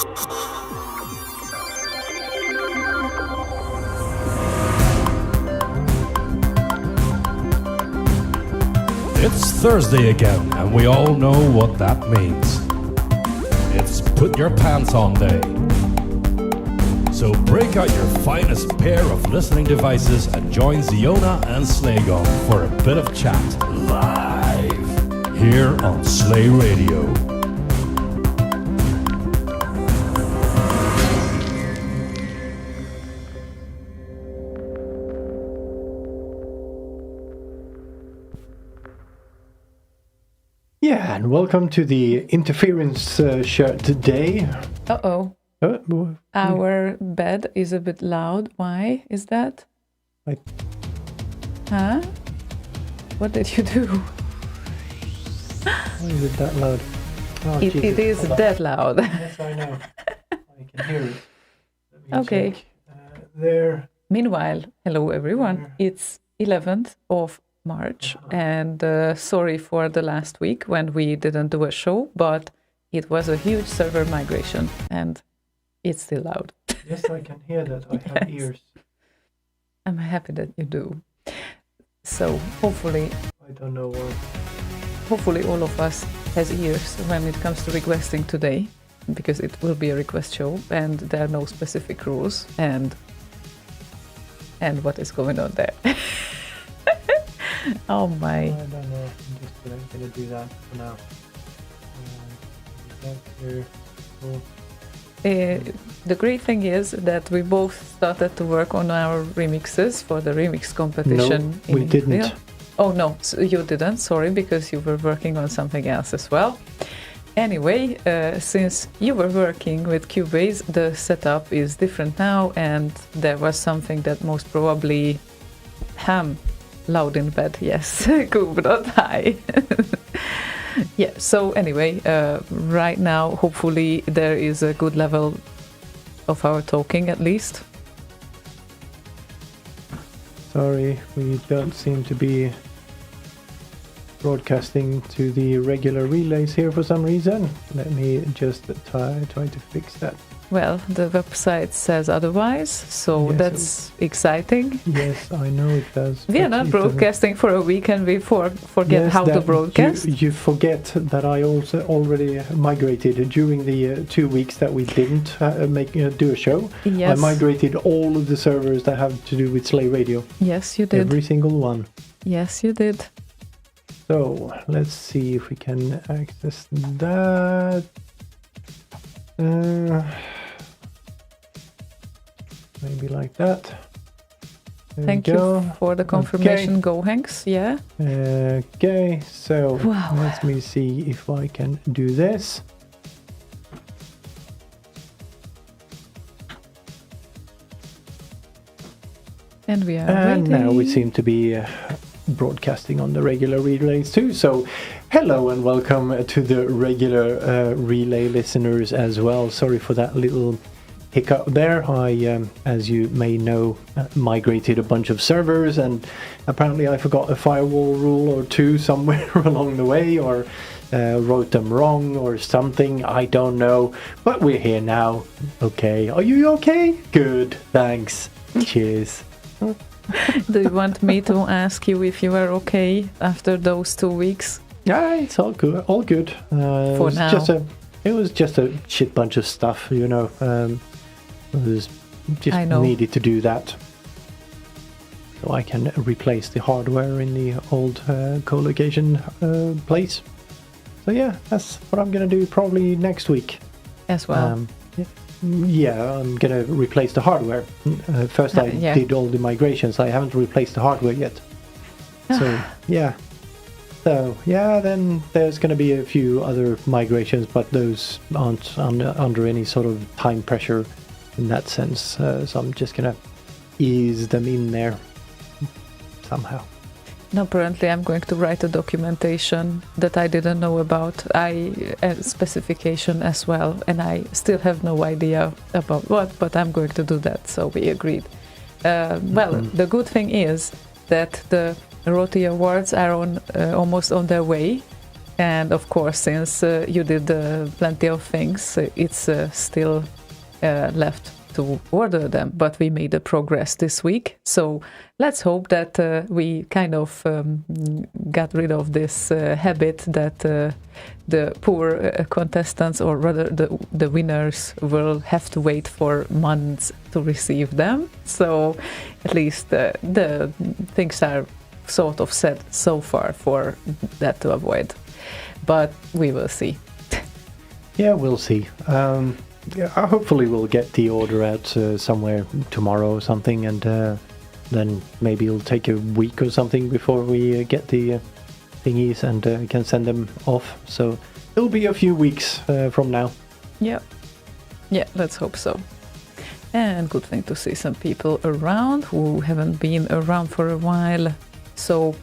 It's Thursday again, and we all know what that means. It's put your pants on day. So break out your finest pair of listening devices and join Ziona and Slaygon for a bit of chat live here on Slay Radio. Yeah, and welcome to the interference shirt today. Uh-oh. Our bed is a bit loud. Why is that? Huh? What did you do? Why is it that loud? Oh, it is that loud. Yes, I know. I can hear it. Let me Okay. check. There. Meanwhile, hello everyone. It's 11th of March, and sorry for the last week when we didn't do a show, but it was a huge server migration, and it's still loud. Yes, I can hear that. I have ears. I'm happy that you do. So hopefully, I don't know why. hopefully all of us has ears when it comes to requesting today, because it will be a request show, and there are no specific rules, and what is going on there. Oh my. I don't know. I'm just gonna do that for now. Here. Cool. The great thing is that we both started to work on our remixes for the remix competition. No, we didn't. April. Oh no, so you didn't, sorry, because you were working on something else as well. Anyway, since you were working with Cubase, the setup is different now, and there was something that most probably loud in bed, yes, good, not high. Yeah, so anyway, right now, hopefully there is a good level of our talking at least. Sorry, we don't seem to be broadcasting to the regular relays here for some reason. Let me just try to fix that. Well, the website says otherwise, so Yes, that's exciting. Yes, I know it does. We are not broadcasting for a week and we forget how to broadcast. You forget that I also already migrated during the 2 weeks that we didn't do a show. Yes. I migrated all of the servers that have to do with Slay Radio. Yes, you did. Every single one. Yes, you did. So let's see if we can access that. Maybe like that. There Thank we go. you for the confirmation, Go Hanks. Yeah. Okay, so Wow. let me see if I can do this. And we are And ready. now we seem to be broadcasting on the regular relays too. So hello and welcome to the regular relay listeners as well. Sorry for that little hiccup there. I, as you may know, migrated a bunch of servers, and apparently I forgot a firewall rule or two somewhere along the way, or wrote them wrong or something. I don't know, but we're here now. Okay, are you okay? Good, thanks. Cheers. Do you want me to ask you if you are okay after those 2 weeks? Yeah, it's all good. All good. For now. It was just a shit bunch of stuff, you know. It was just I know. needed to do that, so I can replace the hardware in the old co-location place. So yeah, that's what I'm gonna do probably next week. As well. Yeah, I'm gonna replace the hardware. First, I Yeah. did all the migrations. I haven't replaced the hardware yet. So yeah. So yeah, then there's gonna be a few other migrations, but those aren't under any sort of time pressure in that sense. So I'm just gonna ease them in there somehow. No, apparently I'm going to write a documentation that I didn't know about, specification as well, and I still have no idea about what, but I'm going to do that, so we agreed. Well, the good thing is that the Roti Awards are almost on their way, And of course, since you did plenty of things, it's still left to order them, but we made a progress this week. So let's hope that we kind of got rid of this habit that the poor contestants, or rather the winners, will have to wait for months to receive them. So at least the things are sort of set so far for that to avoid. But we will see. Yeah, we'll see. Yeah, hopefully we'll get the order out somewhere tomorrow or something, and then maybe it'll take a week or something before we get the thingies and can send them off. So it'll be a few weeks from now. Yeah, let's hope so. And good thing to see some people around who haven't been around for a while. So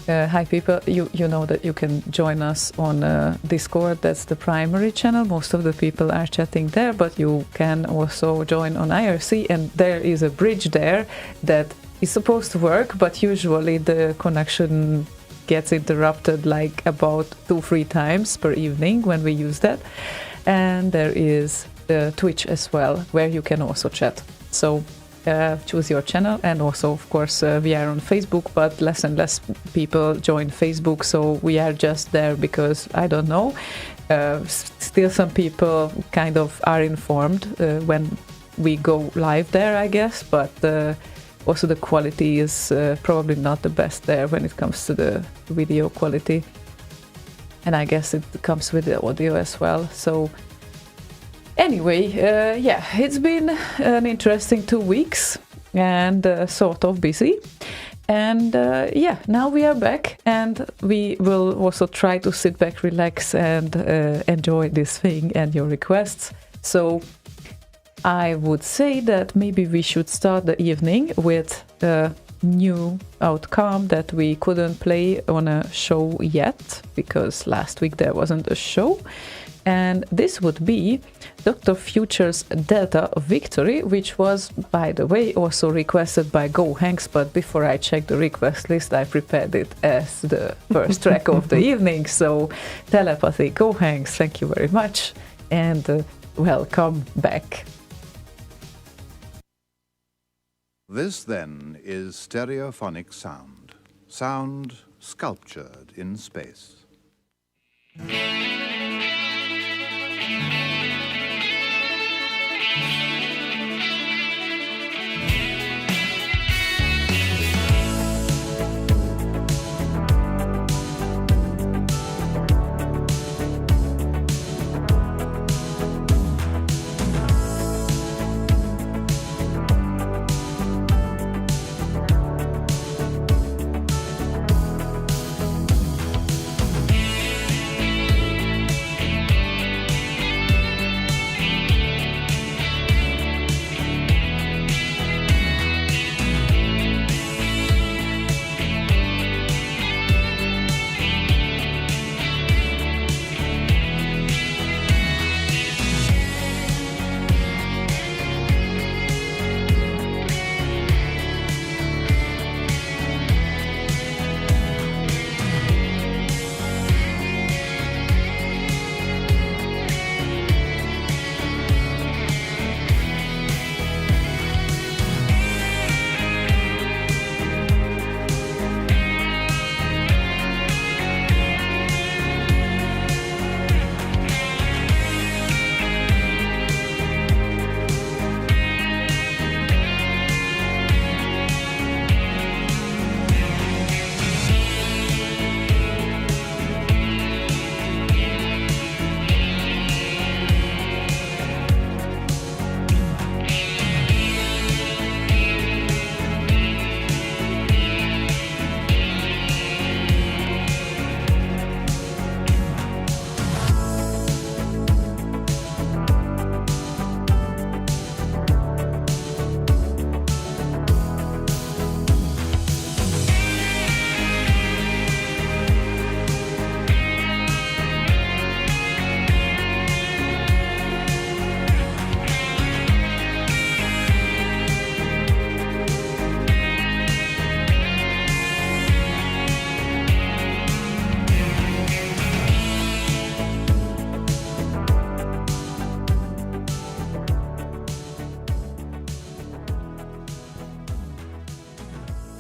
hi people, you know that you can join us on Discord. That's the primary channel. Most of the people are chatting there, but you can also join on IRC, and there is a bridge there that is supposed to work, but usually the connection gets interrupted like about 2-3 times per evening when we use that. And there is Twitch as well, where you can also chat. So choose your channel, and also of course we are on Facebook, but less and less people join Facebook, so we are just there because I don't know, still some people kind of are informed when we go live there, I guess, but also the quality is probably not the best there when it comes to the video quality, and I guess it comes with the audio as well. So anyway, yeah, it's been an interesting 2 weeks and sort of busy. And yeah, now we are back, and we will also try to sit back, relax, and enjoy this thing and your requests. So I would say that maybe we should start the evening with a new outcome that we couldn't play on a show yet, because last week there wasn't a show. And this would be Dr. Future's Delta Victory, which was, by the way, also requested by Go Hanks, but before I checked the request list, I prepared it as the first track of the evening. So Telepathy, Go Hanks, thank you very much, and welcome back. This, then, is stereophonic sound. Sound sculptured in space.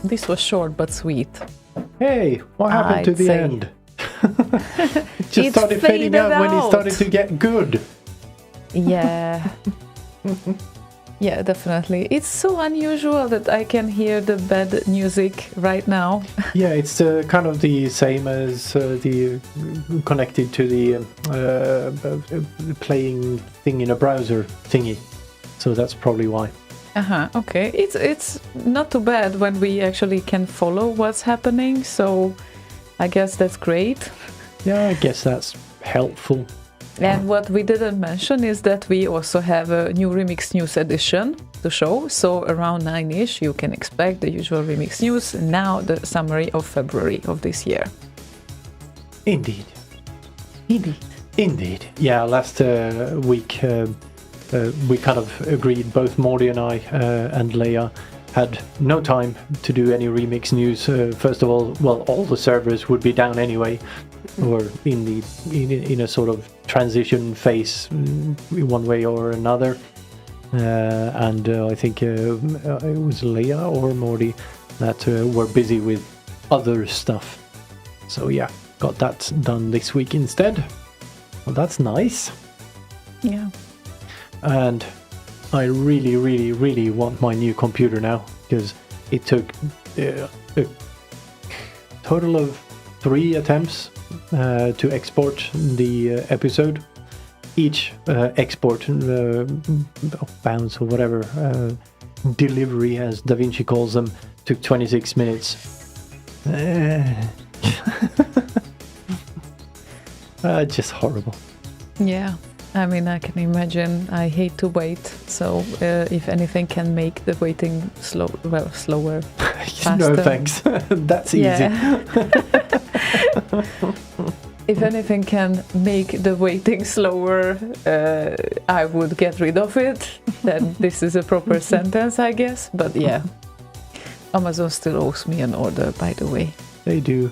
This was short but sweet. Hey, what happened to I'd the say- end? It just It started fading faded out when it out. started to get good. Yeah. Yeah, definitely. It's so unusual that I can hear the bad music right now. Yeah, it's kind of the same as the connected to the playing thing in a browser thingy. So that's probably why. Okay. It's not too bad when we actually can follow what's happening, so I guess that's great. Yeah, I guess that's helpful. And what we didn't mention is that we also have a new Remix News edition to show. So around 9ish you can expect the usual Remix News. Now the summary of February of this year. Indeed. Indeed. Indeed. Yeah, last week we kind of agreed, both Morty and I and Leia had no time to do any remix news. First of all the servers would be down anyway, or in a sort of transition phase one way or another. And I think it was Leia or Morty that were busy with other stuff. So yeah, got that done this week instead. Well, that's nice. Yeah. And I really, really, really want my new computer now, because it took a total of 3 attempts to export the episode. Each export, bounce or whatever, delivery as Da Vinci calls them, took 26 minutes. Just horrible. Yeah. I mean, I can imagine. I hate to wait. So if anything can make the waiting slower, faster. No thanks. That's easy. Yeah. If anything can make the waiting slower, I would get rid of it. Then this is a proper sentence, I guess. But yeah, Amazon still owes me an order, by the way. They do.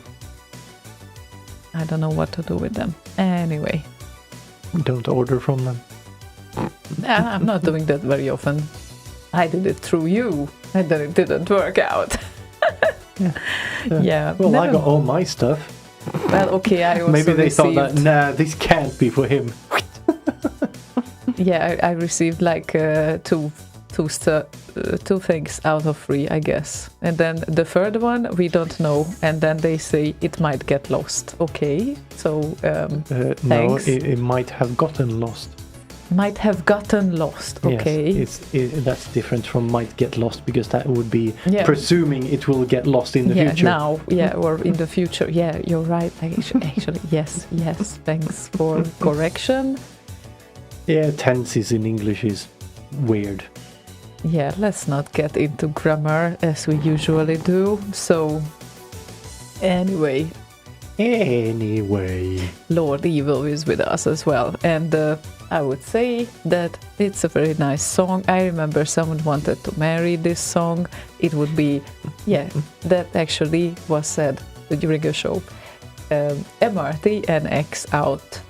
I don't know what to do with them. Anyway. Don't order from them. I'm not doing that very often. I did it through you, and then it didn't work out. Yeah. Well, I never- got all my stuff. Well, okay, I also Maybe they thought received... that, nah, this can't be for him. Yeah, I received like two things out of 3, I guess. And then the third one, we don't know. And then they say it might get lost. Okay, so No, thanks. it might have gotten lost. Might have gotten lost. Okay. Yes, that's different from might get lost, because that would be Yeah. presuming it will get lost in the yeah, future. now, yeah, or in the future. Yeah, you're right. Actually, yes. Thanks for correction. Yeah, tenses in English is weird. Yeah, let's not get into grammar as we usually do. So, anyway, Lord Evil is with us as well. And I would say that it's a very nice song. I remember someone wanted to marry this song. It would be, yeah, that actually was said during a show. MRT and X out.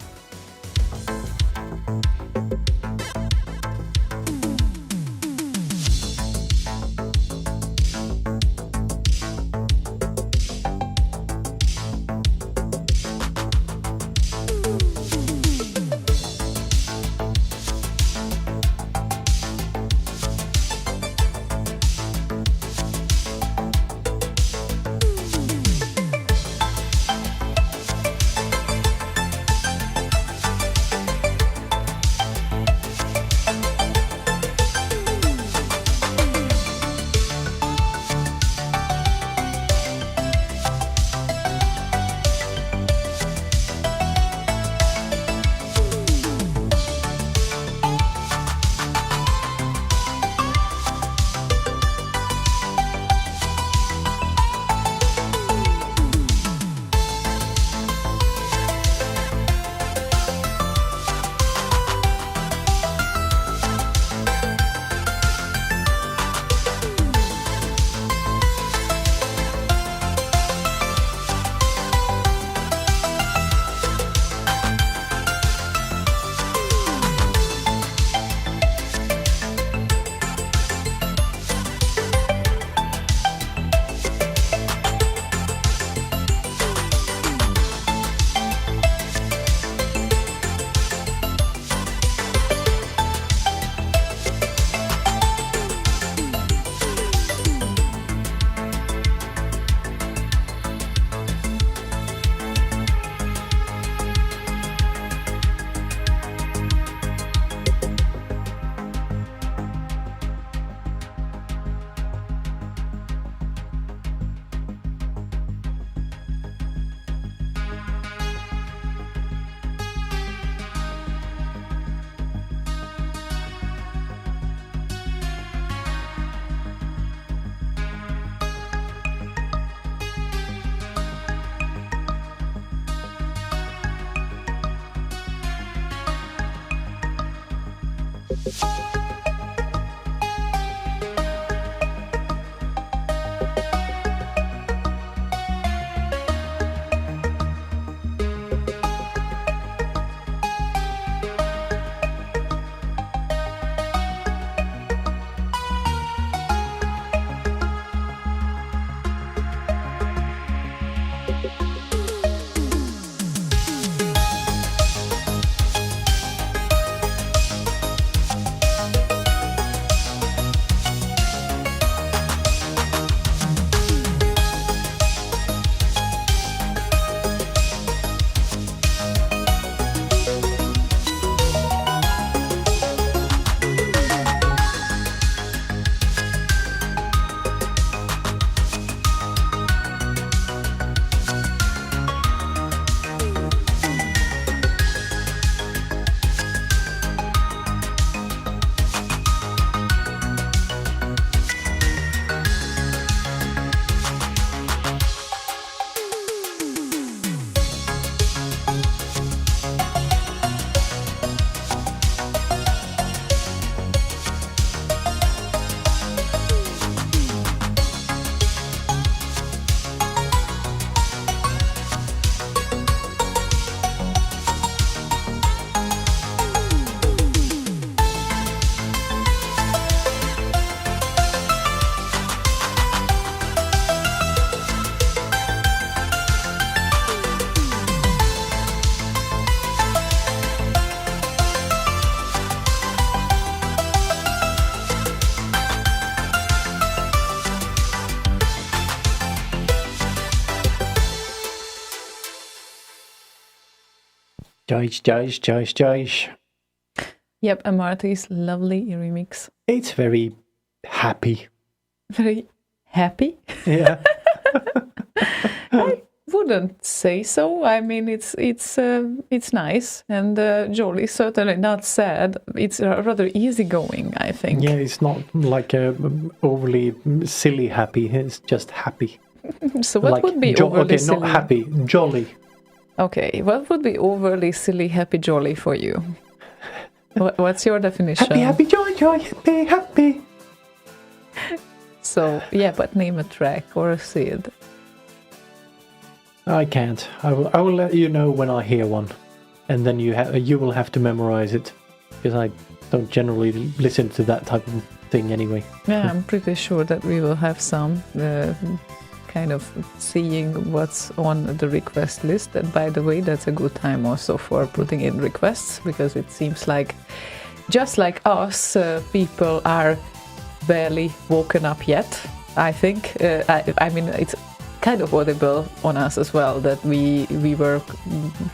Joyce. Yep, and Marty's lovely remix. It's very happy. Very happy? Yeah. I wouldn't say so. I mean, it's nice, and Jolie's certainly not sad. It's rather easygoing, I think. Yeah, it's not like overly silly happy. It's just happy. So what like would be overly silly? Not happy, jolly. Okay, what would be overly silly, happy, jolly for you? What's your definition? Happy, joy, happy. So, yeah, but name a track or a Sid. I can't. I will let you know when I hear one, and then you will have to memorize it, because I don't generally listen to that type of thing anyway. Yeah, I'm pretty sure that we will have some kind of seeing what's on the request list. And by the way, that's a good time also for putting in requests, because it seems like, just like us, people are barely woken up yet, I think. I mean, it's kind of audible on us as well that we were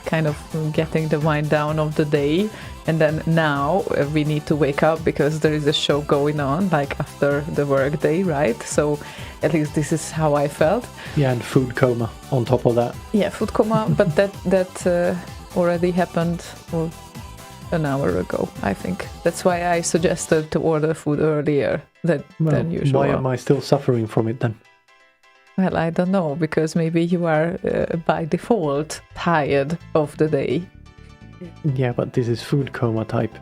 kind of getting the wind down of the day, and then now we need to wake up because there is a show going on, like after the work day, right? So at least this is how I felt. Yeah, and food coma on top of that. Yeah, food coma, but that already happened an hour ago, I think. That's why I suggested to order food earlier than usual. Why am I still suffering from it then? Well, I don't know, because maybe you are by default tired of the day. Yeah, but this is food coma type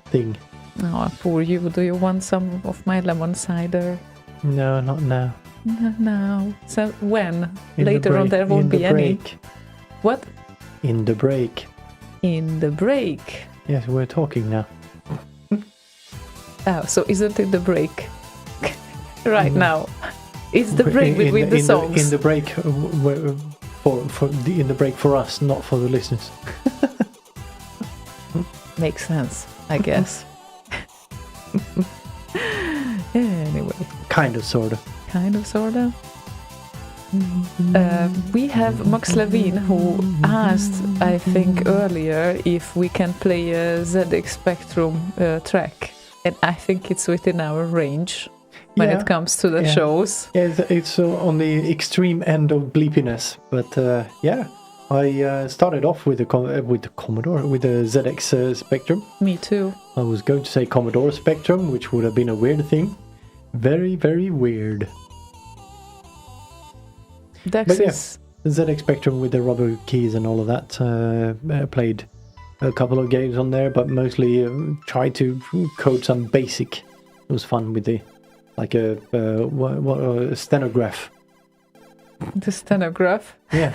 thing. Oh, poor you. Do you want some of my lemon cider? No, not now. No. So when? In Later on there won't be any. What? In the break. In the break. Yes, we're talking now. Oh, so isn't it the break right now? It's the break between the songs. In the break in the break for us, not for the listeners. Makes sense, I guess. Anyway. Kind of, sort of. Kind of, sort of. We have Max Levine, who asked, I think, earlier if we can play a ZX Spectrum track. And I think it's within our range when it comes to the shows. Yeah, it's on the extreme end of bleepiness. But I started off with the Commodore, with the ZX Spectrum. Me too. I was going to say Commodore Spectrum, which would have been a weird thing. Very, very weird. Dex is... the ZX Spectrum with the rubber keys and all of that played a couple of games on there, but mostly try to code some basic. It was fun with the like a stenograph. The stenograph. Yeah,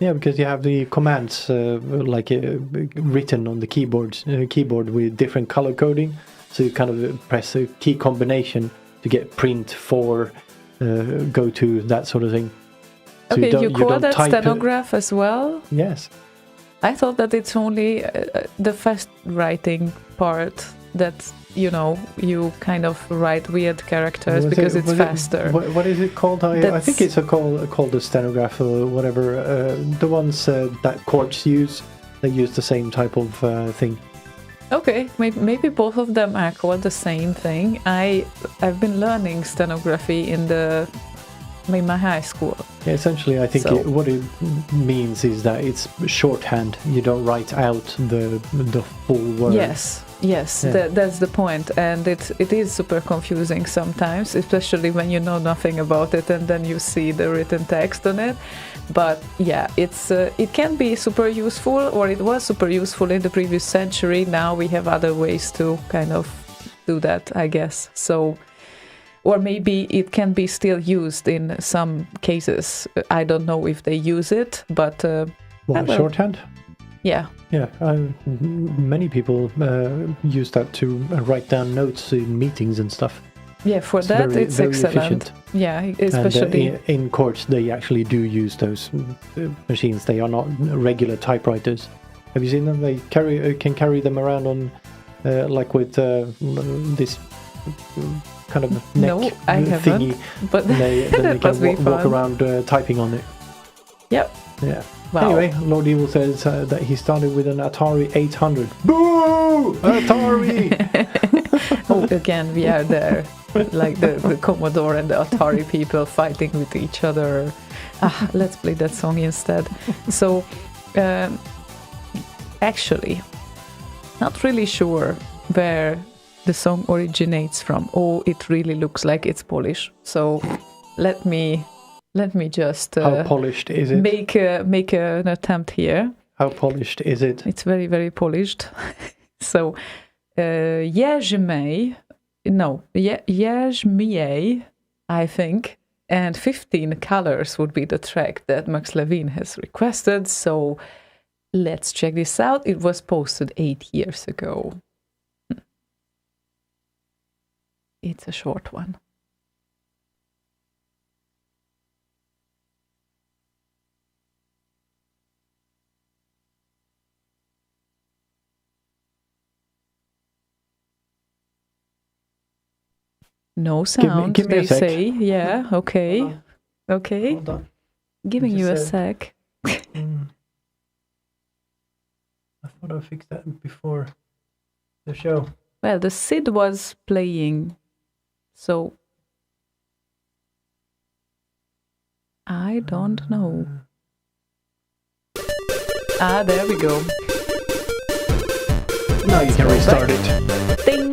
yeah, because you have the commands written on the keyboard with different color coding. So you kind of press a key combination to get print for go to that sort of thing. So Okay, you call that type stenograph as well? Yes. I thought that it's only the fast writing part that, you kind of write weird characters because it's faster. What is it called? I think it's called a stenograph or whatever. The ones that courts use, they use the same type of thing. Okay, maybe both of them are called the same thing. I've been learning stenography in my high school. Yeah, essentially, I think what it means is that it's shorthand. You don't write out the full word. Yes, yeah. That's the point, and it is super confusing sometimes, especially when you know nothing about it and then you see the written text on it. But yeah, it can be super useful, or it was super useful in the previous century. Now we have other ways to kind of do that, I guess. So, or maybe it can be still used in some cases. I don't know if they use it, but shorthand. Yeah. Yeah, many people use that to write down notes in meetings and stuff. Yeah, for that it's very excellent. Efficient. Yeah, especially and, in courts they actually do use those machines. They are not regular typewriters. Have you seen them? They can carry them around on with this kind of neck I thingy. But they can walk around typing on it. Yep. Yeah. Wow. Anyway, Lord Evil says that he started with an Atari 800. Boo! Atari! Oh, again, we are there. Like the Commodore and the Atari people fighting with each other. Let's play that song instead. So, actually, not really sure where the song originates from. Oh, it really looks like it's Polish. So, let me just how polished is it? Make an attempt here. How polished is it? It's very, very polished. So, Jerzmiej, I think, and 15 Colors would be the track that Max Levine has requested. So, let's check this out. It was posted 8 years ago. It's a short one. No sound, give me they a sec. say. Yeah, okay. Hold on. Okay. Hold on. Giving you a sec. I thought I fixed that before the show. Well, the SID was playing, so I don't know. There we go. Now you can restart it. Ding!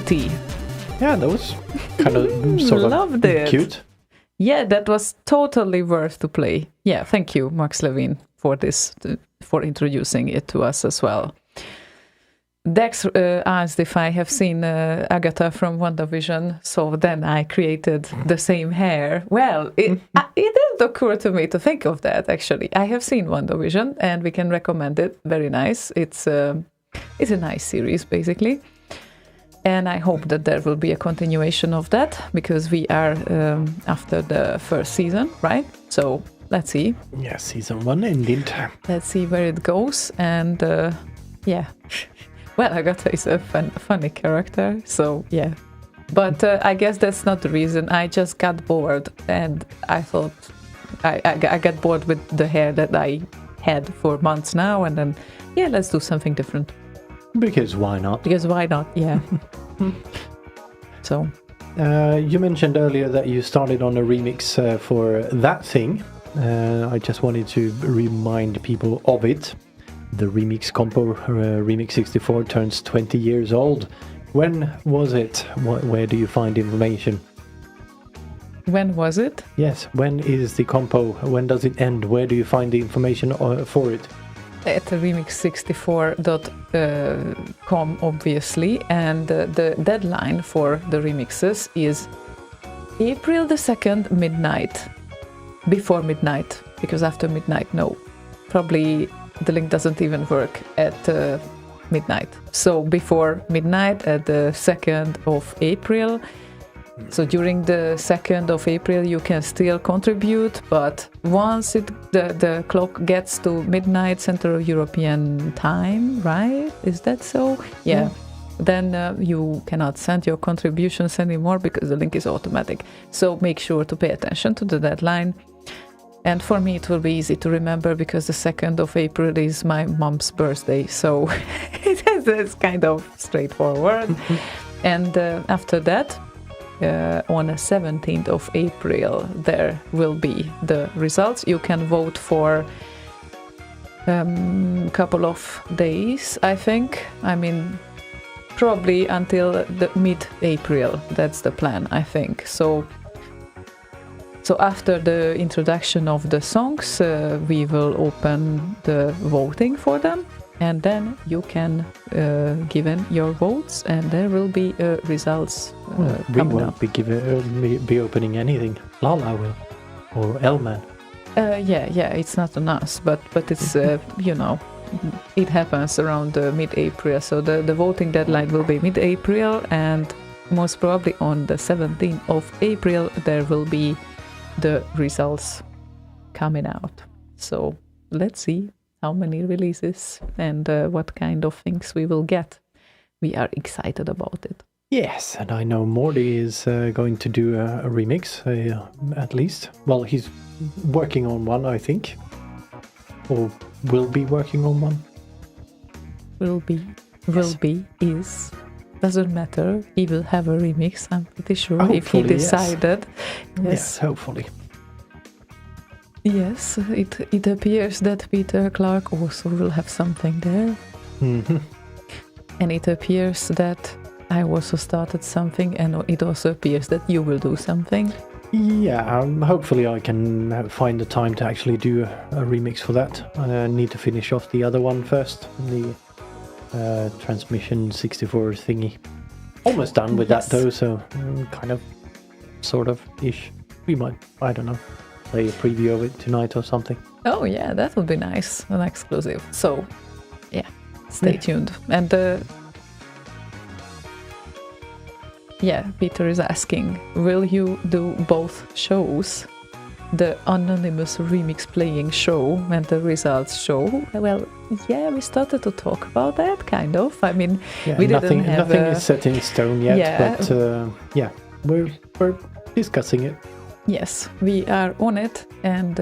Beauty. Yeah, that was kind of sort Loved of it. cute. Yeah, that was totally worth to play. Yeah, thank you, Max Levine, for this, for introducing it to us as well. Dex asked if I have seen Agatha from WandaVision, so then I created the same hair. Well, it didn't occur to me to think of that, actually. I have seen WandaVision, and we can recommend it. Very nice. It's a nice series, basically. And I hope that there will be a continuation of that, because we are after the first season, right? So let's see. Yeah, season 1 ended. Let's see where it goes. And yeah. Well, Agatha is a funny character, so yeah. But I guess that's not the reason. I just got bored, and I thought I got bored with the hair that I had for months now, and then, yeah, let's do something different. Because why not? Because why not? Yeah. So. You mentioned earlier that you started on a remix for That Thing. I just wanted to remind people of it. The remix compo, Remix 64, turns 20 years old. When was it? Where do you find information? When was it? Yes, when is the compo? When does it end? Where do you find the information for it? At remix64.com, obviously, and the deadline for the remixes is April the 2nd, midnight. Before midnight, because after midnight, no. Probably the link doesn't even work at midnight. So before midnight at the 2nd of April. So during the 2nd of April you can still contribute, but once the clock gets to midnight Central European time, right? Is that so? Yeah. Then you cannot send your contributions anymore because the link is automatic. So make sure to pay attention to the deadline. And for me it will be easy to remember because the 2nd of April is my mom's birthday. So it's kind of straightforward. And after that, on the 17th of April, there will be the results. You can vote for a couple of days, I think. I mean, probably until the mid-April. That's the plan, I think. So after the introduction of the songs, we will open the voting for them. And then you can give in your votes, and there will be results we coming won't up. be opening anything. Lala will, or Elman. Yeah, it's not on us, but it's it happens around mid-April. So the voting deadline will be mid-April, and most probably on the 17th of April there will be the results coming out. So let's see how many releases and what kind of things we will get. We are excited about it. Yes, and I know Morty is going to do a remix, at least. Well, he's working on one, I think. Or will be working on one. Is. Doesn't matter. He will have a remix, I'm pretty sure, if he Hopefully, decided. Yes, hopefully. Yes, it appears that Peter Clark also will have something there. Mm-hmm. And it appears that I also started something, and it also appears that you will do something. Yeah, hopefully I can find the time to actually do a remix for that. I need to finish off the other one first, the Transmission 64 thingy. Almost done with that though, so kind of, sort of, ish. We might, I don't know, play a preview of it tonight or something. Oh yeah, that would be nice, an exclusive. So, yeah, stay tuned. And Peter is asking, will you do both shows? The anonymous remix playing show and the results show? Well, yeah, we started to talk about that, kind of. I mean, we nothing, didn't have nothing is set in stone yet, but we're discussing it. Yes, we are on it, and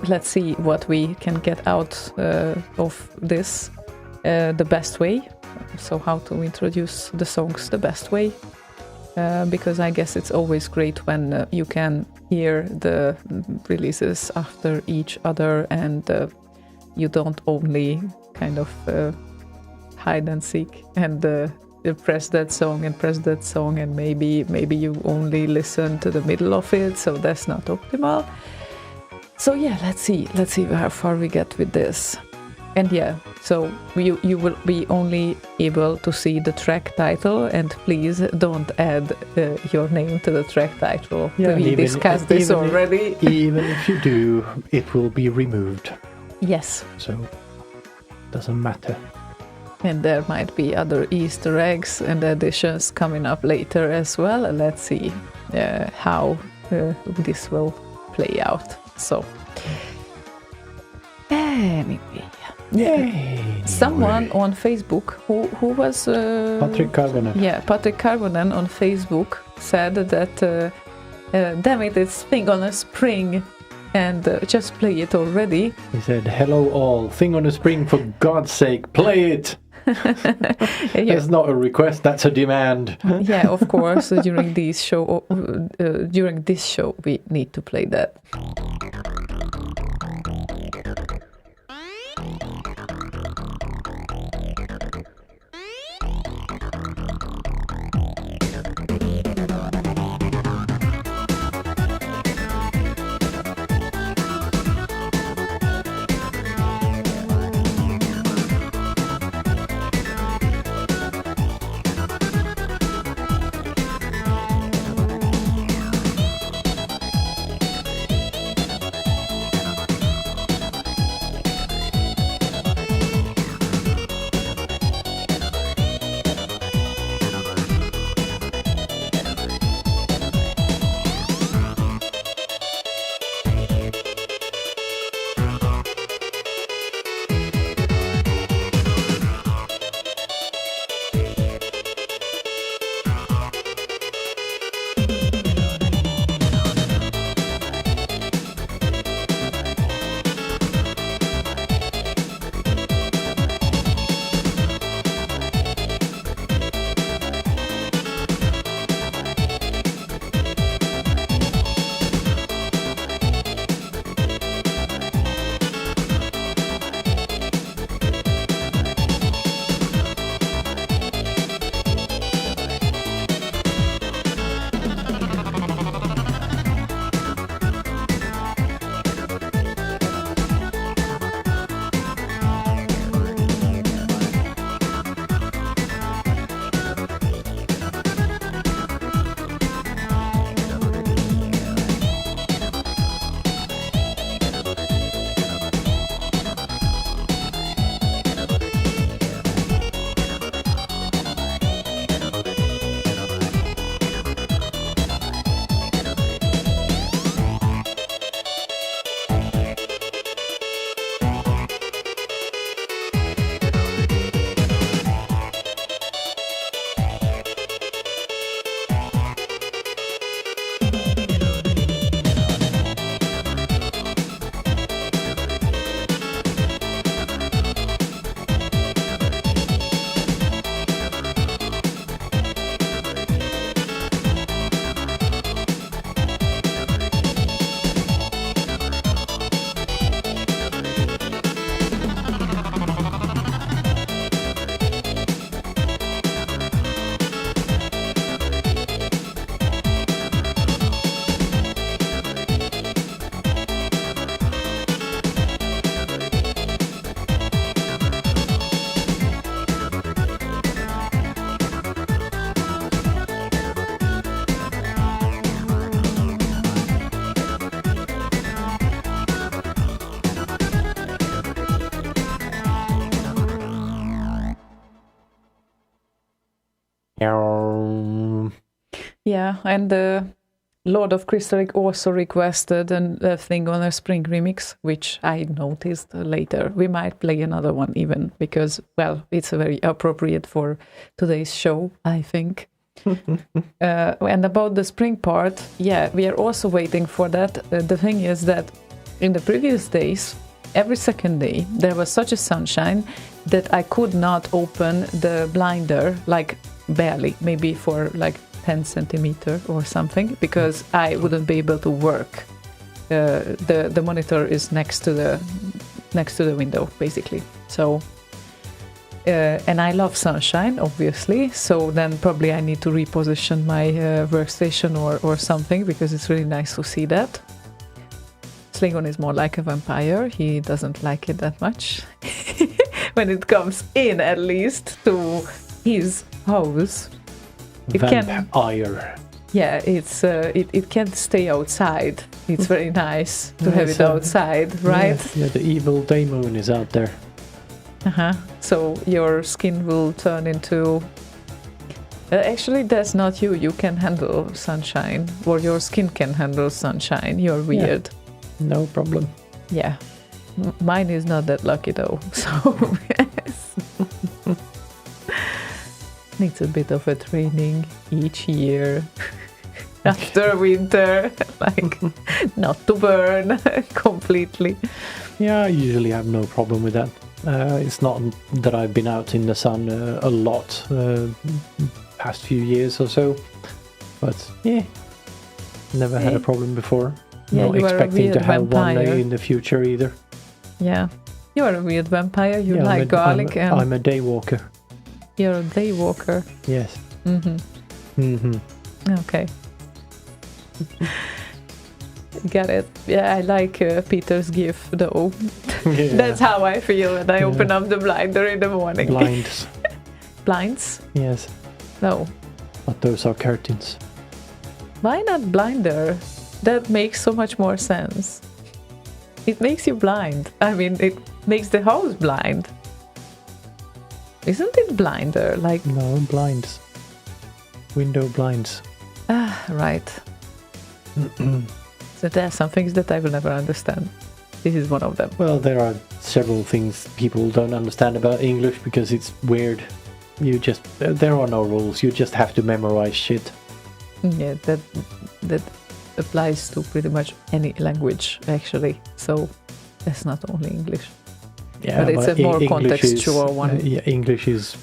let's see what we can get out of this the best way. So how to introduce the songs the best way, because I guess it's always great when you can hear the releases after each other, and you don't only kind of hide and seek and press that song and press that song, and maybe you only listen to the middle of it, so that's not optimal. So yeah, let's see how far we get with this. And yeah, so you will be only able to see the track title, and please don't add your name to the track title. Yeah, we discussed this already. Even if you do, it will be removed. Yes. So doesn't matter. And there might be other Easter eggs and additions coming up later as well. Let's see how this will play out. So anyway. Someone on Facebook who was Patrick Carbonen. Yeah, Patrick Carbonen on Facebook said that damn it, it's Thing on a Spring, and just play it already. He said, "Hello all, Thing on a Spring, for God's sake, play it." Yeah. That's not a request, that's a demand. Yeah, of course. During this show, we need to play that. Yeah, and Lord of Crystal Lake also requested a Thing on a Spring remix, which I noticed later. We might play another one even, because, well, it's very appropriate for today's show, I think. And about the spring part, yeah, we are also waiting for that. The thing is that in the previous days, every second day, there was such a sunshine that I could not open the blinder, like barely, maybe for like 10 centimeter or something, because I wouldn't be able to work. The monitor is next to the window, basically. So And I love sunshine, obviously. So then probably I need to reposition my workstation or something, because it's really nice to see that. Slaygon is more like a vampire. He doesn't like it that much. When it comes in, at least, to his house. It Vampire. Yeah, it can't stay outside. It's very nice to have it outside, right? Yeah, the evil daemon is out there. So your skin will turn into... actually, that's not you. You can handle sunshine, or your skin can handle sunshine. You're weird. No problem. Yeah. Mine is not that lucky though. So, yes. Needs a bit of a training each year. After winter, like not to burn completely. Yeah, I usually have no problem with that. It's not that I've been out in the sun a lot past few years or so, but yeah, never had a problem before. Yeah, not you are a expecting weird to have one vampire. day in the future either. Yeah, you are a weird vampire. You like garlic, and I'm a day walker. you're a day walker. Yes. Okay. Got it. Yeah, I like Peter's gif though. Yeah. That's how I feel when I open up the blinder in the morning. Blinds. Blinds? Yes, No. but those are curtains. Why not blinder? That makes so much more sense. It makes you blind. I mean, it makes the house blind. Isn't it blinder? Like, No, blinds. Window blinds. right. So there are some things that I will never understand. This is one of them. Well, there are several things people don't understand about English because it's weird. There are no rules. You just have to memorize shit. Yeah, that applies to pretty much any language, actually. So that's not only English. Yeah, but it's a more English contextual one. Yeah, English is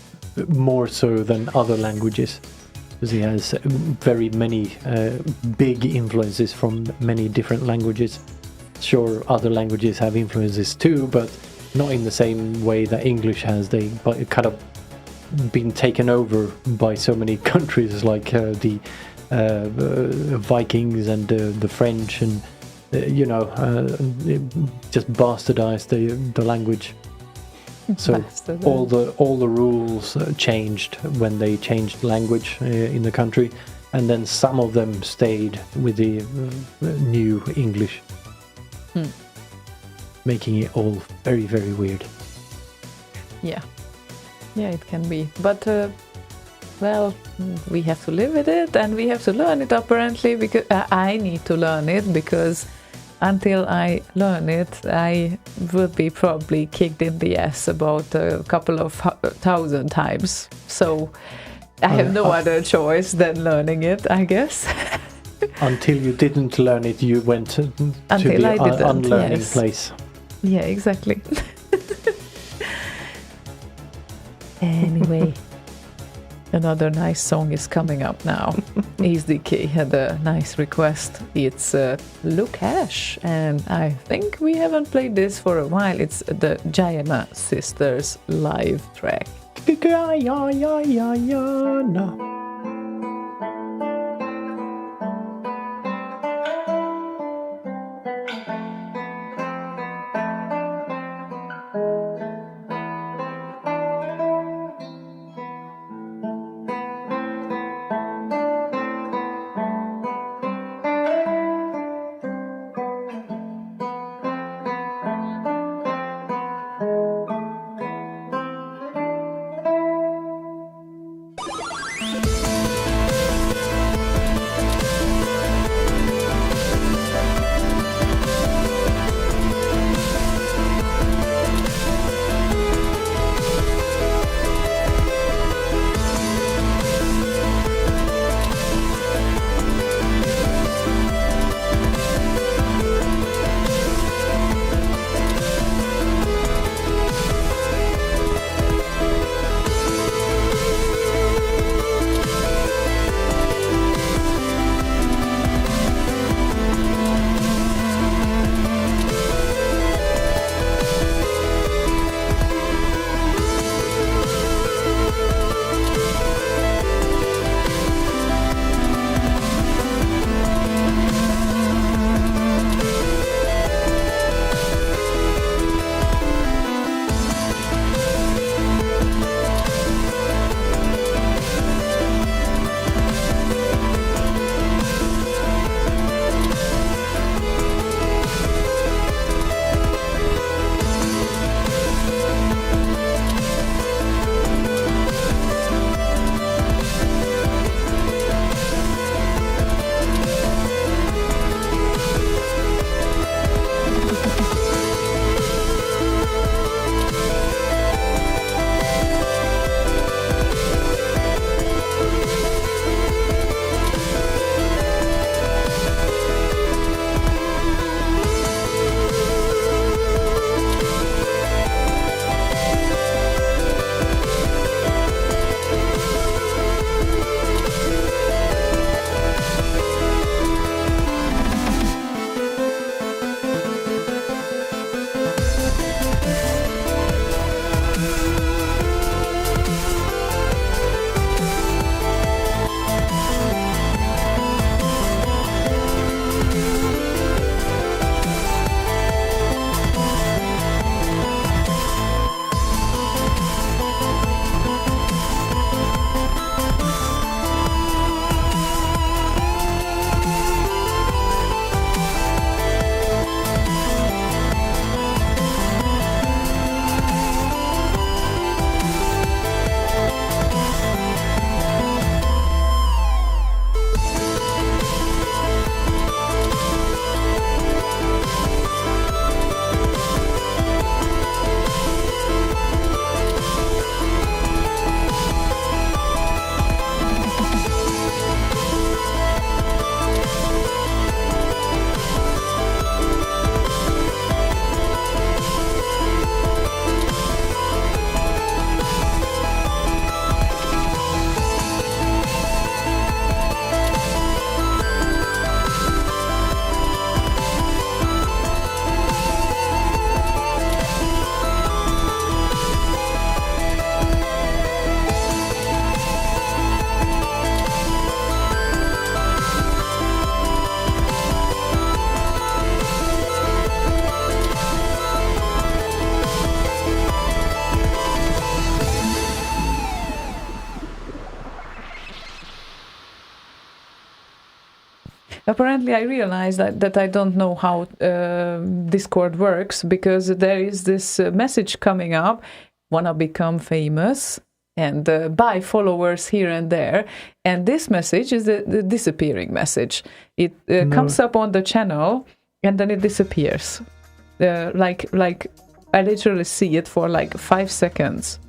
more so than other languages because it has very many big influences from many different languages. Sure, other languages have influences too, but not in the same way that English has. They kind of been taken over by so many countries, like the Vikings and the French, and just bastardized the language. So all the rules changed when they changed language in the country, and then some of them stayed with the new English, making it all very, very weird. Yeah, it can be. But well, we have to live with it, and we have to learn it apparently, because I need to learn it, because until I learn it, I will be probably kicked in the ass about a couple of 1,000 times. So I have no other choice than learning it, I guess. Until you didn't learn it, you went to Until the I didn't, unlearning yes. place. Yeah, exactly. Anyway, another nice song is coming up now. ASDK had a nice request. It's Lukash, and I think we haven't played this for a while. It's the Ziona Sisters live track. No. Apparently, I realized that I don't know how Discord works, because there is this message coming up, wanna become famous, and buy followers here and there. And this message is the disappearing message. It comes up on the channel, and then it disappears. Like I literally see it for like 5 seconds.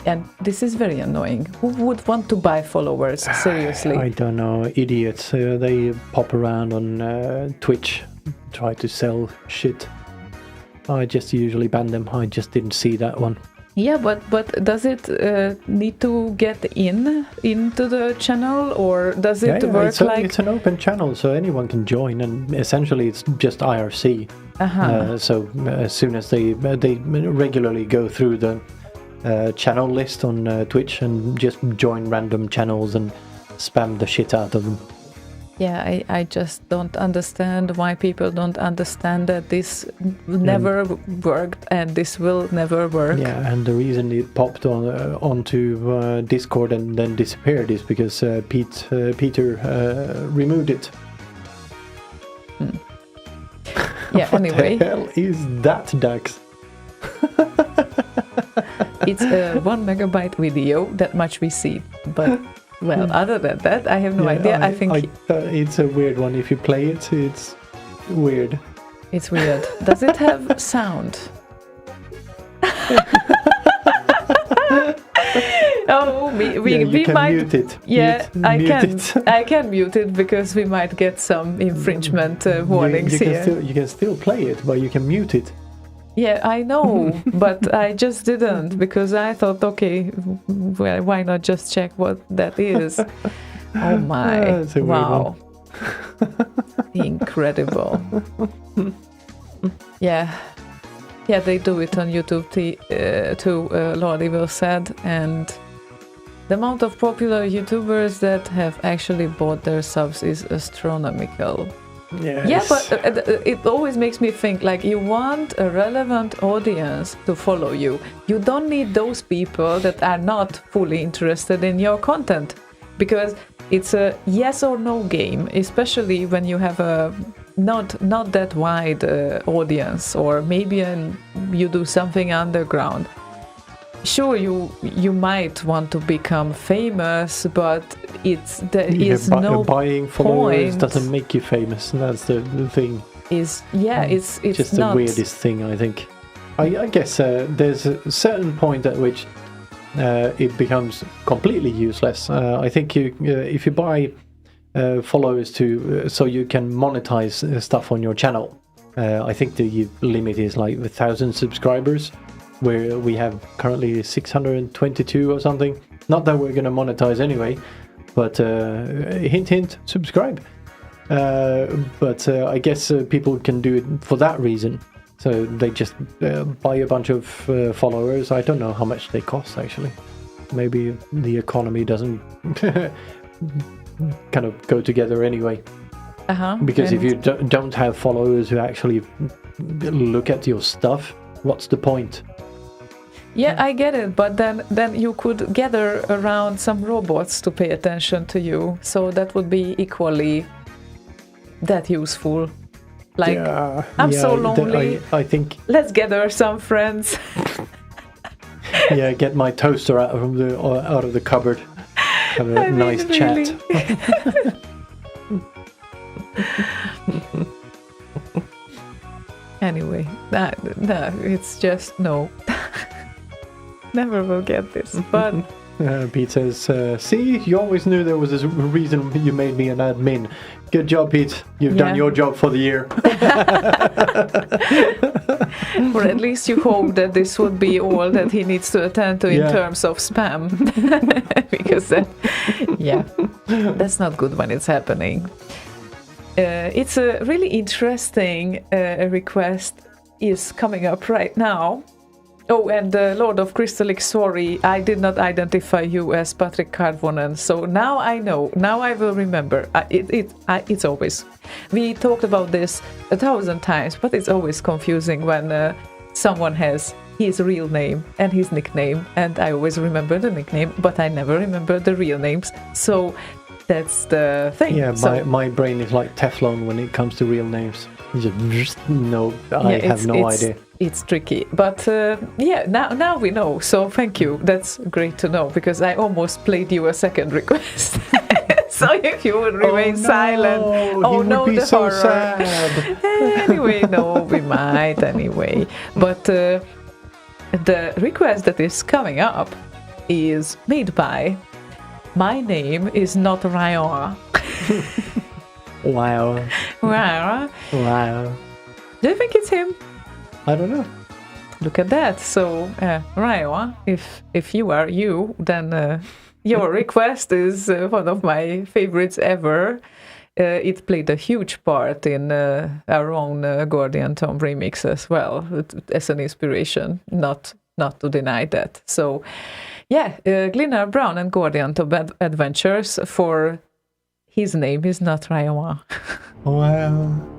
And this is very annoying. Who would want to buy followers? Seriously. I don't know. Idiots. They pop around on Twitch, try to sell shit. I just usually ban them. I just didn't see that one. Yeah, but does it need to get into the channel, or does it work like... It's an open channel, so anyone can join, and essentially it's just IRC. So as soon as they regularly go through the channel list on Twitch and just join random channels and spam the shit out of them. Yeah, I just don't understand why people don't understand that this never worked and this will never work. Yeah, and the reason it popped onto Discord and then disappeared is because Peter removed it. Yeah, anyway. What the hell is that, Dax? It's a 1 megabyte video, that much we see, but well, other than that, I have no idea. I think it's a weird one. If you play it, it's weird. It's weird. Does it have sound? Oh, we can might mute it. Yeah, Mute I can mute it, because we might get some infringement warnings here. You can still play it, but you can mute it. Yeah, I know, but I just didn't, because I thought, okay, well, why not just check what that is? Oh my, wow. Incredible. Yeah, they do it on YouTube too, Lord Evil said, and the amount of popular YouTubers that have actually bought their subs is astronomical. Yes. Yeah, but it always makes me think, like, you want a relevant audience to follow you. You don't need those people that are not fully interested in your content, because it's a yes or no game, especially when you have a not that wide audience, or maybe you do something underground. Sure, you might want to become famous, but buying followers point. doesn't make you famous. And that's the thing. It's just not the weirdest thing, I think. I guess there's a certain point at which it becomes completely useless. I think if you buy followers so you can monetize stuff on your channel, I think the limit is like 1,000 subscribers. Where we have currently 622 or something. Not that we're going to monetize anyway, but hint, hint, subscribe. But I guess people can do it for that reason. So they just buy a bunch of followers. I don't know how much they cost, actually. Maybe the economy doesn't kind of go together anyway. Because if you don't have followers who actually look at your stuff, what's the point? Yeah, I get it, but then you could gather around some robots to pay attention to you, so that would be equally that useful. Like, I'm so lonely. I think. Let's gather some friends. Yeah, get my toaster out of the cupboard. Have a nice chat. Anyway, that it's just no. Never will get this, but Pete says, see, you always knew there was a reason you made me an admin. Good job, Pete. You've done your job for the year. Or at least you hope that this would be all that he needs to attend to in terms of spam. Because that's not good when it's happening. It's a really interesting request is coming up right now. Oh, and Lord of Crystallic, sorry, I did not identify you as Patrick Karvonen, so now I know, now I will remember. It's always, we talked about this 1,000 times, but it's always confusing when someone has his real name and his nickname, and I always remember the nickname, but I never remember the real names. So That's the thing. Yeah, So, my brain is like Teflon when it comes to real names. It's just, no, I yeah, have no idea. It's tricky, but yeah, now we know. So thank you. That's great to know because I almost played you a second request. So if you would remain silent, he would be the so horror. sad. Anyway, no, we might anyway. But the request that is coming up is made by My Name Is Not Ryan. Wow. Ryan. Wow. Do you think it's him? I don't know. Look at that. So, Ryan, if you are you, then your request is one of my favorites ever. It played a huge part in our own Gordian Tomb remix as well, as an inspiration, not to deny that. So, yeah, Glennar Brown and Gordian Tomb Adventures for His Name Is Not Ryan. Wow.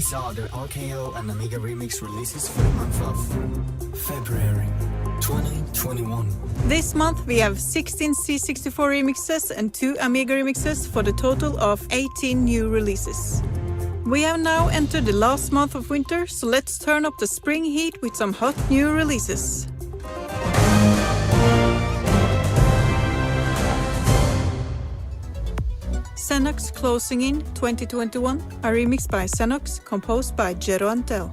These are the RKO and Amiga Remix releases for the month of February 2021. This month we have 16 C64 remixes and 2 Amiga remixes for the total of 18 new releases. We have now entered the last month of winter, so let's turn up the spring heat with some hot new releases. Xenox Closing In 2021, a remix by Xenox, composed by Jero Antel.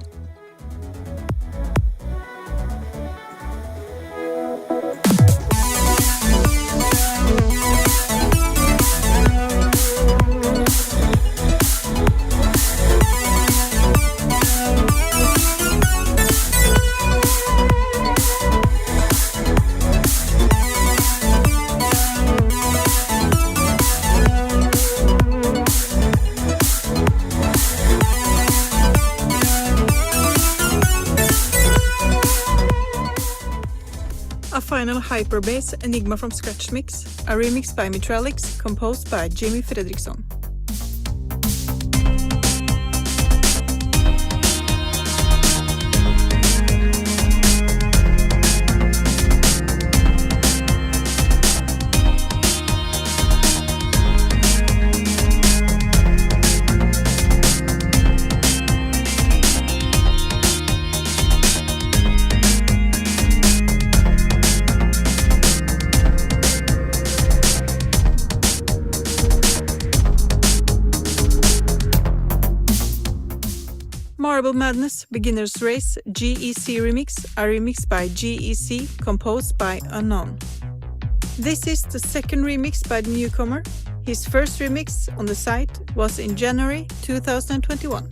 A final hyperbass Enigma from Scratch mix, a remix by Mitralix, composed by Jimmy Fredriksson. Marble Madness Beginner's Race GEC Remix, a remix by GEC, composed by Unknown. This is the second remix by the newcomer. His first remix on the site was in January 2021.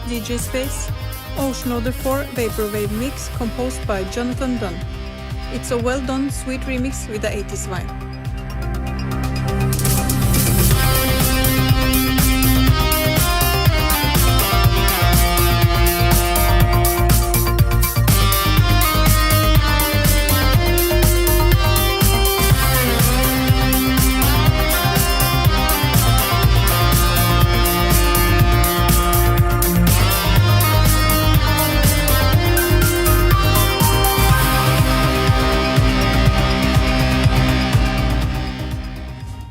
DJ Space, Ocean Order 4 Vaporwave Mix, composed by Jonathan Dunn. It's a well-done, sweet remix with the 80s vibe.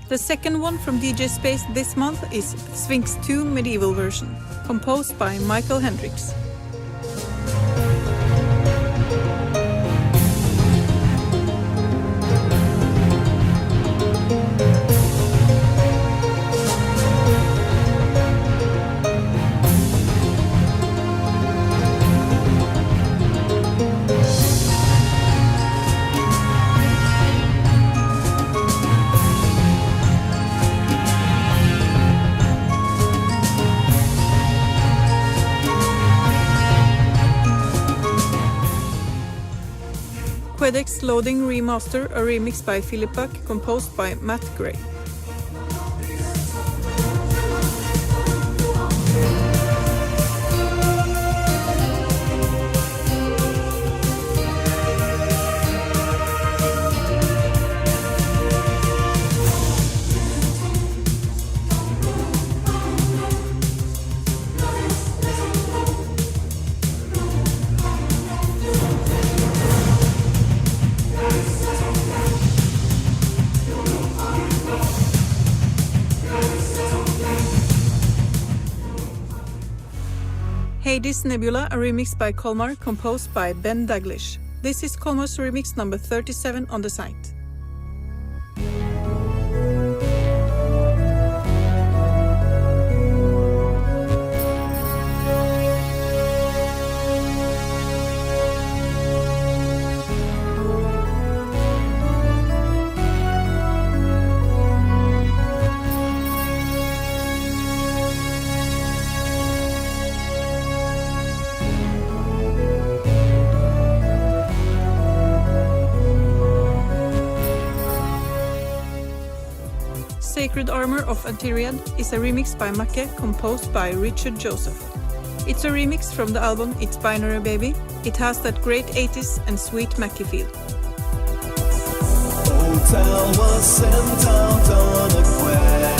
The second one from DJ Space this month is Sphinx 2 Medieval Version, composed by Michael Hendricks. Quedex Loading Remaster, a remix by Philip Buck, composed by Matt Gray. Hades Nebula, a remix by Colmar, composed by Ben Daglish. This is Colmar's remix number 37 on the site. Sacred Armor of Antiriad is a remix by Makke, composed by Richard Joseph. It's a remix from the album It's Binary Baby. It has that great 80s and sweet Makke feel. Hotel was sent out on a quest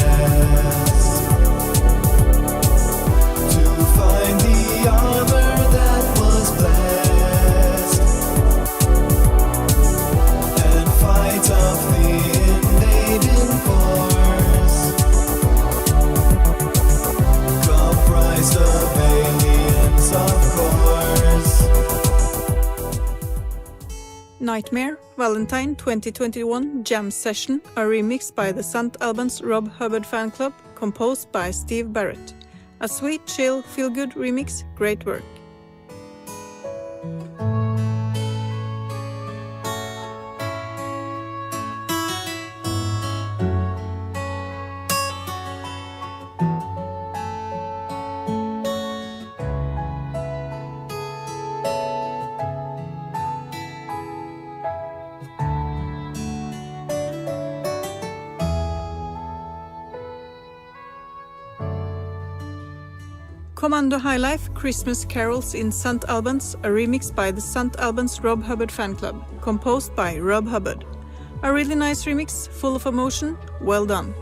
to find the armor that was blessed and fight off the invading force. Comprised of aliens, of course. Nightmare, Valentine 2021 Jam Session, a remix by the St. Albans Rob Hubbard fan club, composed by Steve Barrett. A sweet, chill, feel-good remix, great work. Commando High Life Christmas Carols in St. Albans, a remix by the St. Albans Rob Hubbard fan club, composed by Rob Hubbard. A really nice remix, full of emotion, well done.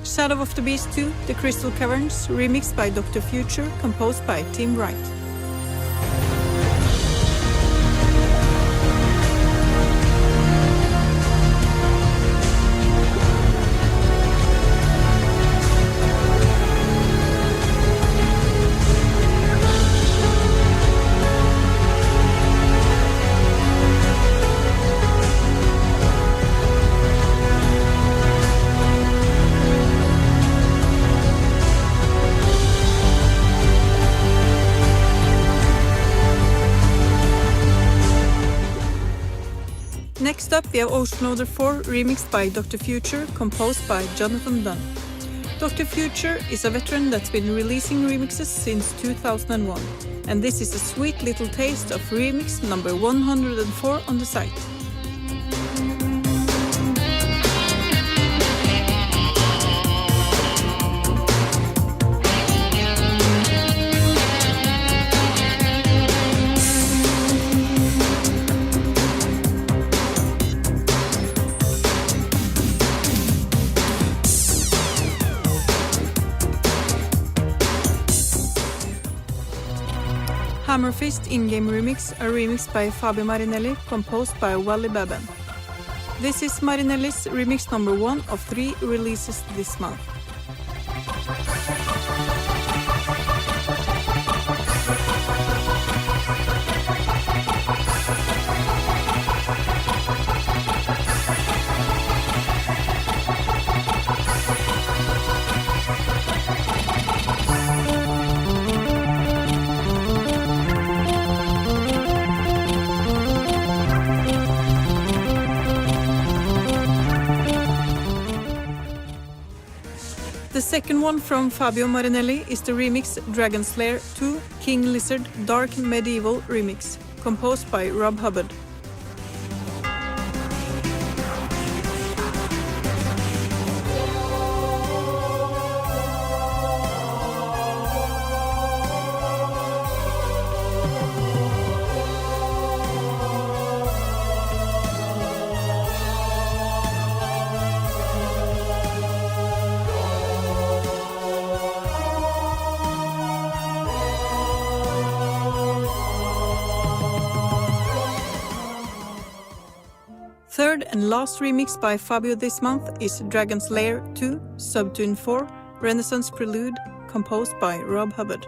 Shadow of the Beast 2, The Crystal Caverns, remixed by Dr. Future, composed by Tim Wright. Next up we have Ocean Order 4, remixed by Dr. Future, composed by Jonathan Dunn. Dr. Future is a veteran that's been releasing remixes since 2001, and this is a sweet little taste of remix number 104 on the site. Hammerfist in-game remix, a remix by Fabio Marinelli, composed by Wally Baban. This is Marinelli's remix number 1 of 3 releases this month. second one from Fabio Marinelli is the remix Dragon Slayer 2 King Lizard Dark Medieval Remix, composed by Rob Hubbard. Third and last remix by Fabio this month is Dragon Slayer 2 Subtune 4 Renaissance Prelude, composed by Rob Hubbard.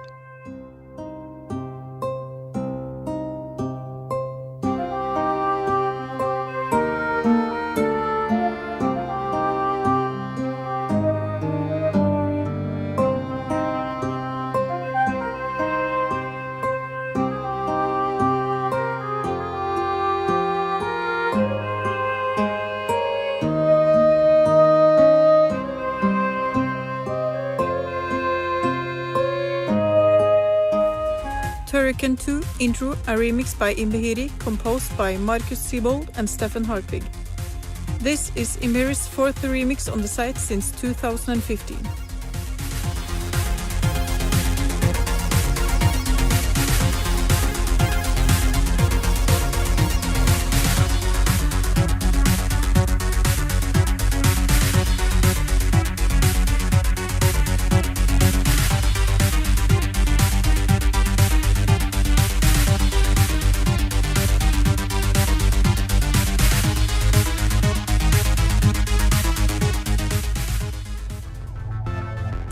Hurricane 2 Intro, a remix by Imbehiri, composed by Marcus Siebold and Stefan Hartvig. This is Imbehiri's fourth remix on the site since 2015.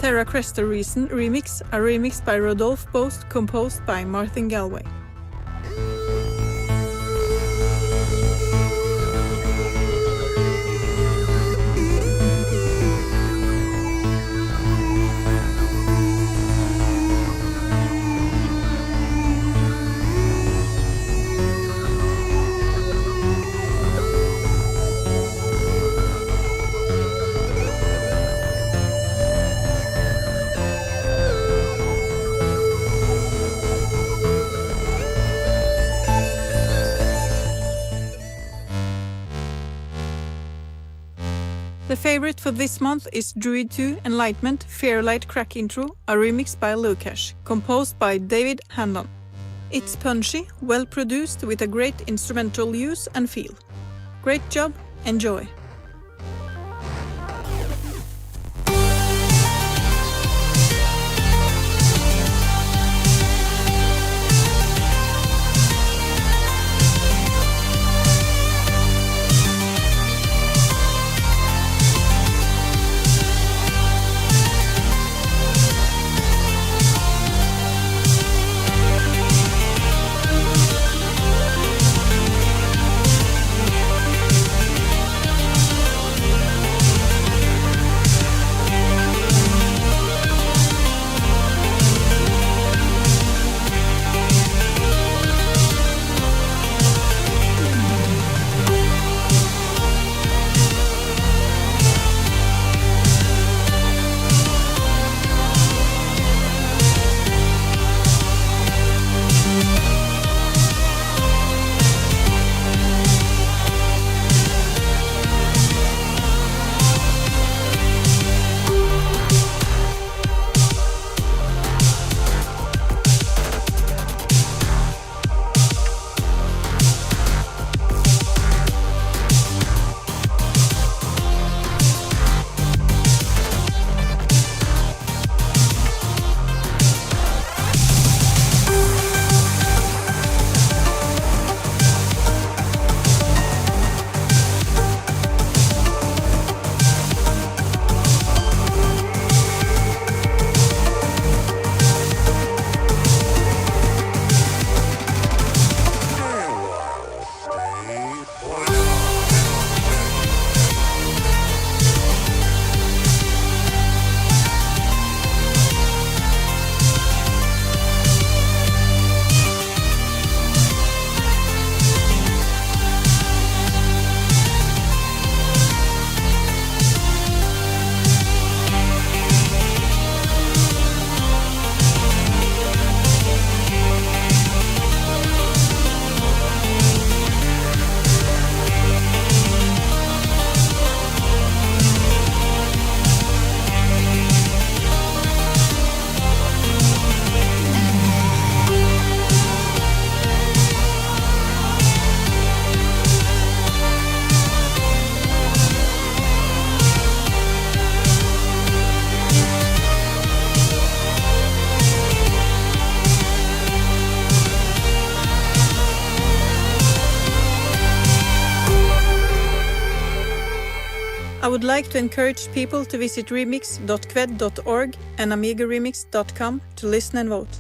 Terra Cresta Reason Remix, a remix by Rodolphe Boast, composed by Martin Galway. The favorite for this month is Druid 2 Enlightenment Fairlight Crack Intro, a remix by Lukash, composed by David Handon. It's punchy, well produced with a great instrumental use and feel. Great job, enjoy! I would like to encourage people to visit remix.kved.org and amigaremix.com to listen and vote.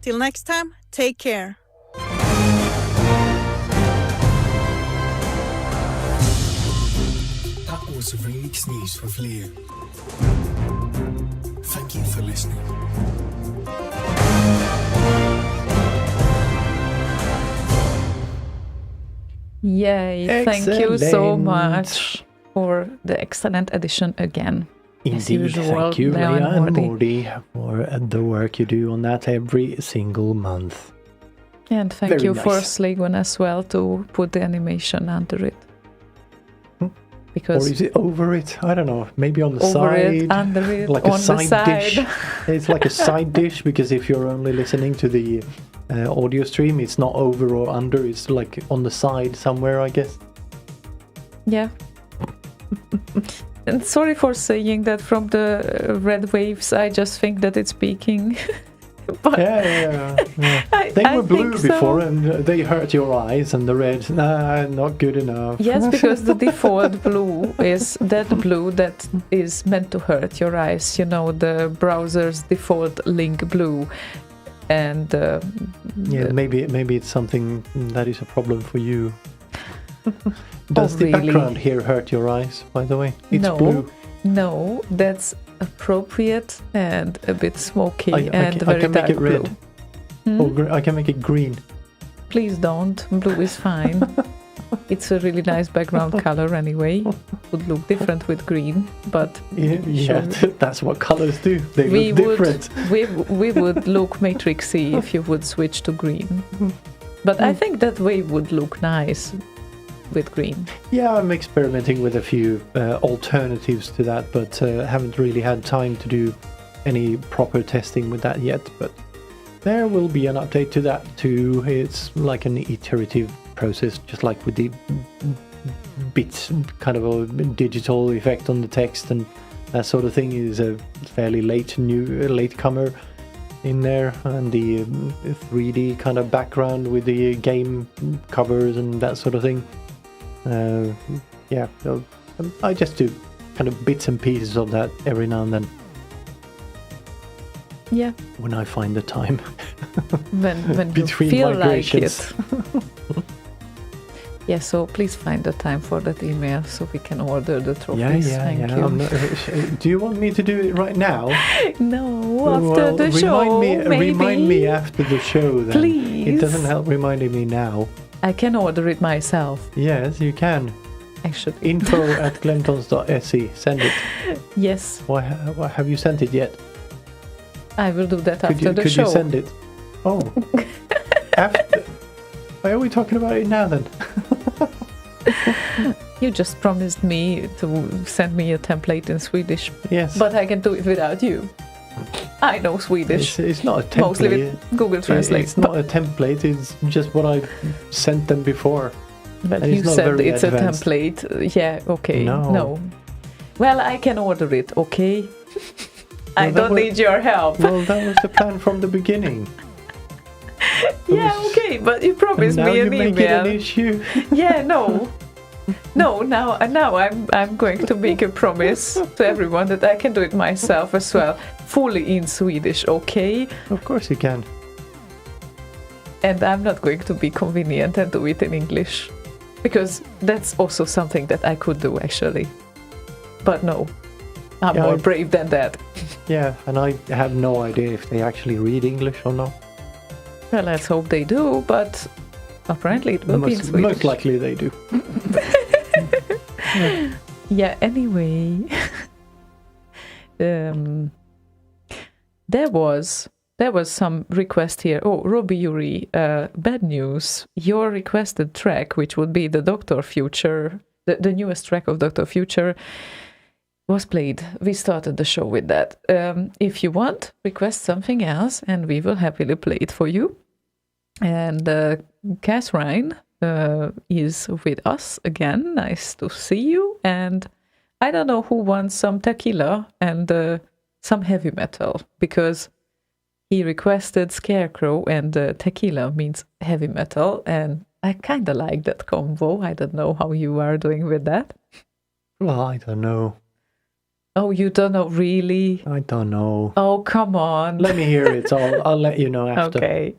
Till next time, take care. That was Remix News for Fleer. Thank you for listening. Yay, thank you so Excellent. much for the excellent edition again. As Indeed, usual, thank you, Leo Leia and Morty. Morty, for the work you do on that every single month. And thank Very you for nice. Slaygon as well to put the animation under it. Or Because is it over it? I don't know. Maybe on the over side. it, under it, like a on the side side. dish. It's like a side dish because if you're only listening to the audio stream, it's not over or under. It's like on the side somewhere, I guess. Yeah. And sorry for saying that from the red waves. I just think that it's peaking. But Yeah. They I were blue think so. before and they hurt your eyes, and the red, not good enough. Yes, because the default blue is that blue that is meant to hurt your eyes. You know, the browser's default link blue. And Yeah, maybe it's something that is a problem for you. Does the really? background here hurt your eyes, by the way? It's No. blue. no, that's appropriate and a bit smoky I and can, very I can dark make it blue. red. Hmm? Or I can make it green. Please don't. Blue is fine. It's a really nice background color anyway. Would look different with green, but Yeah, that's what colors do. They we look would different. we would look matrixy if you would switch to green. But I think that way would look nice with green. Yeah, I'm experimenting with a few alternatives to that, but haven't really had time to do any proper testing with that yet. But there will be an update to that too. It's like an iterative process, just like with the bits, kind of a digital effect on the text and that sort of thing is a fairly latecomer in there, and the 3D kind of background with the game covers and that sort of thing. Yeah, so I just do kind of bits and pieces of that every now and then Yeah, when I find the time. when you Between feel like migrations. it. Yeah, so please find the time for that email so we can order the trophies. Thank you. I'm not, do you want me to do it right now? No, after the show, Remind me maybe. after the show then. Please. It doesn't help reminding me now. I can order it myself, Yes, you can. actually. info@glentons.se. Send it. Yes, Why have you sent it yet? I will do that after the could show. you send it? Oh. After. Why are we talking about it now then? You just promised me to send me a template in Swedish, Yes. but I can do it without you. I know Swedish, It's not a template. mostly with Google Translate. It's not a template. It's just what I sent them before. But and you it's not said very it's advanced. a template. Yeah, okay. No. Well, I can order it, okay? I that don't was- need your help. Well, that was the plan from the beginning. Yeah, okay, but you And promised now me you an make it an email. issue. Yeah, no. No, now I'm going to make a promise to everyone that I can do it myself as well, fully in Swedish, okay? Of course you can. And I'm not going to be convenient and do it in English, because that's also something that I could do actually. But no, I'm Yeah, more brave than that. Yeah, and I have no idea if they actually read English or not. Well, let's hope they do, but apparently it will be in Swedish. Most likely they do. Yeah, anyway. There was some request here. Oh, Robbie Yuri, bad news. Your requested track, which would be the Doctor Future, the newest track of Doctor Future, was played. We started the show with that. If you want, request something else and we will happily play it for you. And Cass Ryan is with us again. Nice to see you. And I don't know who wants some tequila and some heavy metal, because he requested Scarecrow and tequila means heavy metal. And I kind of like that combo. I don't know how you are doing with that. Well, I don't know. Oh, you don't know, really? I don't know. Oh, come on. Let me hear it. I'll let you know after. Okay.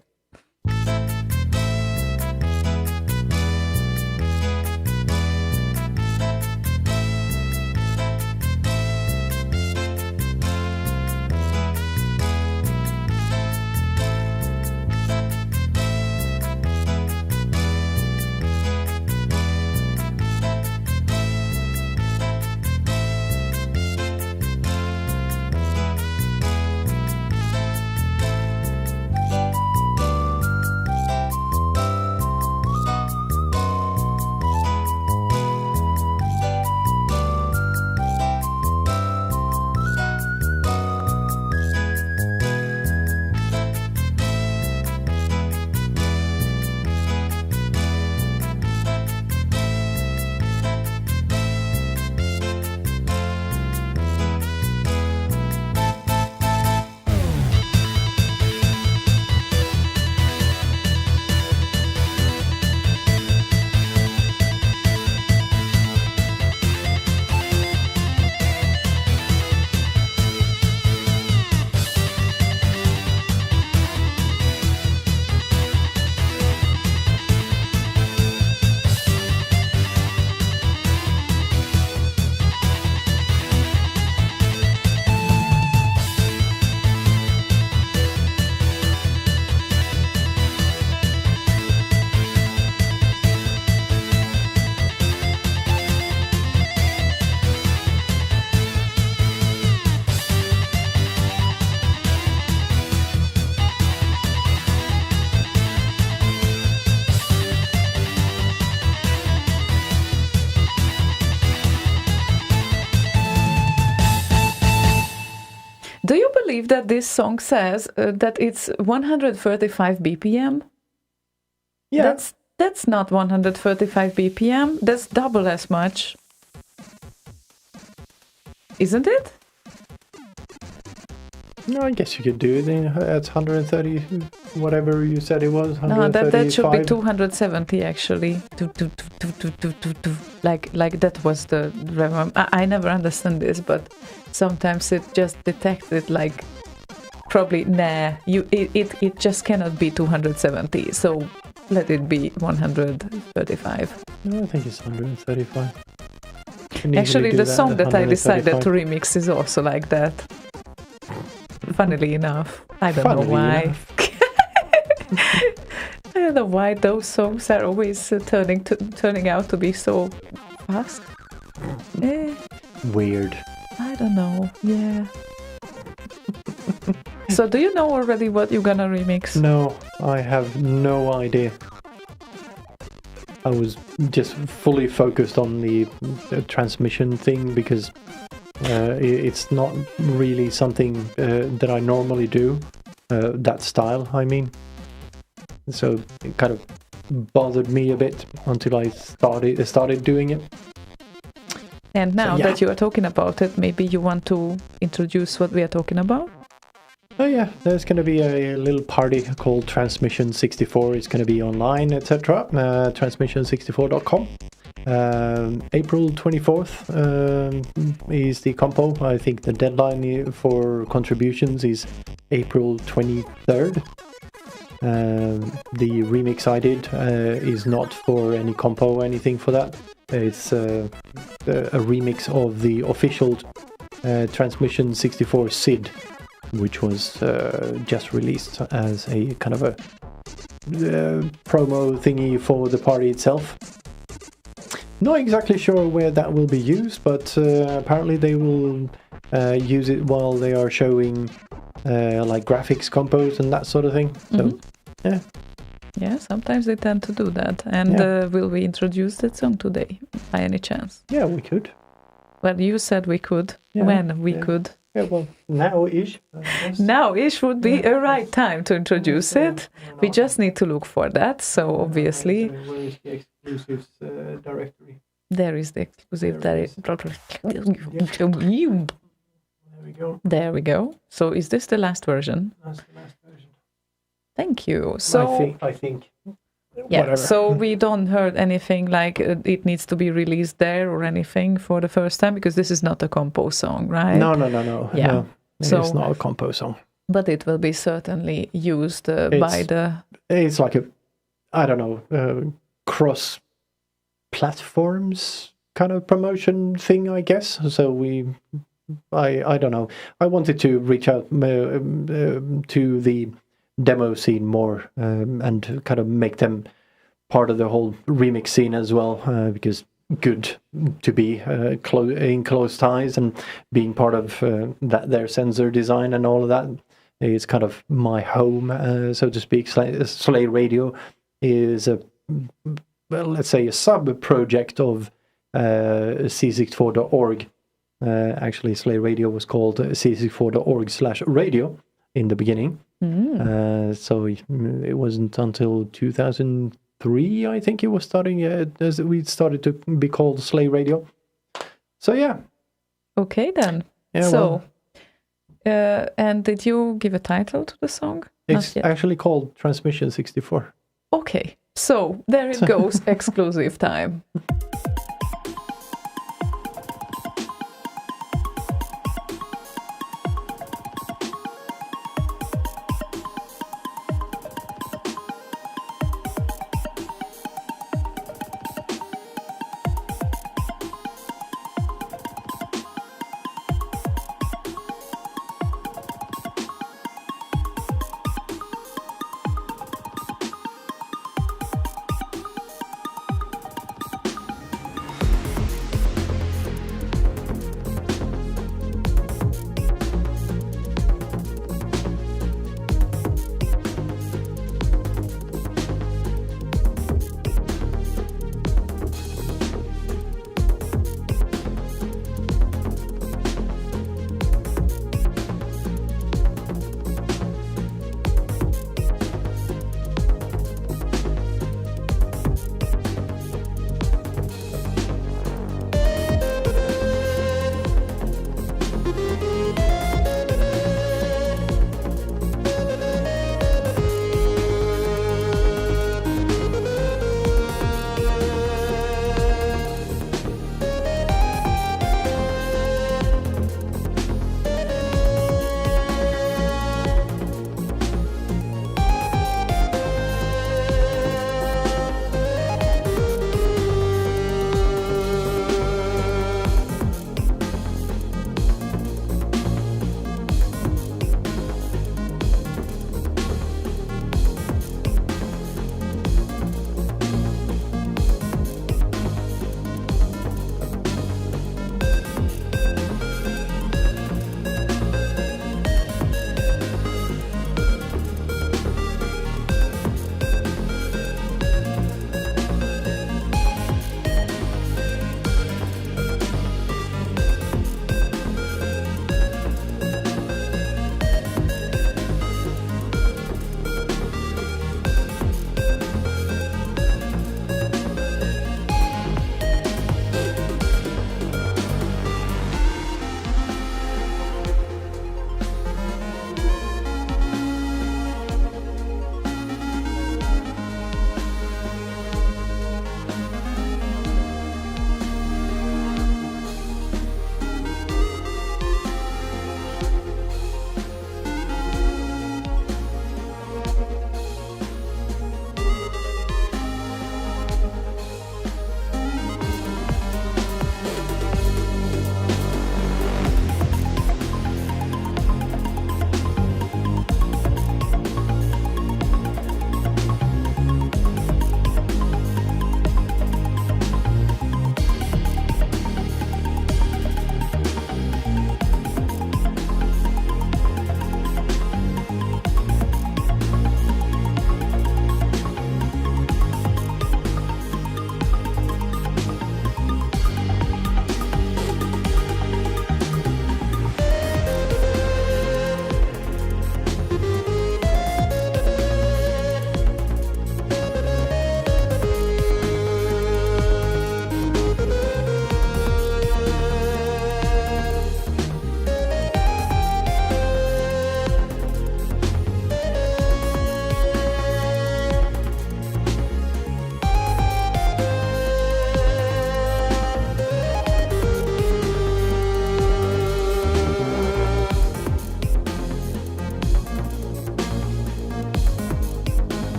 Do you believe that this song says that it's 135 BPM? Yeah. That's not 135 BPM. That's double as much. Isn't it? No, I guess you could do it. It's 130, whatever you said it was. No, that should be 135. 270 actually. Like that was the. I never understand this, but sometimes it just detects it like probably it just cannot be 270. So let it be 135. No, I think it's 135. Can easily Actually, do the that song at that I decided 135. to remix is also like that. Funnily enough, I don't know Funnily why. enough. I don't know why those songs are always turning out to be so fast. Weird. I don't know. Yeah. So, do you know already what you're gonna remix? No, I have no idea. I was just fully focused on the transmission thing because it's not really something that I normally do. That style, I mean. So it kind of bothered me a bit until I started doing it. And now yeah. that you are talking about it, maybe you want to introduce what we are talking about? Oh yeah, there's going to be a little party called Transmission 64. It's going to be online, etc. Transmission64.com. April 24th is the compo. I think the deadline for contributions is April 23rd. The remix I did is not for any compo or anything for that. It's a remix of the official Transmission 64 SID, which was just released as a kind of a promo thingy for the party itself. Not exactly sure where that will be used, but apparently they will use it while they are showing like graphics compos and that sort of thing. So, yeah. Yeah, sometimes they tend to do that. And will we introduce that song today, by any chance? Yeah, we could. Well, you said we could. Yeah, When we yeah. could. Yeah, well, now-ish. Now-ish would be a right time to introduce it. We just need to look for that. So obviously, Where is the exclusives directory? there is the exclusive There it directory. There we go. There we go. So is this the last version? That's the last version. Thank you. So I think Yeah, whatever. so we don't heard anything like it needs to be released there or anything for the first time, because this is not a compo song, right? No. Yeah. No, So- it's not a compo song. But it will be certainly used by the... It's like a, I don't know, cross platforms kind of promotion thing, I guess. So I don't know. I wanted to reach out to the demo scene more and kind of make them part of the whole remix scene as well, because good to be in close ties and being part of their sensor design and all of that. It's kind of my home, so to speak. Slay Radio is let's say a sub-project of c64.org. Actually, Slay Radio was called c64.org/radio in the beginning. So it wasn't until 2003, I think, it was starting, as we started to be called Slay Radio. So yeah. Okay, then. Yeah, so, and did you give a title to the song? It's Not yet. actually called Transmission 64. Okay, so there it goes, exclusive time.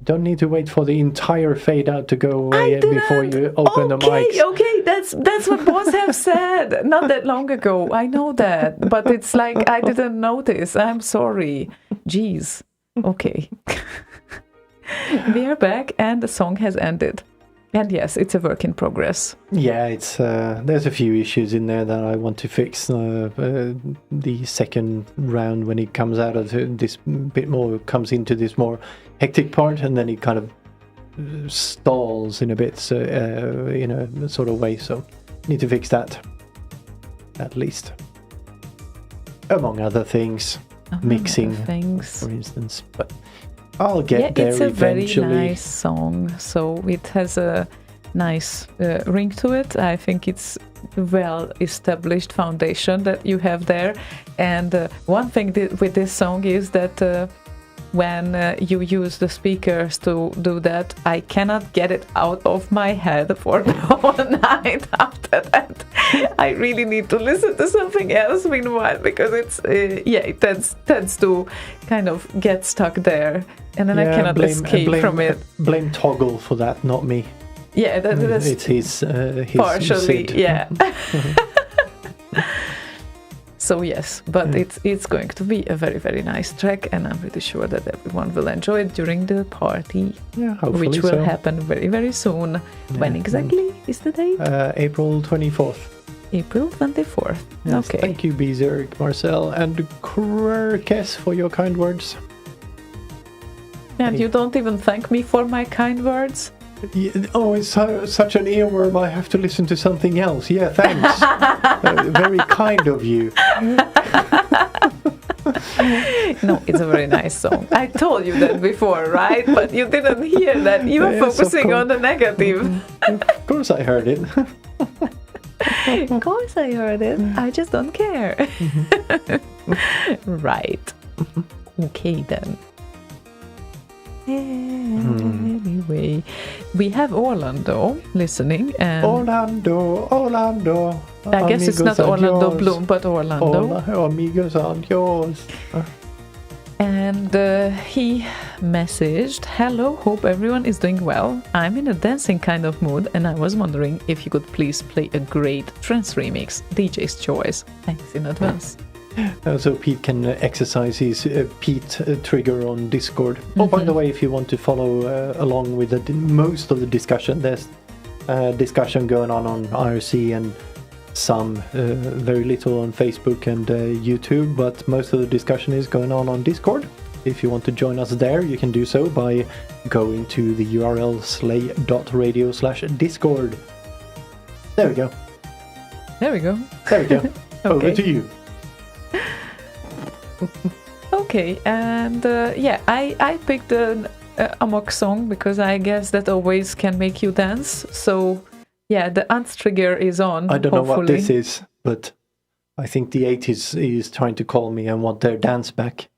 Don't need to wait for the entire fade out to go away before you open the mics. Okay, that's what boss have said not that long ago. I know that, but it's like I didn't notice. I'm sorry. Jeez. Okay. We are back and the song has ended. And yes, it's a work in progress. Yeah, it's there's a few issues in there that I want to fix. The second round, when it comes out of this bit more, comes into this more hectic part, and then it kind of stalls in a bit, so, in a sort of way. So need to fix that, at least. Among other things, mixing, for instance. But I'll get there it's a eventually. very nice song, so it has a nice ring to it. I think it's well-established foundation that you have there. And one thing with this song is that when you use the speakers to do that, I cannot get it out of my head for the whole night after that. I really need to listen to something else meanwhile, because it's it tends to kind of get stuck there, and then I cannot escape from it. Blame Toggle for that, not me. Yeah, that's it's his partially, Sid. yeah. So yes, but it's going to be a very, very nice track, and I'm pretty sure that everyone will enjoy it during the party, Hopefully which will so. happen very, very soon. When exactly is the date? April 24th. April 24th. Yes, Okay. Thank you, Bezerk, Marcel, and Quirkes for your kind words. And you don't even thank me for my kind words? Oh, it's such an earworm. I have to listen to something else. Yeah, thanks. Very kind of you. No, it's a very nice song. I told you that before, right? But you didn't hear that. You were Yes, of focusing course. on the negative. Of course I heard it. Of course I heard it. I just don't care. Right. Okay then. Anyway, we have Orlando listening, and Orlando. I guess it's not Amigos Orlando adios. Bloom, but Orlando. Amigos adios. And he messaged, "Hello, hope everyone is doing well. I'm in a dancing kind of mood, and I was wondering if you could please play a great trance remix, DJ's choice. Thanks in advance." So Pete can exercise his Pete trigger on Discord. Oh, by the way, if you want to follow along with most of the discussion, there's discussion going on IRC and some very little on Facebook and YouTube, but most of the discussion is going on Discord. If you want to join us there, you can do so by going to the URL slay.radio/discord. There we go. There we go. There we go. Over to you. Okay, and I picked an Amok song because I guess that always can make you dance. So yeah, the ant trigger is on. I don't know what hopefully. this is, but I think the 80s is trying to call me and want their dance back.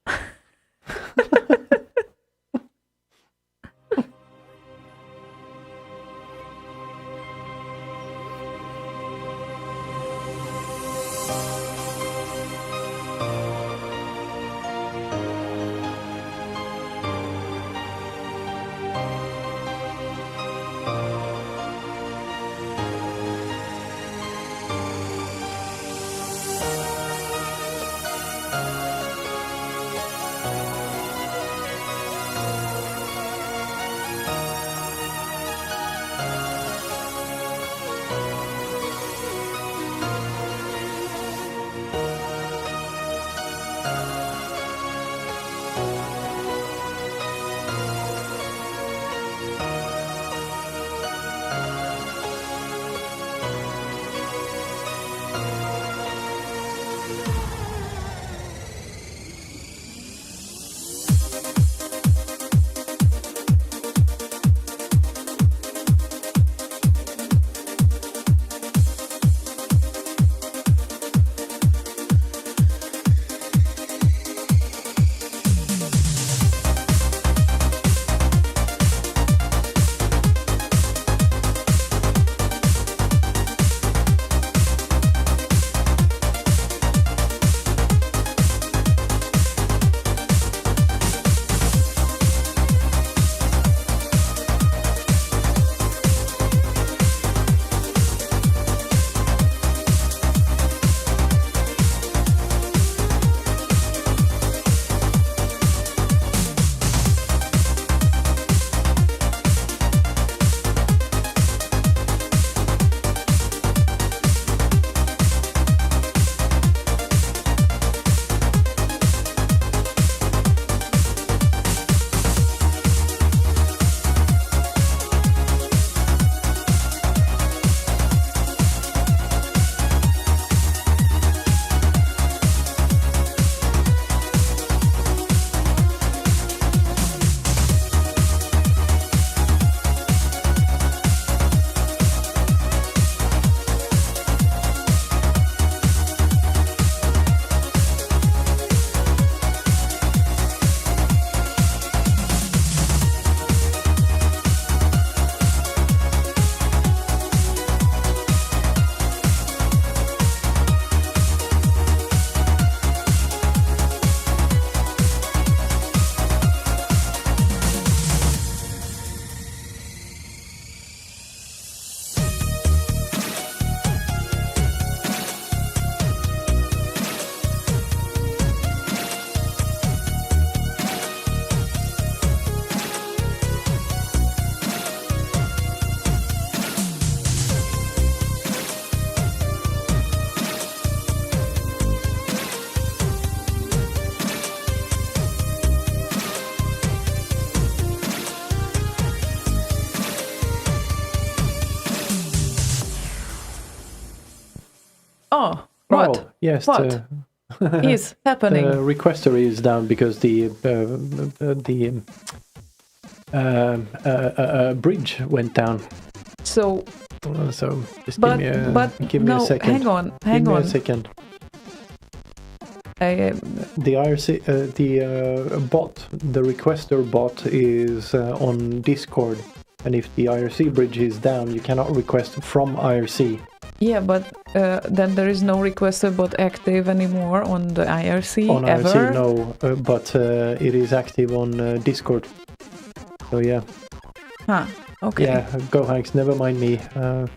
What? Oh, yes. What is happening? The requester is down because the bridge went down. So, So just but give me no, a second. hang on. Give me a second. The IRC, the bot, the requester bot is on Discord, and if the IRC bridge is down, you cannot request from IRC. Yeah, but then there is no requester bot active anymore on the IRC On ever? IRC, no, but it is active on Discord. So yeah. Huh, okay. Yeah, go Hanks, never mind me.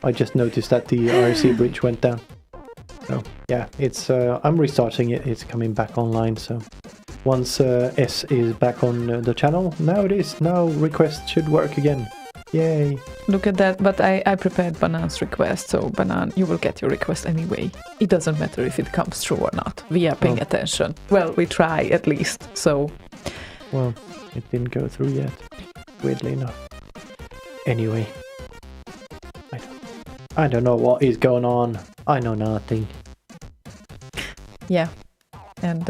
I just noticed that the IRC bridge went down. So yeah, it's I'm restarting it. It's coming back online. So once S is back on the channel, now it is. Now request should work again. Yay! Look at that, but I prepared Banan's request, so Banan, you will get your request anyway. It doesn't matter if it comes true or not. We are paying attention. Well, we try at least, so... Well, it didn't go through yet, weirdly enough. Anyway, I don't know what is going on. I know nothing. Yeah. And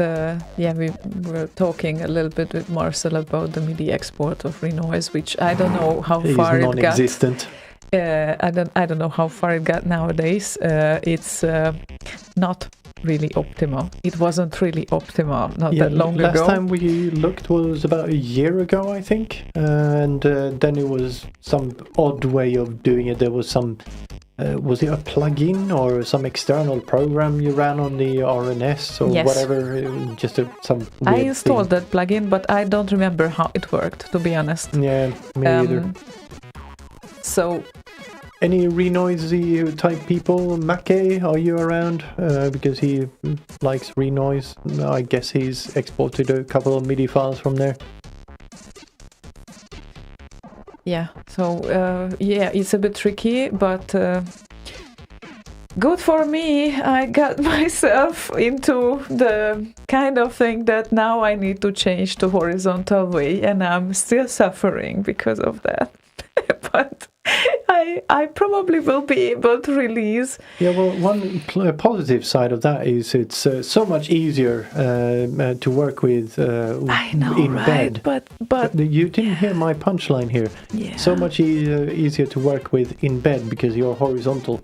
yeah, we were talking a little bit with Marcel about the MIDI export of Renoise, which I don't know how far it got. Non-existent. I don't know how far it got nowadays. It's not really optimal. It wasn't really optimal not that long ago. Last time we looked was about a year ago, I think, and then it was some odd way of doing it. There was some. Was it a plugin or some external program you ran on the RNS or Yes. whatever? Just some weird I installed thing. that plugin, but I don't remember how it worked, to be honest. Yeah, me either. So, Any Renoisy type people? Make, are you around? Because he likes Renoise. I guess he's exported a couple of MIDI files from there. yeah. So, yeah, it's a bit tricky, but good for me. I got myself into the kind of thing that now I need to change to horizontal way, and I'm still suffering because of that. But I probably will be able to release. Yeah, well, one positive side of that is it's so much easier to work with I know, in right? bed. But You didn't hear my punchline here. yeah. So much easier to work with in bed because you're horizontal.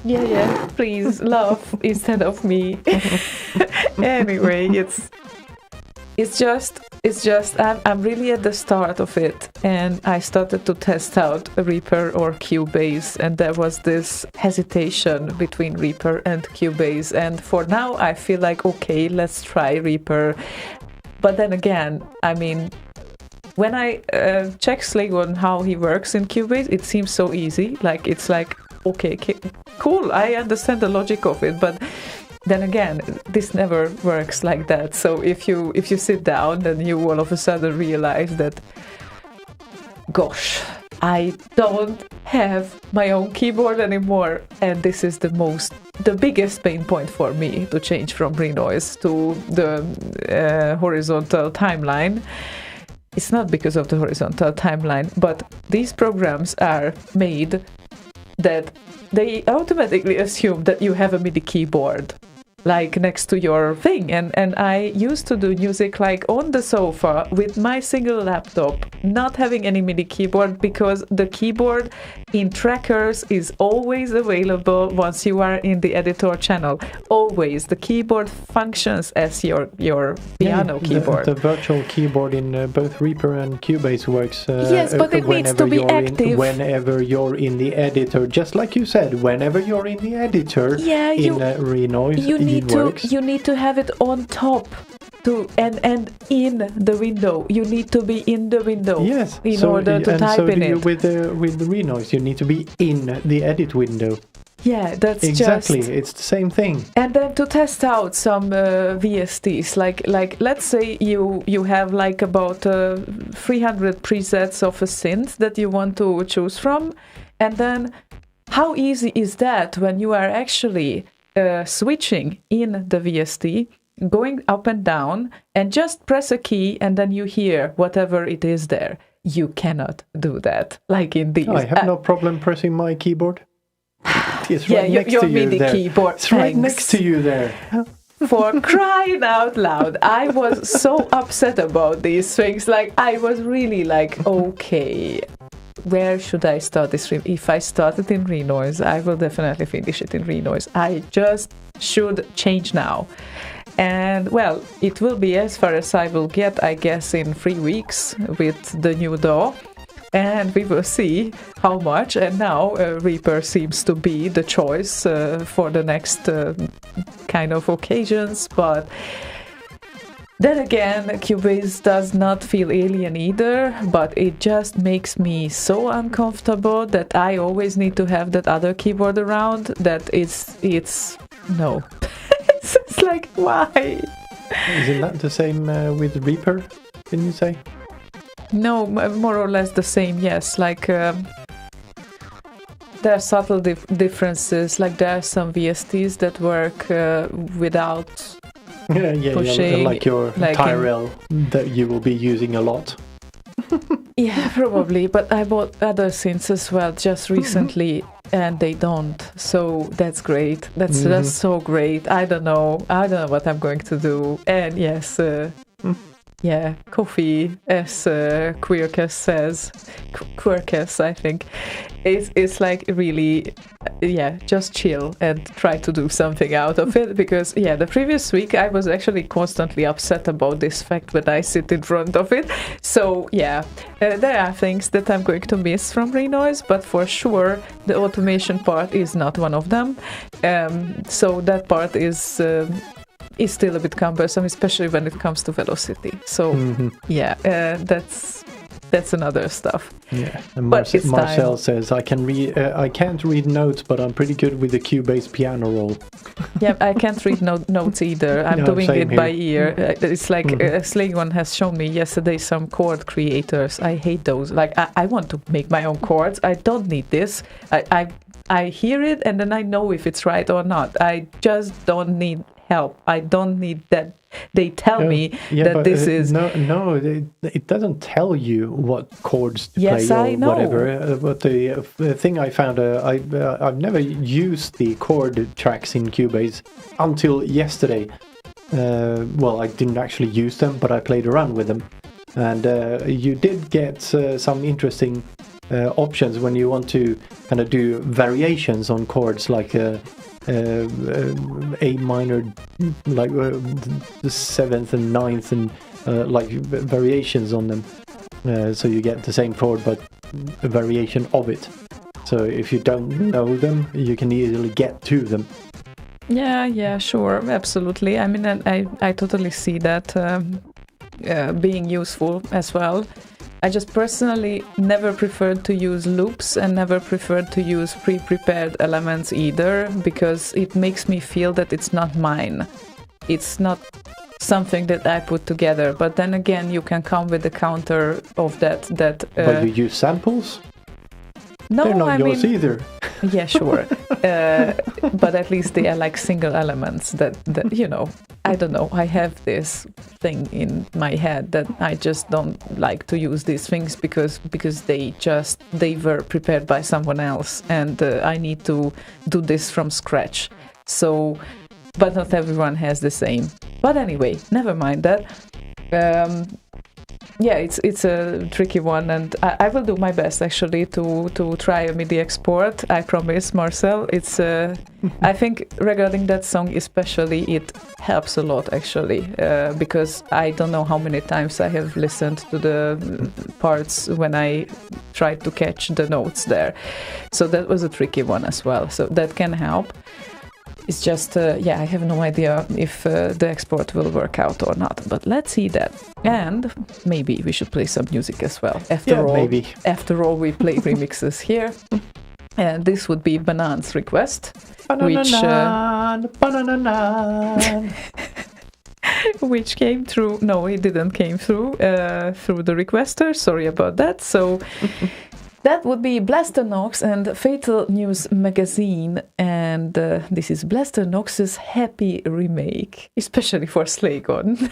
Yeah, please laugh instead of me. Anyway, it's just I'm really at the start of it, and I started to test out Reaper or Cubase, and there was this hesitation between Reaper and Cubase, and for now I feel like okay, let's try Reaper. But then again, I mean, when I check Slaygon how he works in Cubase, it seems so easy. Like it's like okay, cool, I understand the logic of it, but then again, this never works like that. So if you sit down, then you all of a sudden realize that, gosh, I don't have my own keyboard anymore, and this is the biggest pain point for me to change from Renoise to the horizontal timeline. It's not because of the horizontal timeline, but these programs are made that they automatically assume that you have a MIDI keyboard like next to your thing, and I used to do music like on the sofa with my single laptop, not having any MIDI keyboard, because the keyboard in trackers is always available once you are in the editor channel. Always the keyboard functions as your piano keyboard. The virtual keyboard in both Reaper and Cubase works. Yes, but it needs to be active. Whenever you're in the editor, just like you said, whenever you're in the editor, Yeah, in Renoise, you need to have it on top and in the window. You need to be in the window. Yes, in order to type in it. With the Renoise, you need to be in the edit window. Yeah, that's exactly. just... It's the same thing. And then to test out some VSTs, like let's say you have like about 300 presets of a synth that you want to choose from, and then how easy is that when you are actually switching in the VST, going up and down, and just press a key and then you hear whatever it is there. you cannot do that. Like in these. I have no problem pressing my keyboard. It's right next your to you MIDI there. keyboard. It's right Thanks. next to you there. For crying out loud, I was so upset about these things. Like, I was really like, okay, where should I start this? If I start it in Renoise, I will definitely finish it in Renoise. I just should change now. And well, it will be as far as I will get, I guess, in 3 weeks with the new DAW. And we will see how much. And now Reaper seems to be the choice for the next kind of occasions. But then again, Cubase does not feel alien either, but it just makes me so uncomfortable that I always need to have that other keyboard around. That it's no. It's like, why? Isn't that the same with Reaper, can you say? No, more or less the same, yes. Like, there are subtle differences. Like, there are some VSTs that work without Yeah, pushing, like your like Tyrell that you will be using a lot. Yeah, probably. But I bought other synths as well just recently, and they don't. So that's great. That's so great. I don't know what I'm going to do. And yes, yeah, coffee, as Quirkus says, Quirkus, I think, it's like really, yeah, just chill and try to do something out of it. Because, yeah, the previous week I was actually constantly upset about this fact when I sit in front of it. So, yeah, there are things that I'm going to miss from Renoise, but for sure the automation part is not one of them. So that part is still a bit cumbersome, especially when it comes to velocity. So, yeah, that's another stuff. Yeah, and But it's Marcel time. says, I can't read notes, but I'm pretty good with the Cubase piano roll. Yeah, I can't read notes either. I'm No, doing same it by here. ear. It's like Slaygon has shown me yesterday some chord creators. I hate those. Like, I want to make my own chords. I don't need this. I hear it and then I know if it's right or not. I just don't need help. I don't need that they tell me that but, this is... No, it doesn't tell you what chords to Yes, play or I know. whatever. But the thing I found, I've never used the chord tracks in Cubase until yesterday. Well, I didn't actually use them, but I played around with them. And you did get some interesting options when you want to kind of do variations on chords, like A minor, like the 7th and 9th, and like variations on them. So you get the same chord, but a variation of it. So if you don't know them, you can easily get to them. Yeah, sure, absolutely. I mean, I totally see that being useful as well. I just personally never preferred to use loops and never preferred to use pre-prepared elements either, because it makes me feel that it's not mine. It's not something that I put together. But then again, you can come with the counter of that. But you use samples? No, They're not I yours mean, either. yeah, sure. But at least they are like single elements that you know, I don't know. I have this thing in my head that I just don't like to use these things because they were prepared by someone else, and I need to do this from scratch. So, but not everyone has the same. But anyway, never mind that. Yeah, it's a tricky one, and I will do my best actually to try a MIDI export. I promise, Marcel. It's I think regarding that song especially, it helps a lot actually, because I don't know how many times I have listened to the parts when I tried to catch the notes there. So that was a tricky one as well. So that can help. It's just, I have no idea if the export will work out or not, but let's see that. And maybe we should play some music as well. After all, we play remixes here. And this would be Banan's request, which came through. No, it didn't came through the requester. Sorry about that. So that would be Blaster Knox and Fatal News Magazine, and this is Blaster Knox's happy remake, especially for Slaygon.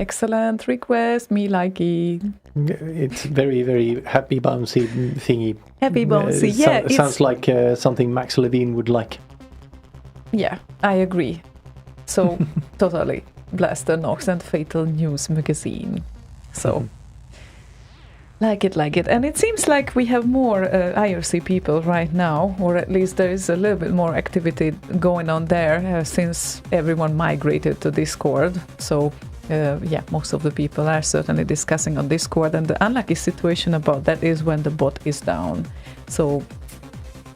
Excellent request. Me liking. It's very, very happy bouncy thingy. Happy bouncy. Yeah, it's- sounds like something Max Levine would like. Yeah, I agree. So totally. Blaster Knox and Fatal News magazine. So like it. And it seems like we have more IRC people right now, or at least there is a little bit more activity going on there since everyone migrated to Discord. So most of the people are certainly discussing on Discord, and the unlucky situation about that is when the bot is down. So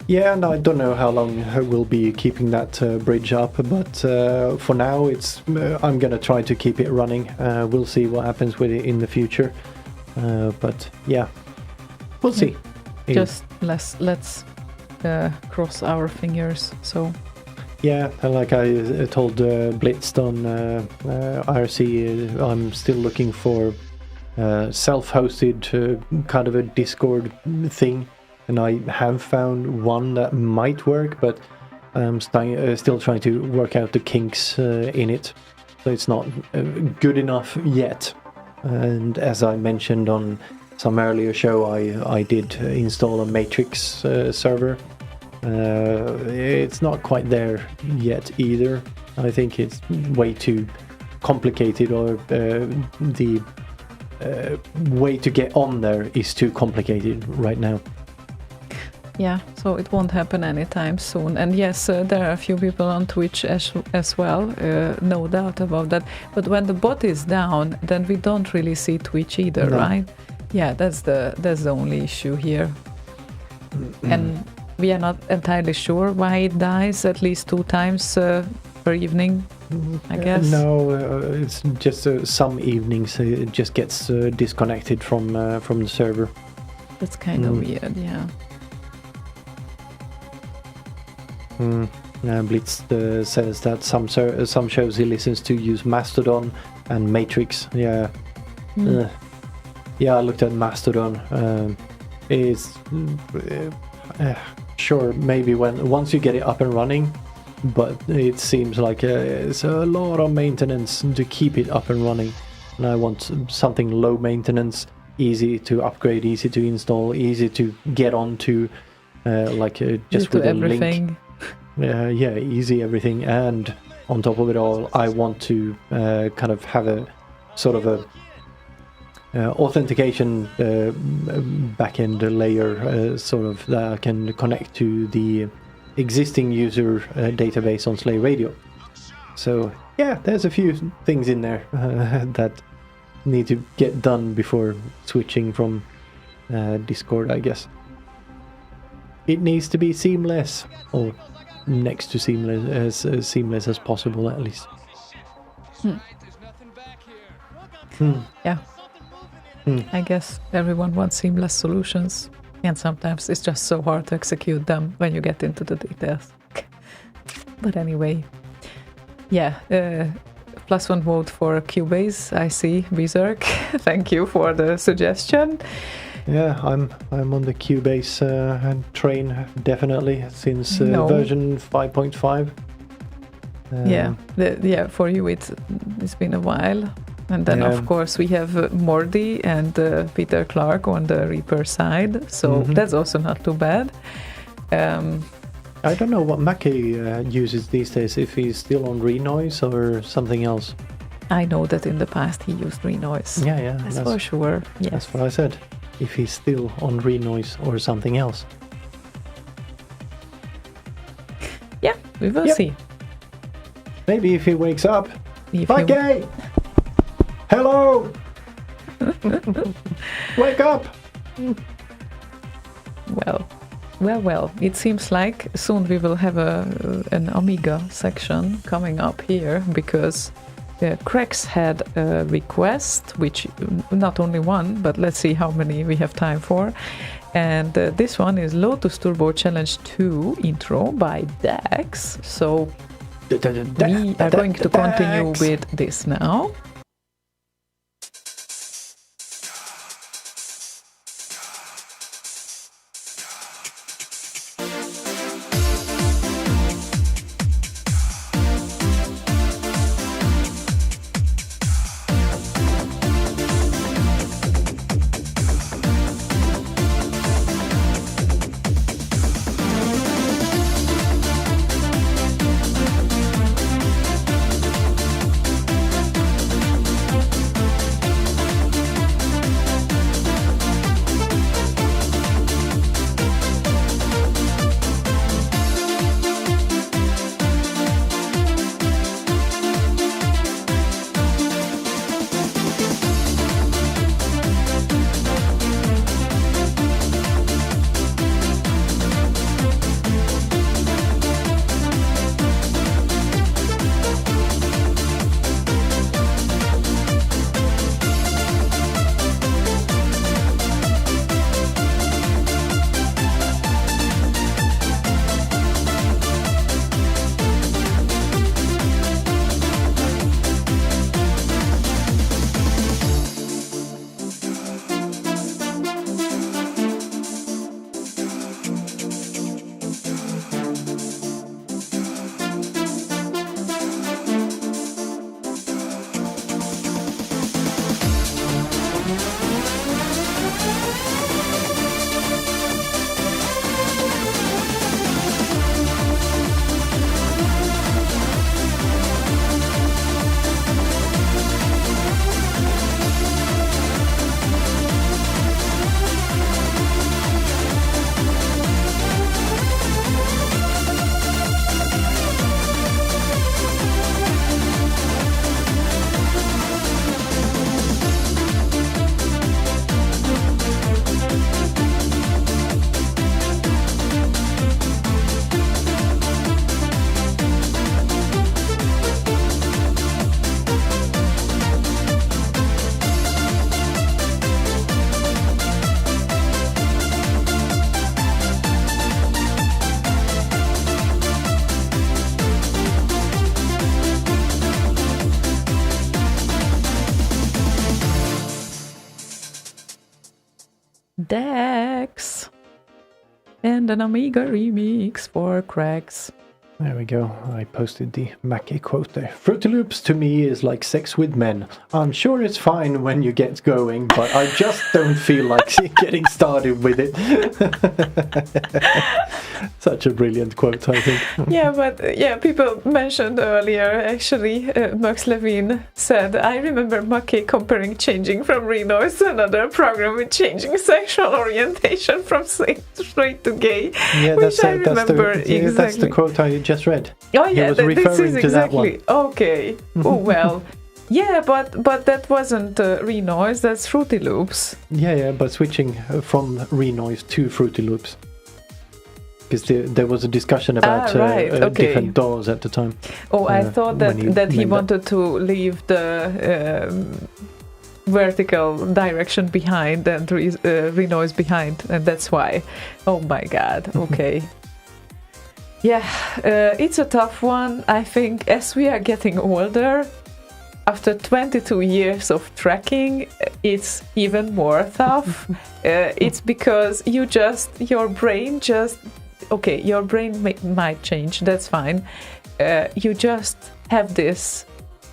yeah, and I don't know how long we'll be keeping that bridge up, but for now, I'm gonna try to keep it running. We'll see what happens with it in the future, but yeah, we'll see. just let's cross our fingers. So yeah, like I told Blitzed on IRC, I'm still looking for self-hosted kind of a Discord thing. And I have found one that might work, but I'm still trying to work out the kinks in it. So it's not good enough yet. And as I mentioned on some earlier show, I did install a Matrix server. It's not quite there yet either. I think it's way too complicated, or the way to get on there is too complicated right now. yeah, so it won't happen anytime soon. And yes, there are a few people on Twitch as well, no doubt about that. But when the bot is down, then we don't really see Twitch either, No. right? Yeah, that's the only issue here. And we are not entirely sure why it dies at least 2 times per evening, I guess. No, it's just some evenings it just gets disconnected from the server. That's kind of weird, yeah. Blitz says that some shows he listens to use Mastodon and Matrix. Yeah, yeah. I looked at Mastodon. It's sure maybe once you get it up and running, but it seems like it's a lot of maintenance to keep it up and running. And I want something low maintenance, easy to upgrade, easy to install, easy to get onto, just with a everything. link. Yeah, easy everything, and on top of it all, I want to kind of have a sort of a authentication backend layer, sort of that I can connect to the existing user database on Slay Radio. So yeah, there's a few things in there that need to get done before switching from Discord, I guess. It needs to be seamless, or next to seamless, as seamless as possible, at least. Yeah. I guess everyone wants seamless solutions, and sometimes it's just so hard to execute them when you get into the details. But anyway, yeah, +1 vote for Cubase. I see, Berserk. Thank you for the suggestion. Yeah, I'm on the Cubase train, definitely, since No. version 5.5. Yeah, for you it's been a while. And then, Yeah. of course, we have Mordy and Peter Clark on the Reaper side, so that's also not too bad. I don't know what Mackie uses these days, if he's still on Renoise or something else. I know that in the past he used Renoise. Yeah, That's for sure. Yes. that's what I said. If he's still on Renoise or something else. Yeah, we will Yep. see. Maybe if he wakes up. If Mackie! Hello! Wake up! Well, it seems like soon we will have an Amiga section coming up here, because Crex had a request, which not only one, but let's see how many we have time for. And this one is Lotus Turbo Challenge 2 intro by Dax. So we are going to continue with this now. Dex. And an Amiga remix for cracks. There we go. I posted the Mackie quote there. Fruity Loops to me is like sex with men. I'm sure it's fine when you get going, but I just don't feel like getting started with it. Such a brilliant quote, I think. Yeah, but people mentioned earlier, actually, Max Levine said, I remember Mackie comparing changing from Renoise to another program with changing sexual orientation from straight to gay. Yeah, which I remember exactly. That's the quote I just read. Oh yeah, he was this referring is to that one. exactly. Okay. Oh well. Yeah, but that wasn't Renoise, that's Fruity Loops. Yeah, but switching from Renoise to Fruity Loops. Because there was a discussion about right, okay. different DAWs at the time. Oh, I thought that he made wanted to leave the vertical direction behind and Renoise behind, and that's why. Oh my god, okay. Yeah, it's a tough one. I think as we are getting older, after 22 years of tracking, it's even more tough. It's because your brain might change, that's fine. You just have this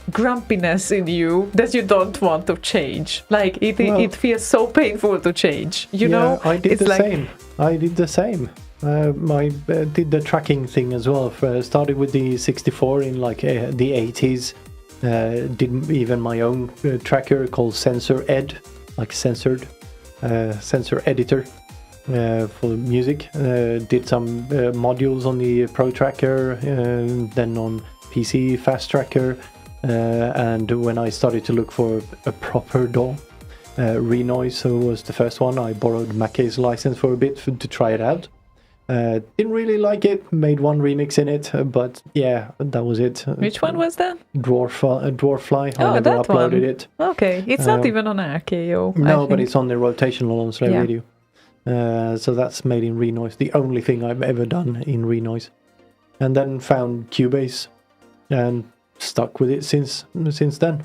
grumpiness in you that you don't want to change. Like, it feels so painful to change, you know? I did same. I did the same. I did the tracking thing as well. Started with the 64 in like the 80s. Did even my own tracker called Sensor Ed, like censored sensor editor for music. Did some modules on the Pro Tracker, then on PC Fast Tracker, and when I started to look for a proper DAW, Renoise was the first one. I borrowed Mackey's license for a bit to try it out. Didn't really like it, made one remix in it, but yeah, that was it. Which one was that? Dwarfly. I never uploaded it. Okay, it's not even on RKO. No, but it's on the rotational on Slay Radio. So that's made in Renoise, the only thing I've ever done in Renoise. And then found Cubase and stuck with it since then.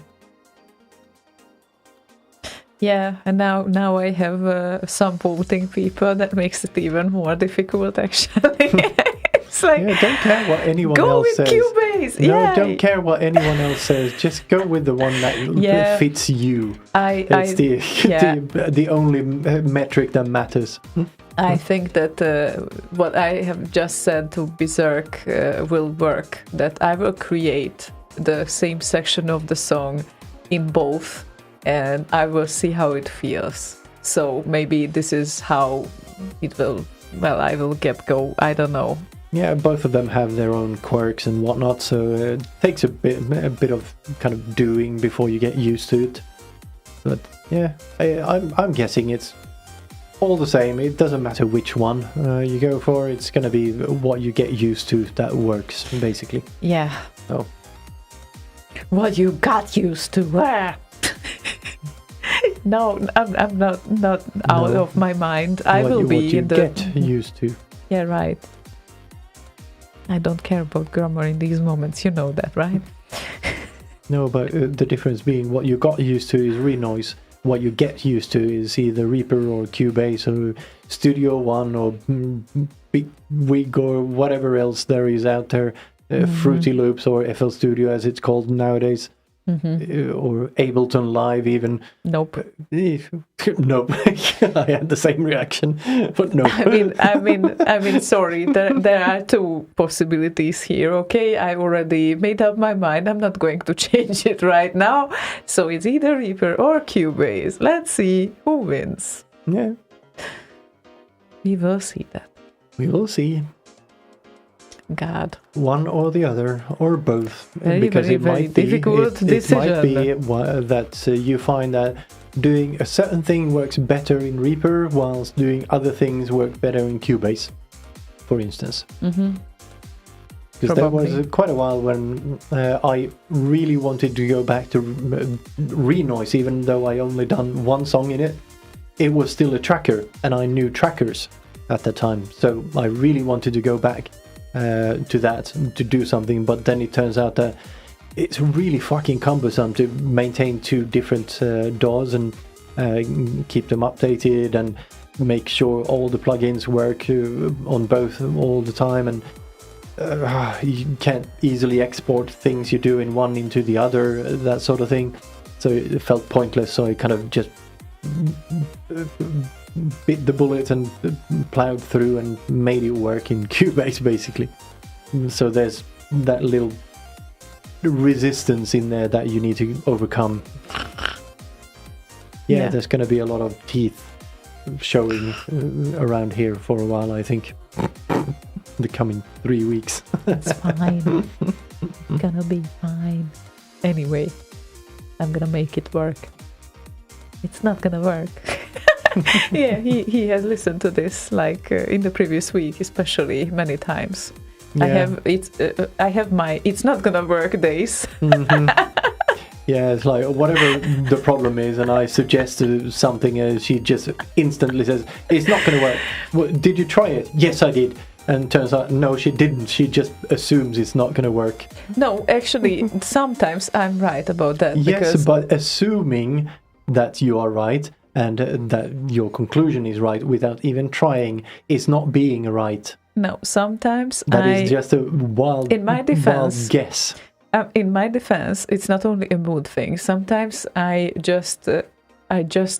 Yeah, and now I have some voting people. That makes it even more difficult, actually. It's like, don't care what anyone go else with says. Cubase. No, Yay. don't care what anyone else says. Just go with the one that fits you. It's the only metric that matters. I think that what I have just said to Berserk will work. That I will create the same section of the song in both, and I will see how it feels. So maybe this is how it will. Well, I will get go. I don't know. Yeah, both of them have their own quirks and whatnot, so it takes a bit of kind of doing before you get used to it. But yeah, I'm guessing it's all the same. It doesn't matter which one you go for. It's going to be what you get used to that works, basically. Yeah. Oh. What you got used to. No, I'm not out of my mind. I will be what you in the get used to. Yeah, right. I don't care about grammar in these moments. You know that, right? No, but the difference being what you got used to is Renoise. What you get used to is either Reaper or Cubase or Studio One or Big Wig or whatever else there is out there. Fruity Loops or FL Studio as it's called nowadays. Or Ableton Live even. Nope. Nope. I had the same reaction, but no. I mean, sorry. There are two possibilities here. Okay, I already made up my mind. I'm not going to change it right now. So it's either Reaper or Cubase. Let's see who wins. Yeah. We will see that. We will see. God. One or the other, or both. Very difficult decision. It might be that you find that doing a certain thing works better in Reaper, whilst doing other things work better in Cubase, for instance. Because there was quite a while when I really wanted to go back to Renoise, even though I only done one song in it. It was still a tracker, and I knew trackers at the time, so I really wanted to go back to that to do something, but then it turns out that it's really fucking cumbersome to maintain two different DAWs and keep them updated, and make sure all the plugins work on both all the time, and you can't easily export things you do in one into the other, that sort of thing. So it felt pointless, so I kind of just bit the bullet and plowed through and made it work in Cubase, basically. So there's that little resistance in there that you need to overcome. Yeah, there's going to be a lot of teeth showing around here for a while, I think. The coming 3 weeks. It's fine. Gonna be fine. Anyway, I'm gonna make it work. It's not gonna work. Yeah, he has listened to this like in the previous week, especially many times. Yeah. I have my it's not gonna work days. Yeah, it's like whatever the problem is, and I suggest something, she just instantly says, "It's not going to work." Well, did you try it? Yes, I did. And turns out, no, she didn't. She just assumes it's not going to work. No, actually, sometimes I'm right about that. Yes, because but assuming that you are right and that your conclusion is right without even trying is not being right. No, sometimes That is just a wild, in my defense, wild guess. In my defense, it's not only a mood thing. Sometimes I just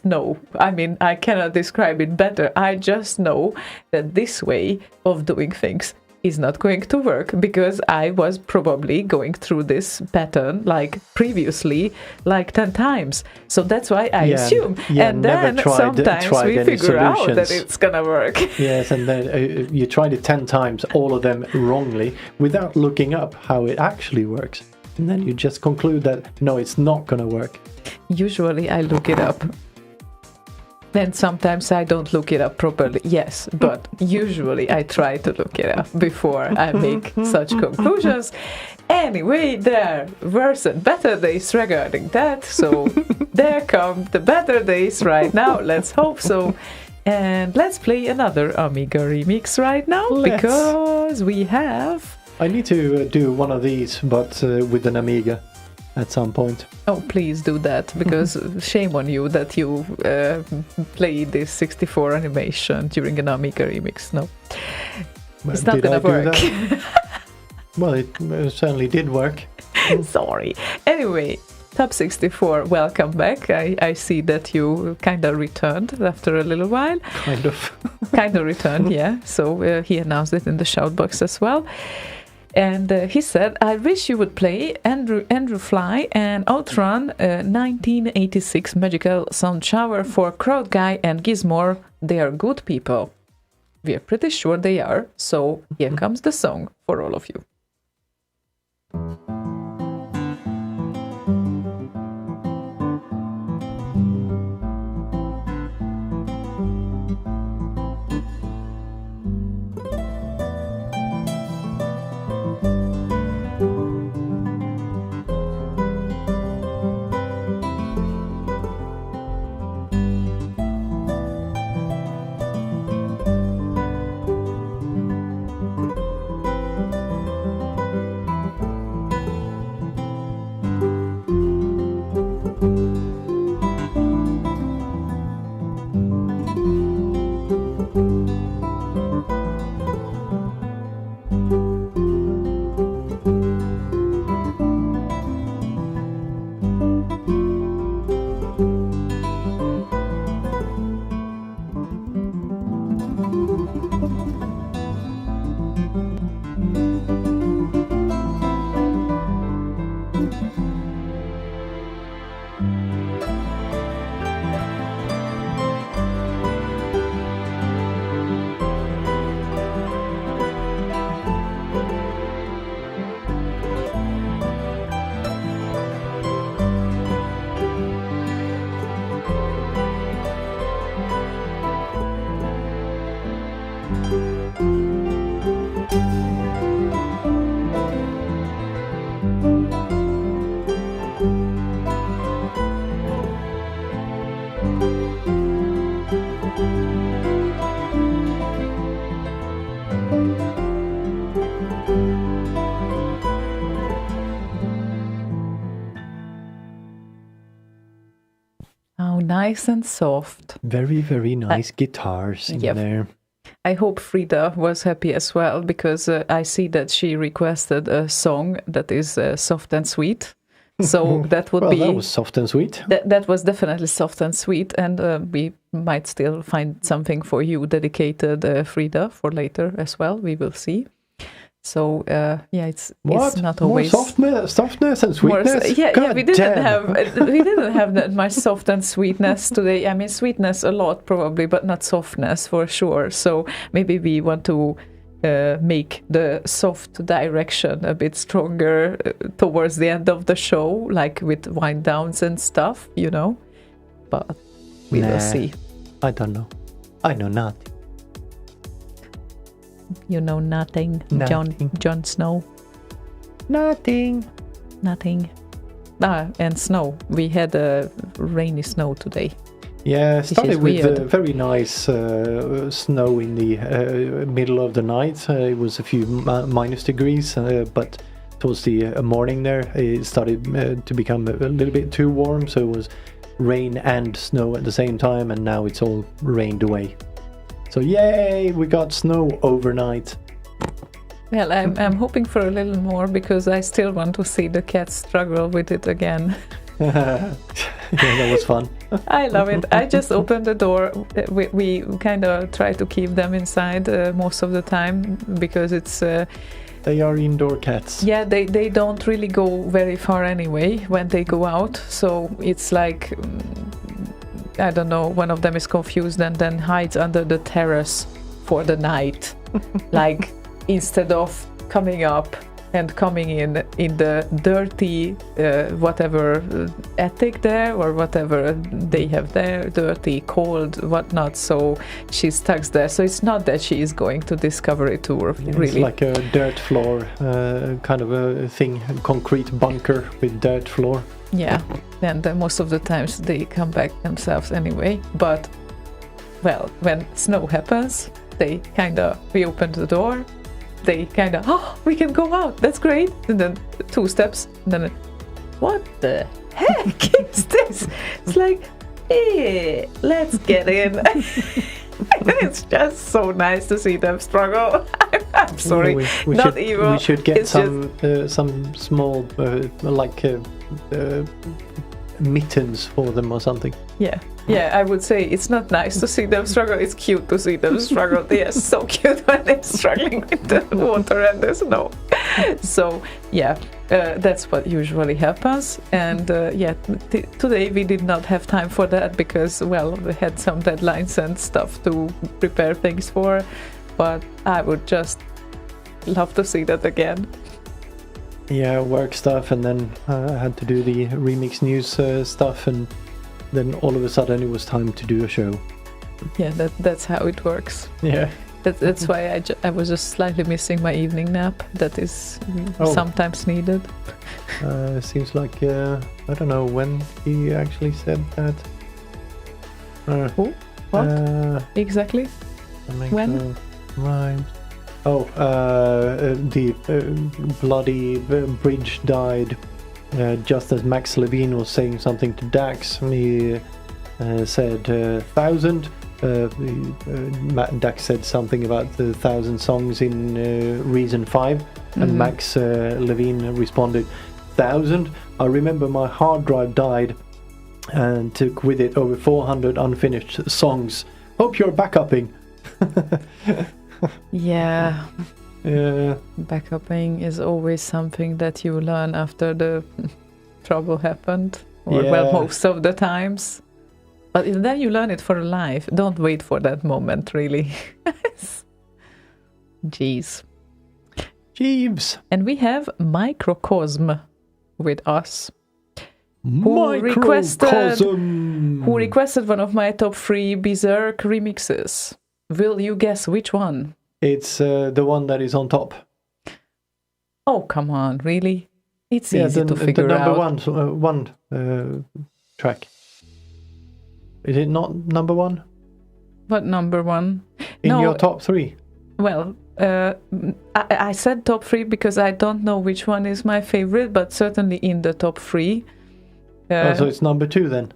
know. I mean, I cannot describe it better. I just know that this way of doing things is not going to work because I was probably going through this pattern like previously, like 10 times. So that's why I assume. And then sometimes we figure out that it's gonna work. Yes, and then you tried it 10 times, all of them wrongly, without looking up how it actually works. And then you just conclude that, no, it's not gonna work. Usually I look it up. And sometimes I don't look it up properly, yes, but usually I try to look it up before I make such conclusions. Anyway, there were some better days regarding that, so there come the better days right now, let's hope so. And let's play another Amiga remix right now, because we have... I need to do one of these, but with an Amiga at some point. Oh, please do that, because shame on you that you play this 64 animation during an Amiga remix. No, it's not gonna work. Well, it certainly did work. Sorry. Anyway, Top 64, welcome back. I see that you kind of returned after a little while. Kind of. Kind of returned, yeah. So he announced it in the shoutbox as well. And he said, I wish you would play Andrew Fly and Outrun 1986 Magical Sound Shower for Crowd Guy and Gizmore. They are good people. We are pretty sure they are. So here comes the song for all of you. nice and soft. Very, very nice guitars in Yep. there. I hope Frida was happy as well, because I see that she requested a song that is soft and sweet. So that would Well, be that was soft and sweet. that was definitely soft and sweet, and we might still find something for you dedicated, Frida, for later as well. We will see. So it's not More always softness and more- sweetness? yeah, God we didn't damn. have that much soft and sweetness today. I mean, sweetness a lot probably, but not softness for sure. So maybe we want to make the soft direction a bit stronger towards the end of the show, like with wind downs and stuff, But we will see. I don't know. I know nothing. You know nothing, Nothing. Jon Snow. Nothing. Nothing. And snow. We had a rainy snow today. Yeah, is started with weird. very nice snow in the middle of the night. It was a few minus degrees, but towards the morning there, it started to become a little bit too warm. So it was rain and snow at the same time, and now it's all rained away. So yay, we got snow overnight. Well, I'm hoping for a little more, because I still want to see the cats struggle with it again. Yeah, that was fun. I love it. I just opened the door. We kind of try to keep them inside most of the time, because it's They are indoor cats. they don't really go very far anyway when they go out. So it's like I don't know, one of them is confused and then hides under the terrace for the night, like instead of coming up and coming in the dirty whatever attic there, or whatever they have there, dirty, cold, whatnot. So she's stuck there. So it's not that she is going to Discovery Tour, It's really. like a dirt floor kind of a thing, a concrete bunker with dirt floor. Yeah, and most of the times they come back themselves anyway. But, well, when snow happens, they we open the door, they we can go out, that's great. And then 2 steps, and then, what the heck is this? It's like, hey, let's get in. It's just so nice to see them struggle. I'm sorry, We not should, evil. We should get It's some small mittens for them or something. Yeah, I would say it's not nice to see them struggle. It's cute to see them struggle. They are so cute when they're struggling with the water and the snow. So, that's what usually happens. And today we did not have time for that because, well, we had some deadlines and stuff to prepare things for. But I would just love to see that again. Yeah, work stuff, and then I had to do the remix news stuff, and then all of a sudden it was time to do a show. Yeah, that's how it works. Yeah. That's why I was just slightly missing my evening nap. That is Oh. sometimes needed. Seems like, I don't know when he actually said that. Who? What? I Exactly? make When? no rhymes. Oh, the bloody bridge died just as Max Levine was saying something to Dax. He said 1,000. Dax said something about the 1,000 songs in Reason 5, and Max Levine responded, 1,000? I remember my hard drive died and took with it over 400 unfinished songs. Hope you're backupping. Yeah, Yeah. backupping is always something that you learn after the trouble happened, or well, Yeah. most of the times. But then you learn it for life. Don't wait for that moment, really. Jeez. Jeeves. And we have Microcosm with us. Who requested one of my top 3 Berserk remixes. Will you guess which one? It's the one that is on top. Oh, come on, really? It's easy to figure the number out. one track. Is it not number 1 What number 1? in No, your top 3? Well, I said top 3 because I don't know which one is my favorite, but certainly in the top 3. So it's number 2 then.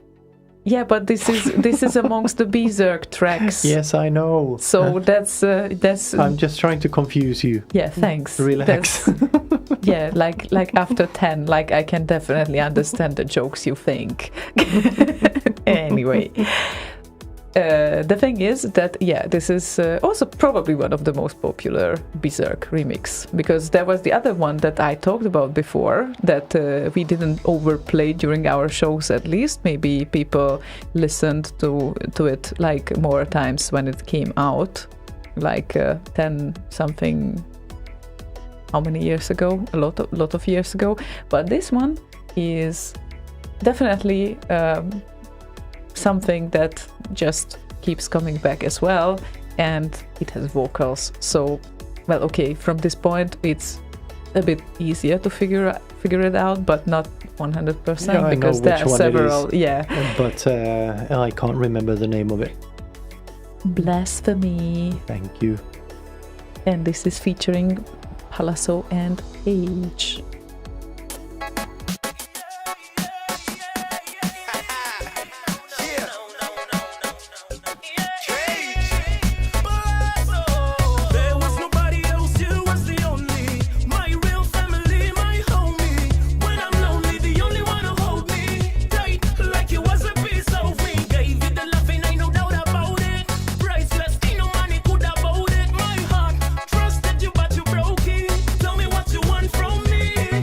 Yeah, but this is amongst the Berserk tracks. Yes, I know. So that's I'm just trying to confuse you. yeah. Thanks. Relax. Yeah, like after 10, like I can definitely understand the jokes you think. Anyway, the thing is that yeah, this is also probably one of the most popular Berserk remix, because there was the other one that I talked about before that we didn't overplay during our shows. At least maybe people listened to it like more times when it came out, like 10 something. How many years ago? A lot of years ago. But this one is definitely something that just keeps coming back as well, and it has vocals. So, well, okay, from this point it's a bit easier to figure it out, but not 100%, Yeah, I because know there which are one it several. is. Yeah, But I can't remember the name of it. Blasphemy, Thank you. and this is featuring Palazzo and Page. There was nobody else, you was the only. My real family, my homie. When I'm lonely, the only one who hold me tight, like you was a piece of me. Gave you the loving, ain't no doubt about it. Priceless, ain't no money could about it. My heart trusted you, but you broke it. Tell me what you want from me.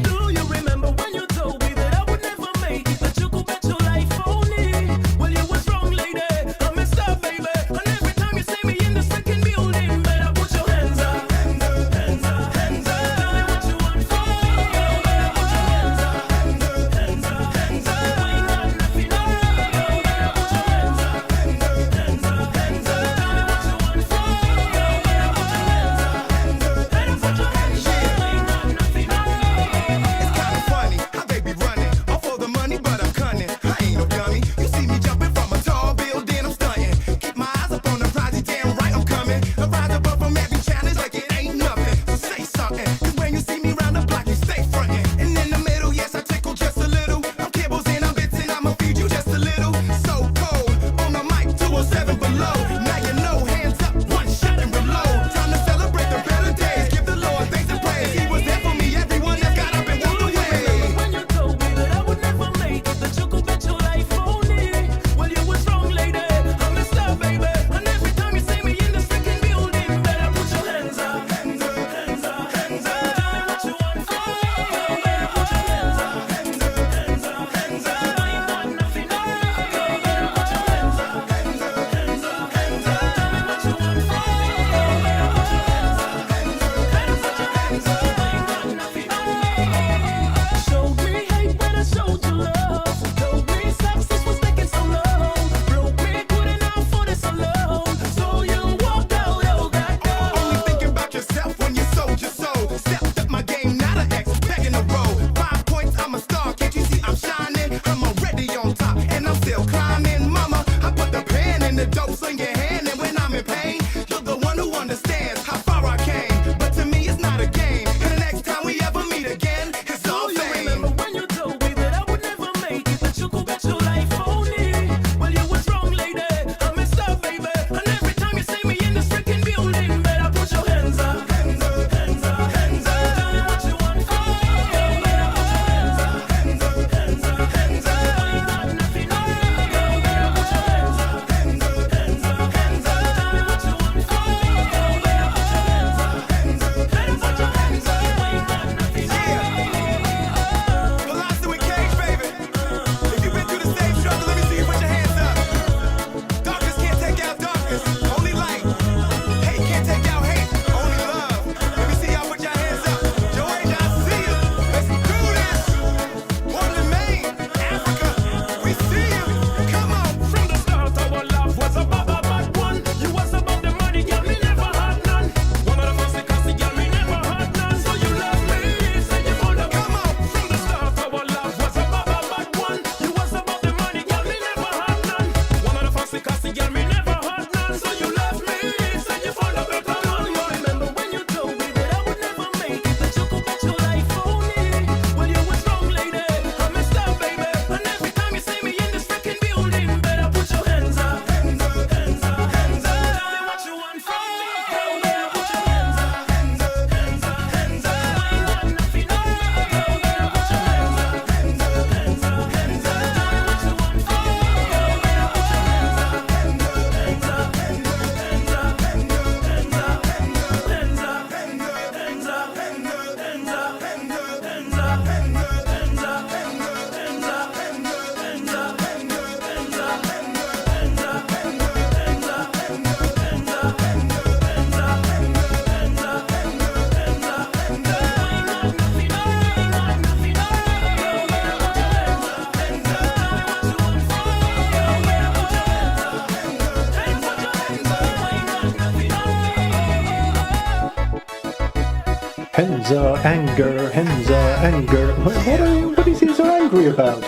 Henza, anger, Henza, anger. What is he so angry about?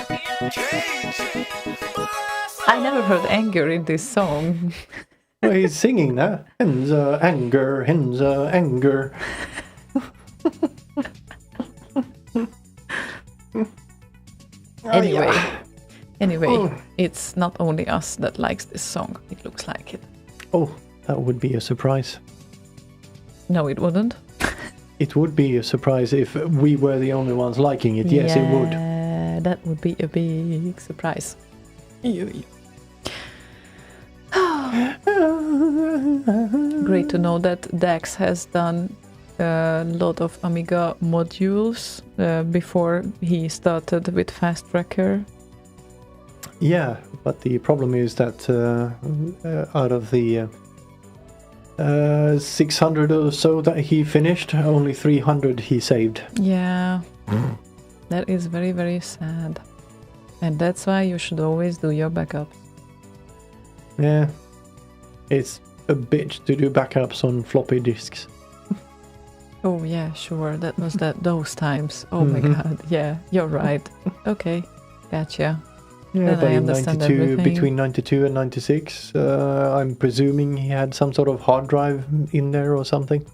I never heard anger in this song. Well, he's singing that. Henza, anger, Henza, anger. Anyway, it's not only us that likes this song. It looks like it. Oh, that would be a surprise. No, it wouldn't. It would be a surprise if we were the only ones liking it. Yes, it would. Yeah, that would be a big surprise. Great to know that Dax has done a lot of Amiga modules before he started with Fast Tracker. Yeah, but the problem is that out of the 600 or so that he finished, only 300 he saved. Yeah, that is very, very sad. And that's why you should always do your backups. Yeah, it's a bitch to do backups on floppy disks. Oh yeah, sure. That was those times. Oh my god. Yeah, you're right. Okay, gotcha. Yeah, Then but I in understand 92, everything. between 92 and 96, I'm presuming he had some sort of hard drive in there or something.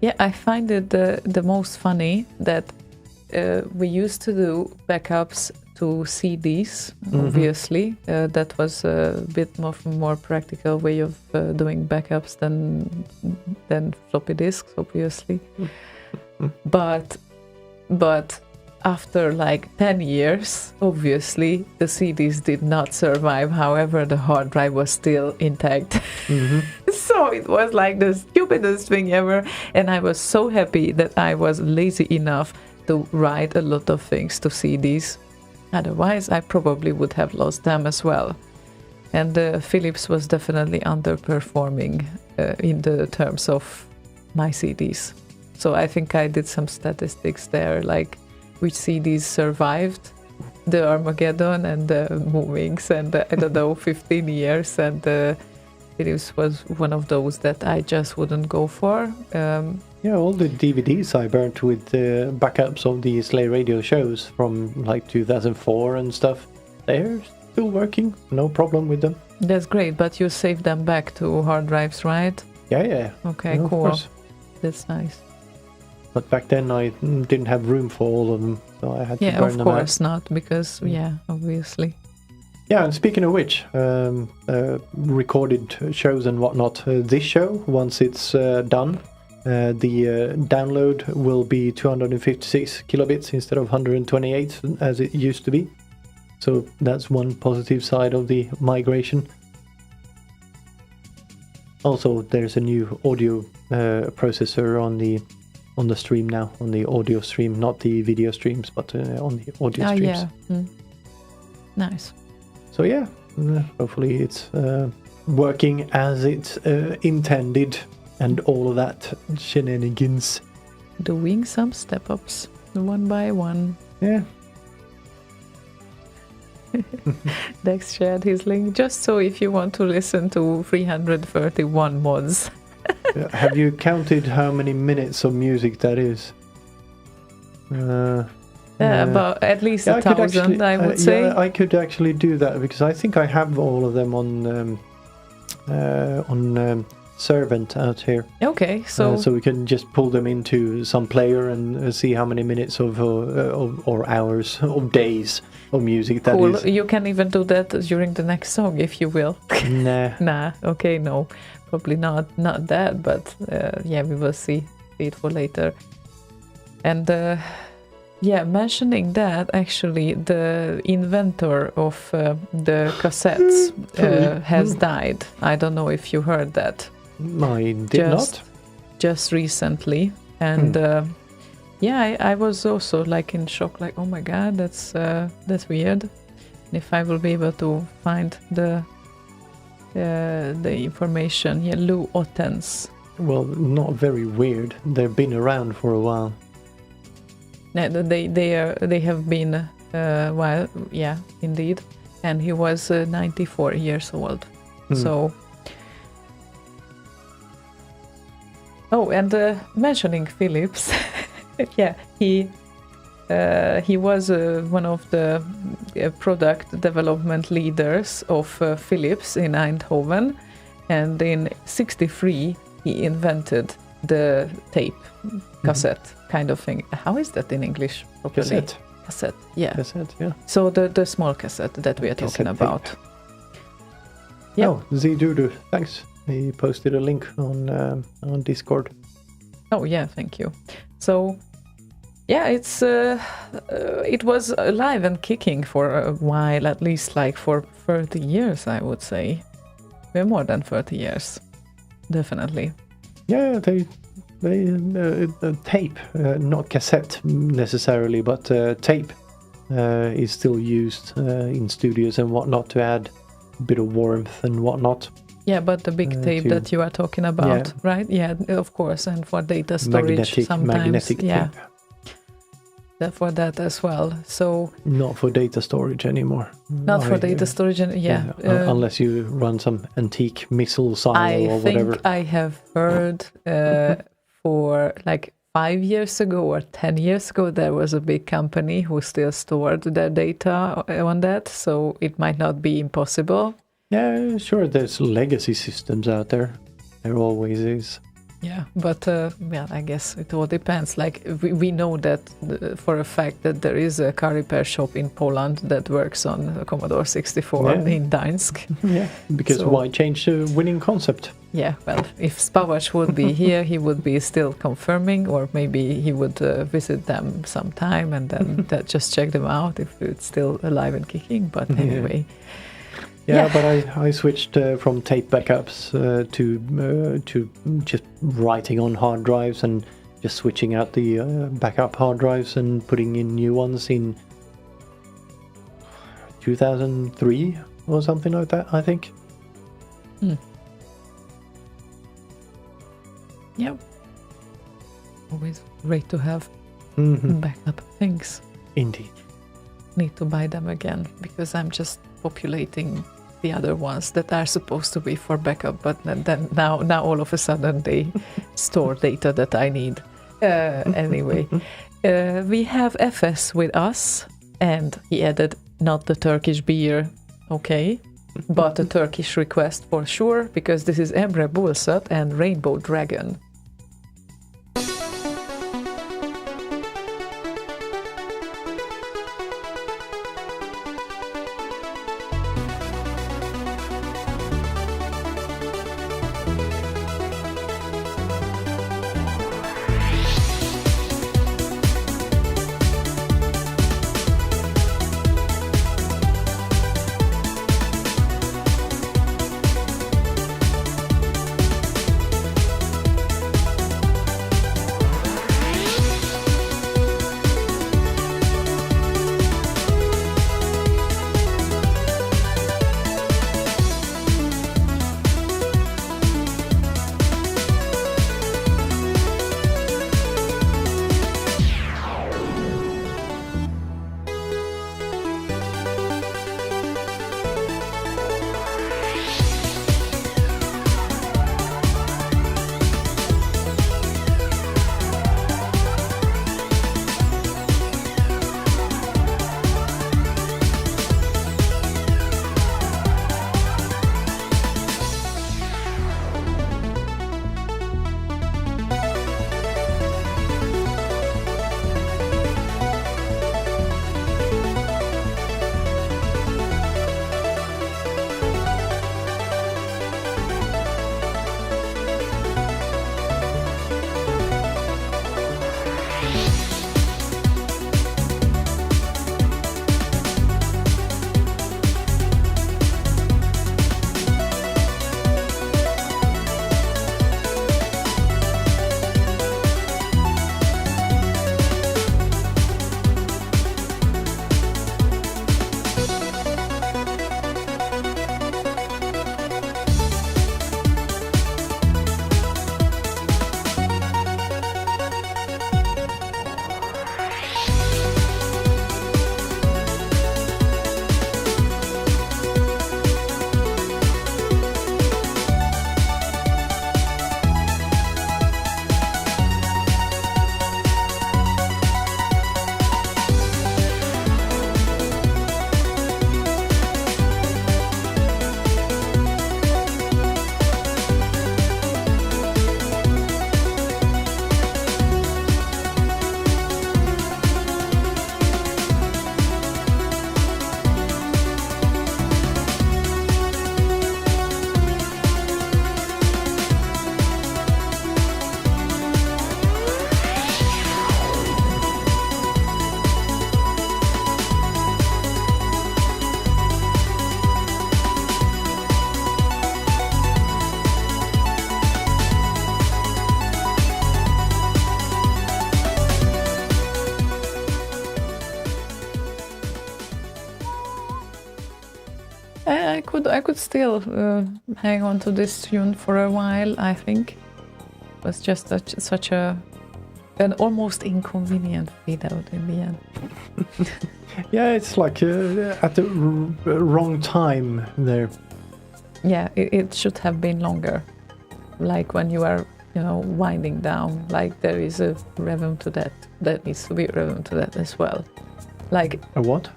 Yeah, I find it the most funny that we used to do backups to CDs. Obviously, that was a bit more practical way of doing backups than floppy disks, obviously. But after like 10 years, obviously the CDs did not survive. However, the hard drive was still intact. So it was like the stupidest thing ever. And I was so happy that I was lazy enough to write a lot of things to CDs. Otherwise, I probably would have lost them as well. And Philips was definitely underperforming in the terms of my CDs. So I think I did some statistics there, like which CDs survived the Armageddon and the movings and I don't know, 15 years. And Philips was one of those that I just wouldn't go for. Yeah, all the DVDs I burnt with backups of the Slay Radio shows from like 2004 and stuff, they're still working, no problem with them. That's great, but you saved them back to hard drives, right? Yeah. Okay, Yeah, of cool. course. That's nice. But back then I didn't have room for all of them, so I had to Yeah, burn of them course not, because, yeah, obviously. Yeah, and speaking of which, recorded shows and whatnot, this show, once it's done, the download will be 256 kilobits instead of 128 as it used to be. So that's one positive side of the migration. Also, there's a new audio processor on the stream now, on the audio stream, not the video streams, but on the audio streams. Yeah. Nice. So yeah, hopefully it's working as it's intended and all of that shenanigans. Doing some step-ups, one by one. Yeah. Dex shared his link, just so if you want to listen to 331 mods. Have you counted how many minutes of music that is? About at least 1,000, I would say. Yeah, I could actually do that because I think I have all of them on Servant out here. Okay, so So we can just pull them into some player and see how many minutes of or hours or days of music that cool. is. You can even do that during the next song if you will. Nah. Nah, okay, no, probably not that, but yeah, we will see it for later. And yeah, mentioning that, actually, the inventor of the cassettes has died. I don't know if you heard that. I did not. Just recently. And yeah, I was also like in shock, like, oh my god, that's weird. And if I will be able to find the information, yeah, Lou Ottens. Well, not very weird. They've been around for a while. They have been well, yeah, indeed. And he was 94 years old. So Oh, and mentioning Philips, yeah, he was one of the product development leaders of Philips in Eindhoven, and in '63 he invented the tape cassette kind of thing. How is that in English properly? Cassette, yeah. Cassette, yeah. So the small cassette that we are talking Cassette about. tape. Yeah. Oh, Zidudu, thanks. He posted a link on Discord. Oh yeah, thank you. So yeah, it was alive and kicking for a while, at least like for 30 years, I would say. We're more than 30 years, definitely. Yeah, they tape, not cassette necessarily, but tape is still used in studios and whatnot to add a bit of warmth and whatnot. Yeah, but the big tape that you are talking about, right? Yeah, of course, and for data storage Magnetic yeah, tape. For that as well. So not for data storage anymore. not for data storage, unless you run some antique missile silo or whatever. I think I have heard for like 5 years ago or 10 years ago, there was a big company who still stored their data on that, so it might not be impossible. Yeah, sure, there's legacy systems out there. There always is. Yeah, but I guess it all depends. Like we know that for a fact that there is a car repair shop in Poland that works on Commodore 64 in Gdańsk. Yeah, because why change the winning concept? Yeah, well, if Spavash would be here, he would be still confirming, or maybe he would visit them sometime and then just check them out if it's still alive and kicking. But anyway. Yeah, but I switched from tape backups to just writing on hard drives and just switching out the backup hard drives and putting in new ones in 2003 or something like that, I think. Yeah. Always great to have backup things. Indeed. Need to buy them again because I'm just populating the other ones that are supposed to be for backup, but then now all of a sudden they store data that I need. Anyway, we have FS with us, and he added not the Turkish beer, okay, but a Turkish request for sure, because this is Emre Bulsat and Rainbow Dragon. could still hang on to this tune for a while. I think it was just such an almost inconvenient fade out in the end. Yeah, it's like at the wrong time there. Yeah, it should have been longer. Like when you are, winding down, like there is a rhythm to that. That needs to be a rhythm to that as well. Like A what?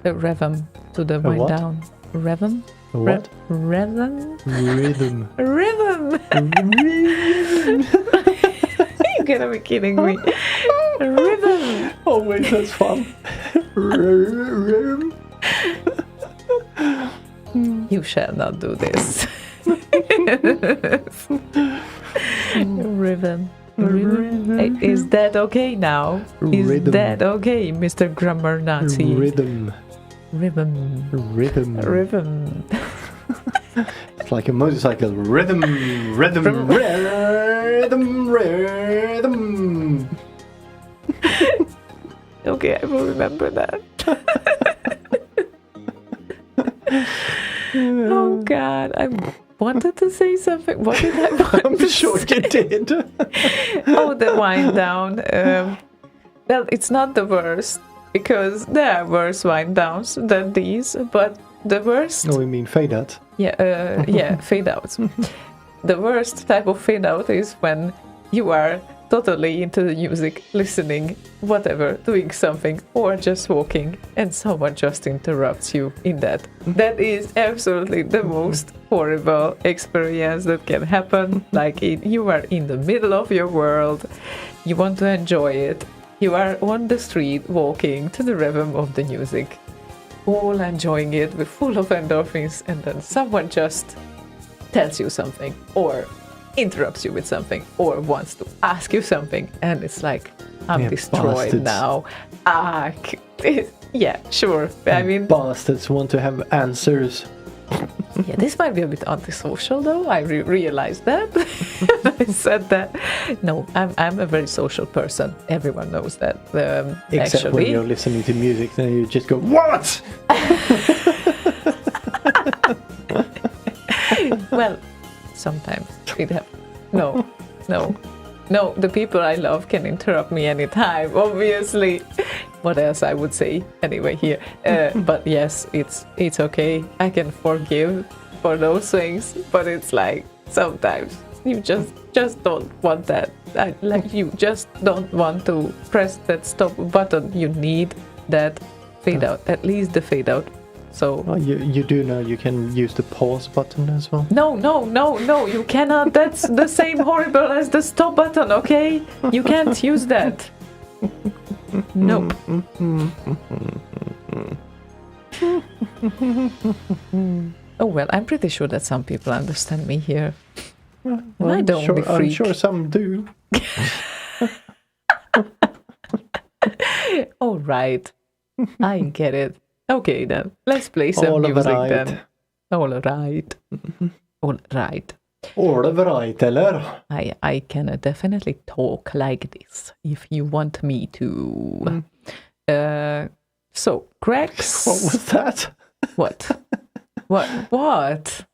a rhythm to the wind what? down. Rhythm? A what? Rhythm? Rhythm. Rhythm! You gotta be kidding me. Rhythm! Oh wait, that's fun. Rhythm. You shall not do this. Rhythm. Hey, is that okay now? Is Rhythm. that okay, Mr. Grammar Nazi? Rhythm. Rhythm. Rhythm. Rhythm. It's like a motorcycle. Rhythm. Rhythm. Rhythm. Rhythm. Okay, I will remember that. Oh God, I wanted to say something. What did I want I'm to sure say? you did. Oh, the wind down. Well, it's not the worst because there are worse wind downs than these, but the worst. No, we mean fade out. Yeah, fade outs. The worst type of fade out is when you are totally into the music, listening, whatever, doing something, or just walking, and someone just interrupts you in that. That is absolutely the most horrible experience that can happen. Like you are in the middle of your world, you want to enjoy it, you are on the street walking to the rhythm of the music, all enjoying it with full of endorphins, and then someone just tells you something, or interrupts you with something, or wants to ask you something, and it's like, I'm Yeah, destroyed bastards. now. Yeah, sure. I mean, Bastards want to have answers. yeah, this might be a bit antisocial, though. I realized that. I said that. No, I'm a very social person. Everyone knows that. Except when Actually, you're listening to music, then you just go, what? well, sometimes it happens. No, the people I love can interrupt me anytime, obviously. What else I would say anyway here? But yes, it's okay. I can forgive for those things, but it's like sometimes you just don't want that. Like you just don't want to press that stop button. You need that fade out, at least the fade out. So Well, you do know you can use the pause button as well. no, you cannot. That's the same horrible as the stop button, okay? You can't use that. Nope. Oh well, I'm pretty sure that some people understand me here. Well, I don't be I'm freak. sure some do. All right, I get it. Okay then, let's play some All music right. then. All right. All right. All right, eller? I can definitely talk like this if you want me to. So, Grex. What was that? What? What?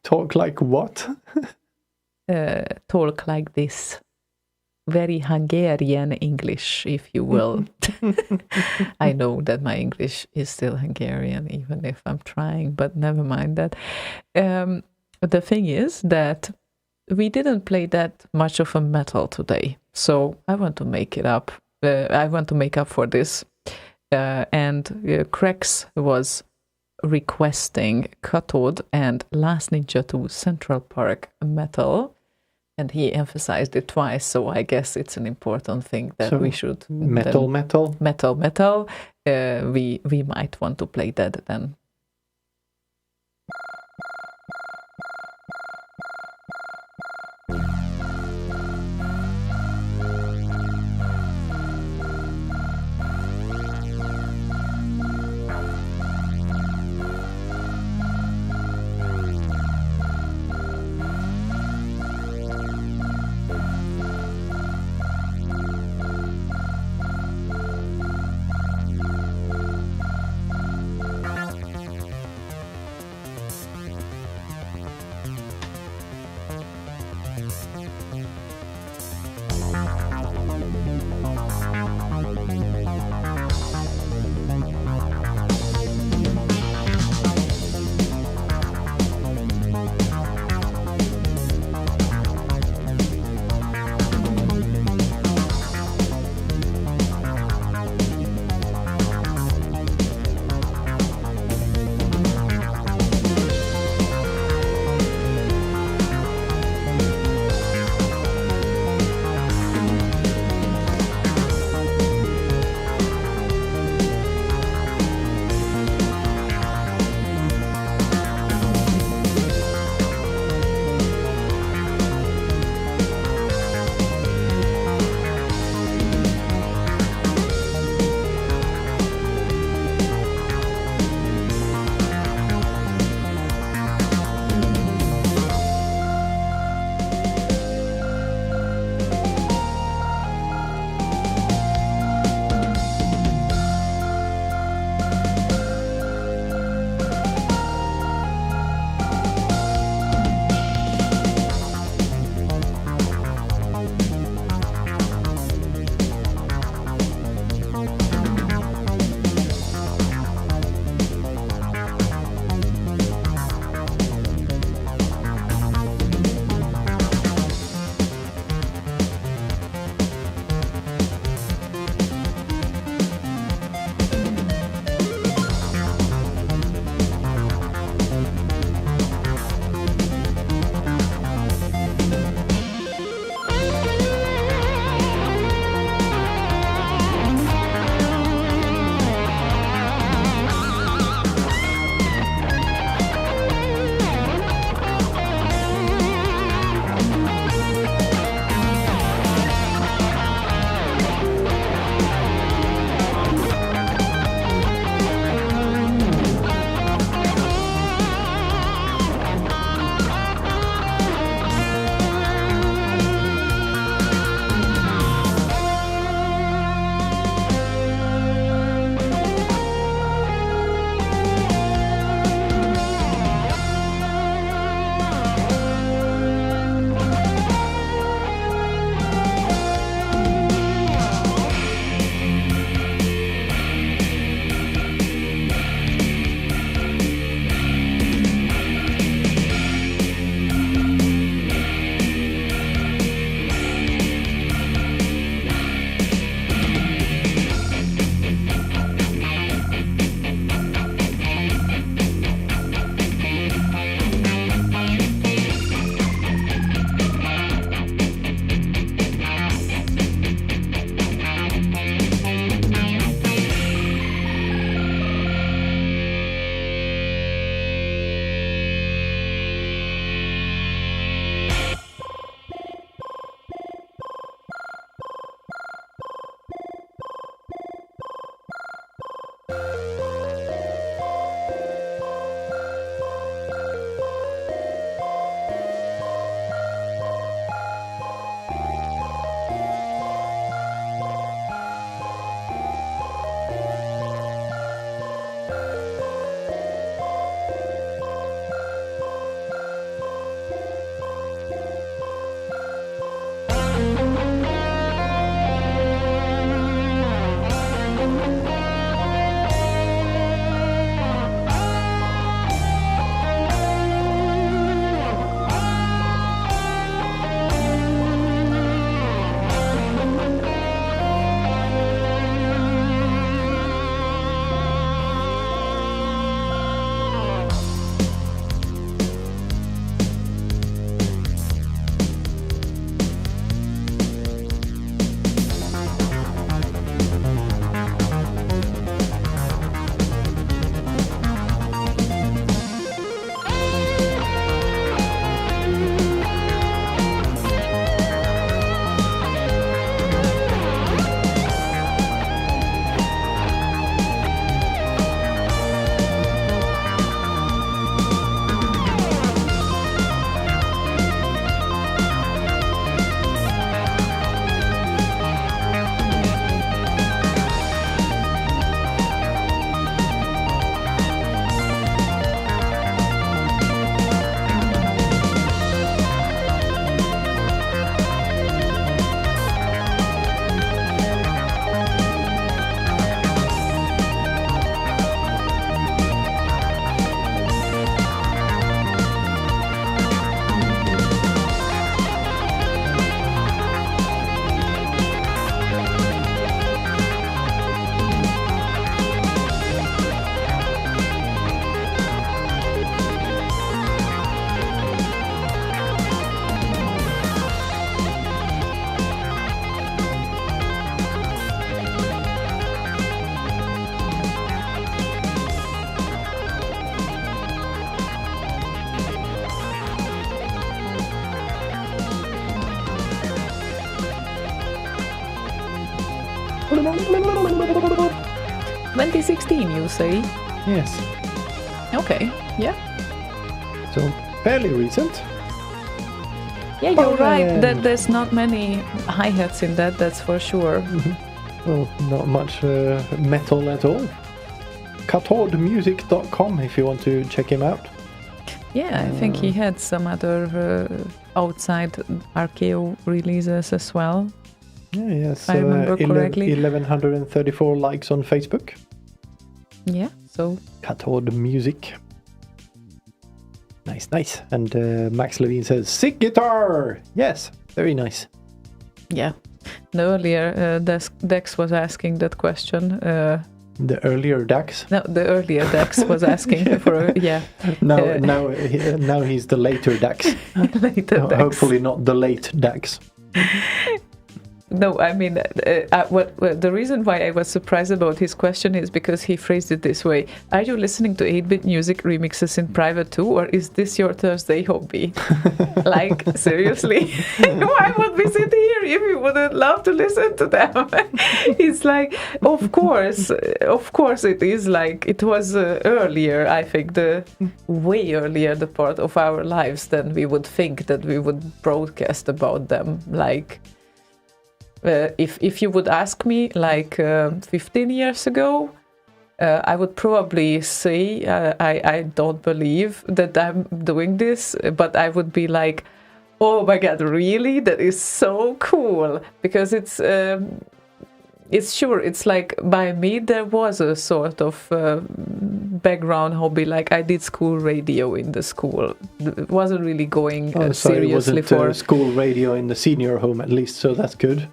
Talk like what? Talk like this. Very Hungarian English, if you will. I know that my English is still Hungarian, even if I'm trying, but never mind that. The thing is that we didn't play that much of a metal today, so I want to make it up. I want to make up for this. And Krex was requesting Cathode and Last Ninja 2 Central Park metal. And he emphasized it twice, so I guess it's an important thing that So, we should... Metal. Metal. We might want to play that then. 2016, you say? Yes. Okay, yeah. So fairly recent. Yeah, you're right. Poland. There's not many hi-hats in that, that's for sure. Well, not much metal at all. cathodemusic.com if you want to check him out. Yeah, I think he had some other outside RKO releases as well. Yeah, yes. I remember correctly. 1134 likes on Facebook. Yeah, so Cathode Music. Nice. And Max Levine says, sick guitar! Yes, very nice. yeah. And earlier, Dex was asking that question. The earlier Dax. No, the earlier Dex was asking for Now he's the later Dax. later Dex. Hopefully not the late Dax. No, I mean, the reason why I was surprised about his question is because he phrased it this way. Are you listening to 8-bit music remixes in private too, or is this your Thursday hobby? Like, seriously? Why would we sit here if we wouldn't love to listen to them? It's like, of course it is like, it was earlier, I think, way earlier the part of our lives than we would think that we would broadcast about them. Like, if you would ask me like 15 years ago, I would probably say I don't believe that I'm doing this, but I would be like, oh my god, really? That is so cool, because it's like by me there was a sort of background hobby, like I did school radio in the school. It wasn't really going seriously it wasn't school radio in the senior home at least, so that's good.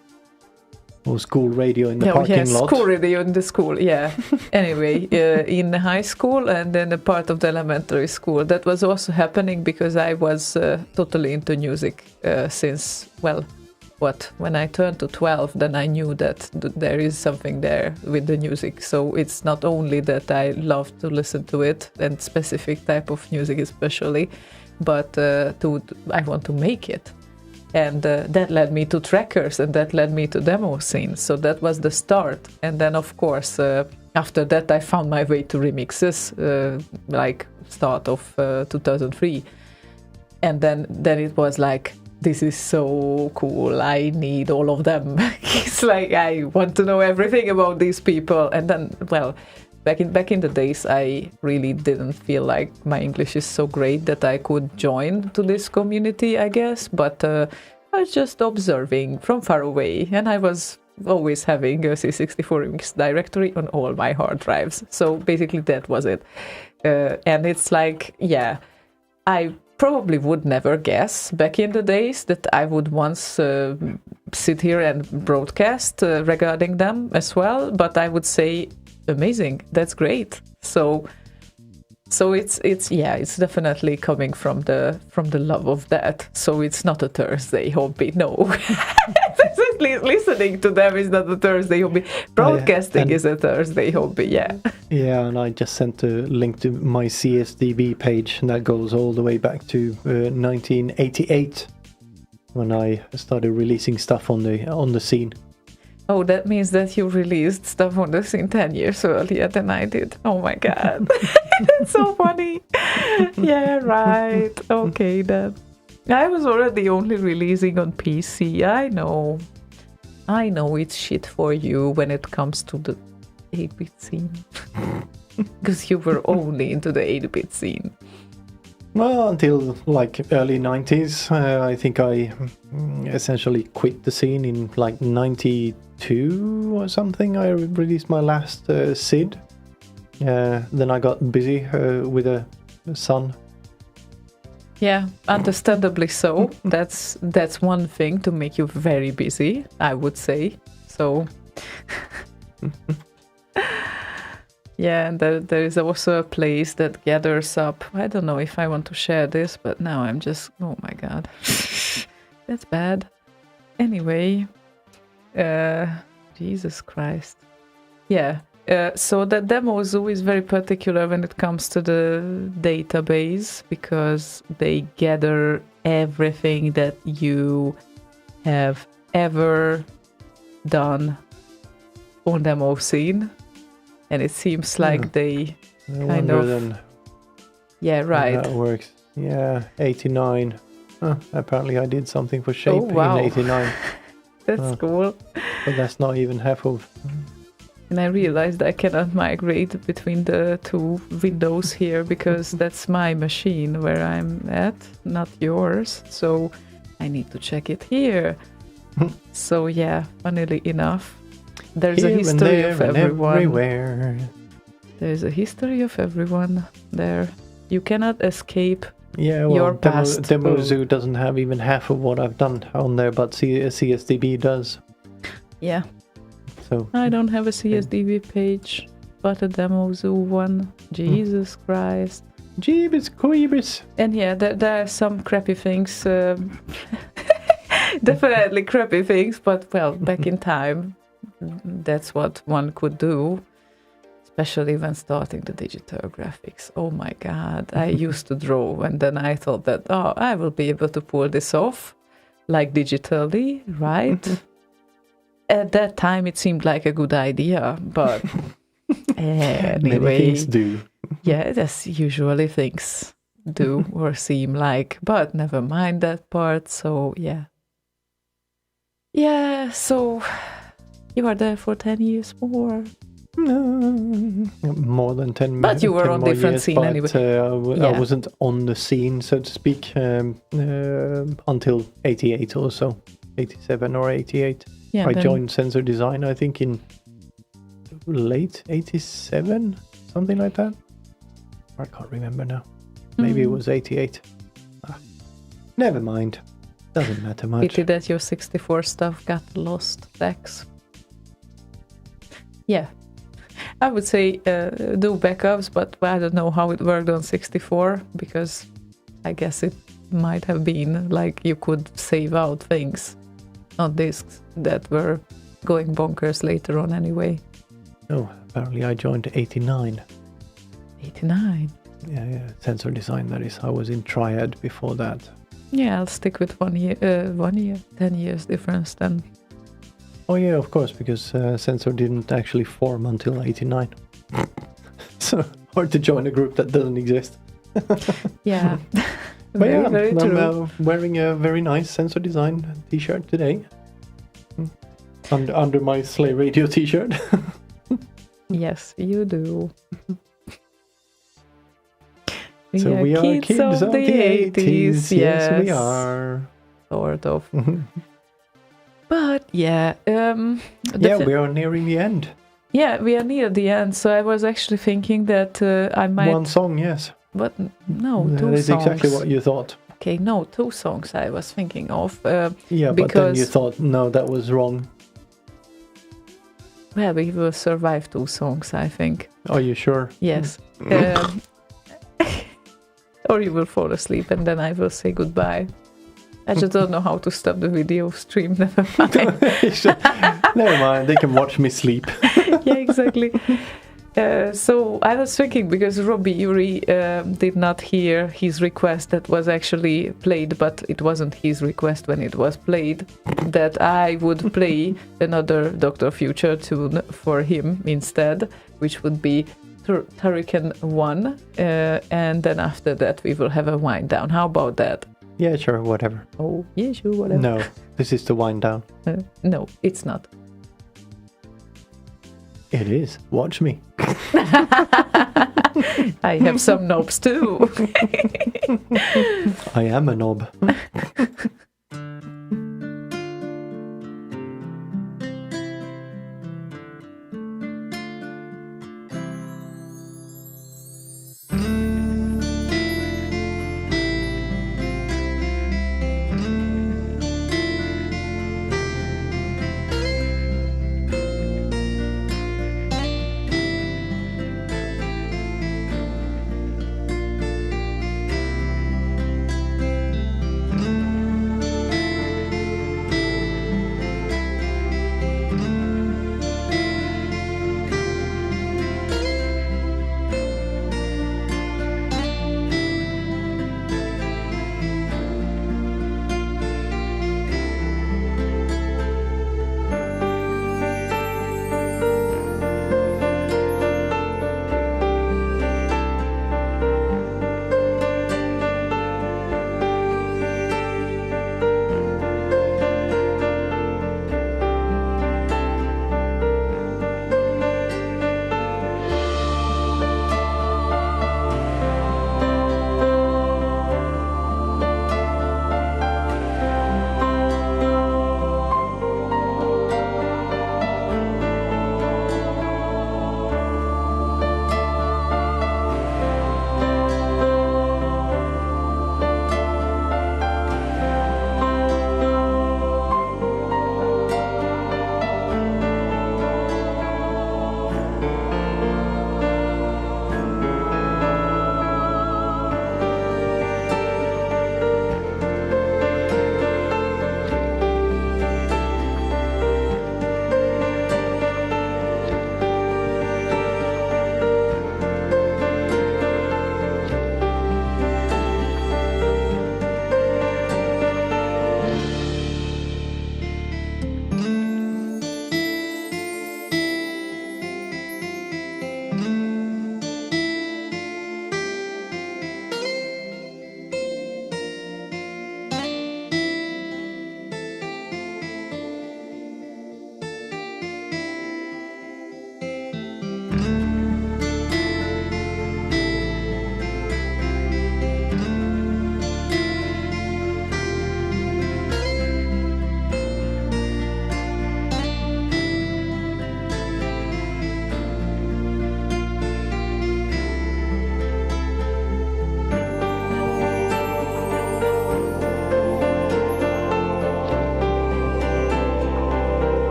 Or school radio in the parking lot. School radio in the school, yeah. Anyway, in high school and then a part of the elementary school. That was also happening because I was totally into music since, when I turned to 12, then I knew that there is something there with the music. So it's not only that I love to listen to it, and specific type of music especially, but I want to make it. And that led me to trackers, and that led me to demo scenes. So that was the start. And then, of course, after that, I found my way to remixes, like start of 2003. And then it was like, this is so cool. I need all of them. It's like, I want to know everything about these people. And then, back in the days, I really didn't feel like my English is so great that I could join to this community, I guess. But I was just observing from far away, and I was always having a C64 remix directory on all my hard drives. So basically that was it. And it's like, yeah, I probably would never guess back in the days that I would once sit here and broadcast regarding them as well. But I would say, amazing, that's great. So it's definitely coming from the love of that. So it's not a Thursday hobby, no. Listening to them is not a Thursday hobby. Broadcasting is a Thursday hobby, yeah. Yeah, and I just sent a link to my CSDB page, and that goes all the way back to 1988 when I started releasing stuff on the scene. Oh, that means that you released stuff on the scene 10 years earlier than I did. Oh my god. That's so funny. Yeah, right. Okay, then. I was already only releasing on PC. I know it's shit for you when it comes to the 8-bit scene. Because you were only into the 8-bit scene. Well, until like early 90s. I think I essentially quit the scene in like 92 or something. I released my last SID. Then I got busy with a son. Yeah, understandably so. That's one thing to make you very busy, I would say. So, yeah, and there is also a place that gathers up. I don't know if I want to share this, but now I'm just, oh my god, that's bad. Anyway, Jesus Christ. Yeah. So the demo zoo is very particular when it comes to the database, because they gather everything that you have ever done on demo scene, and it seems like they I kind wonder of then yeah, how right. that works. Yeah, 89. Apparently I did something for shape wow. in 89, That's cool. but that's not even half of. And I realized I cannot migrate between the two windows here because that's my machine where I'm at, not yours. So I need to check it here. So yeah, funnily enough, there's a Here and history there of and everyone. everywhere. There's a history of everyone there. You cannot escape. Yeah, well, Your past. Demo Zoo doesn't have even half of what I've done on there, but CSDB does. Yeah, So I don't have a CSDB page, but a Demo Zoo one. Jesus Christ. Jeebus Queebus. And yeah, there are some crappy things. Definitely crappy things, but well, back in time, that's what one could do. Especially when starting the digital graphics. Oh my God, I used to draw and then I thought that, oh, I will be able to pull this off like digitally, right? At that time, it seemed like a good idea, but Many anyway, things do. yeah, that's usually things do or seem like, but never mind that part. So yeah. Yeah, so you are there for 10 years more. More than 10 But you were 10 on more different years, scene but, anyway. I Yeah. wasn't on the scene, so to speak, until 88 or so. 87 or 88. Yeah, I then- joined sensor design, I think, in late 87, something like that. I can't remember now. Maybe it was 88. Never mind. Doesn't matter much. Pity that your 64 stuff got lost, Dex. Yeah. I would say do backups, but I don't know how it worked on 64, because I guess it might have been like you could save out things on disks that were going bonkers later on anyway. Oh, apparently I joined 89. 89. Yeah, sensor design, that is. I was in Triad before that. Yeah, I'll stick with 1 year, 10 years difference then. Oh yeah, of course, because sensor didn't actually form until 89. So hard to join a group that doesn't exist. Yeah. But very, yeah, very I'm true. wearing a very nice sensor design t-shirt today. Under my Slay Radio t-shirt. Yes, you do. So we are kids of the 80s. Yes, we are. Sort of. But yeah, We are nearing the end. yeah, we are near the end. So I was actually thinking that I might. One song, yes. But no, That two is songs. exactly what you thought. Okay, no, two songs I was thinking of. Yeah, but then because you thought, no, that was wrong. well, we will survive two songs, I think. Are you sure? Yes. Or you will fall asleep and then I will say goodbye. I just don't know how to stop the video stream. Never mind. Never mind, they can watch me sleep. Yeah, exactly. So I was thinking, because Robbie Uri did not hear his request that was actually played, but it wasn't his request when it was played, that I would play another Dr. Future tune for him instead, which would be Turrican 1, and then after that we will have a wind down. How about that? Yeah, sure, whatever. Oh, yeah, sure, whatever. No, this is the wind down. No, it's not. It is. Watch me. I have some knobs too. I am a knob.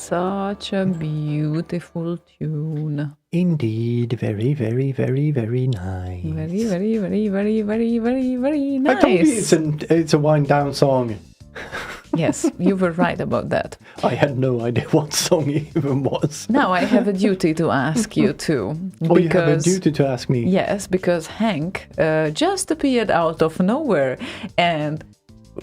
Such a beautiful tune. Indeed, very, very, very, very nice. Very, very, very, very, very, very, very I told you nice. it's a wind down song. Yes, you were right about that. I had no idea what song it even was. Now I have a duty to ask you too. Oh, you have a duty to ask me. Yes, because Hank just appeared out of nowhere and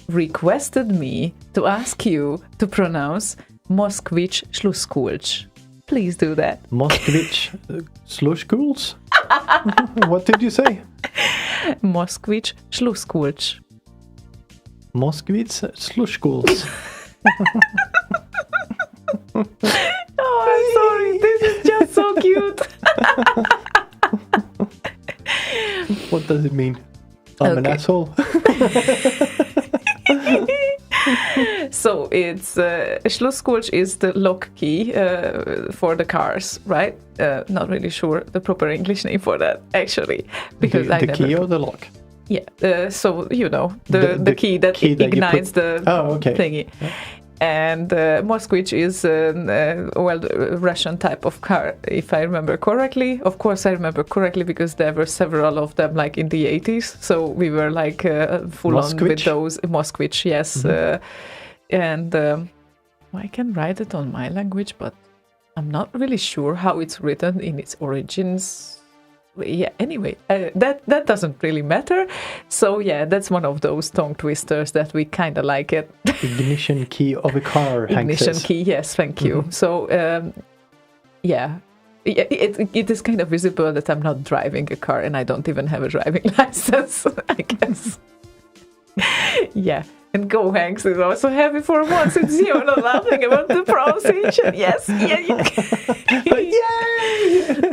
requested me to ask you to pronounce Moskvich Schlusskulch. Please do that. Moskvich Slushkuls? What did you say? Moskvich Schlusskulch. Moskvitz Slushkuls. Oh, I'm sorry. This is just so cute. What does it mean? I'm an Okay. asshole. So it's Schlusskulch is the lock key for the cars, right? Not really sure the proper English name for that, actually, because The I never. key or the lock? Yeah, so you know the key that key that you ignites put- the Oh, okay. thingy. And Moskvich is a Russian type of car, if I remember correctly. Of course, I remember correctly because there were several of them, like in the 80s. So we were like full on with Moskvich? those. Moskvich, yes. And I can write it on my language, but I'm not really sure how it's written in its origins. Yeah, anyway, that doesn't really matter. So yeah, that's one of those tongue twisters that we kind of like it. Ignition key of a car, Hank Ignition says. key, yes, thank you. So yeah, it is kind of visible that I'm not driving a car and I don't even have a driving license, I guess. Yeah. And Go Hanks is also happy for once. It's Ziona laughing about the pronunciation. Yes, yeah. Yay!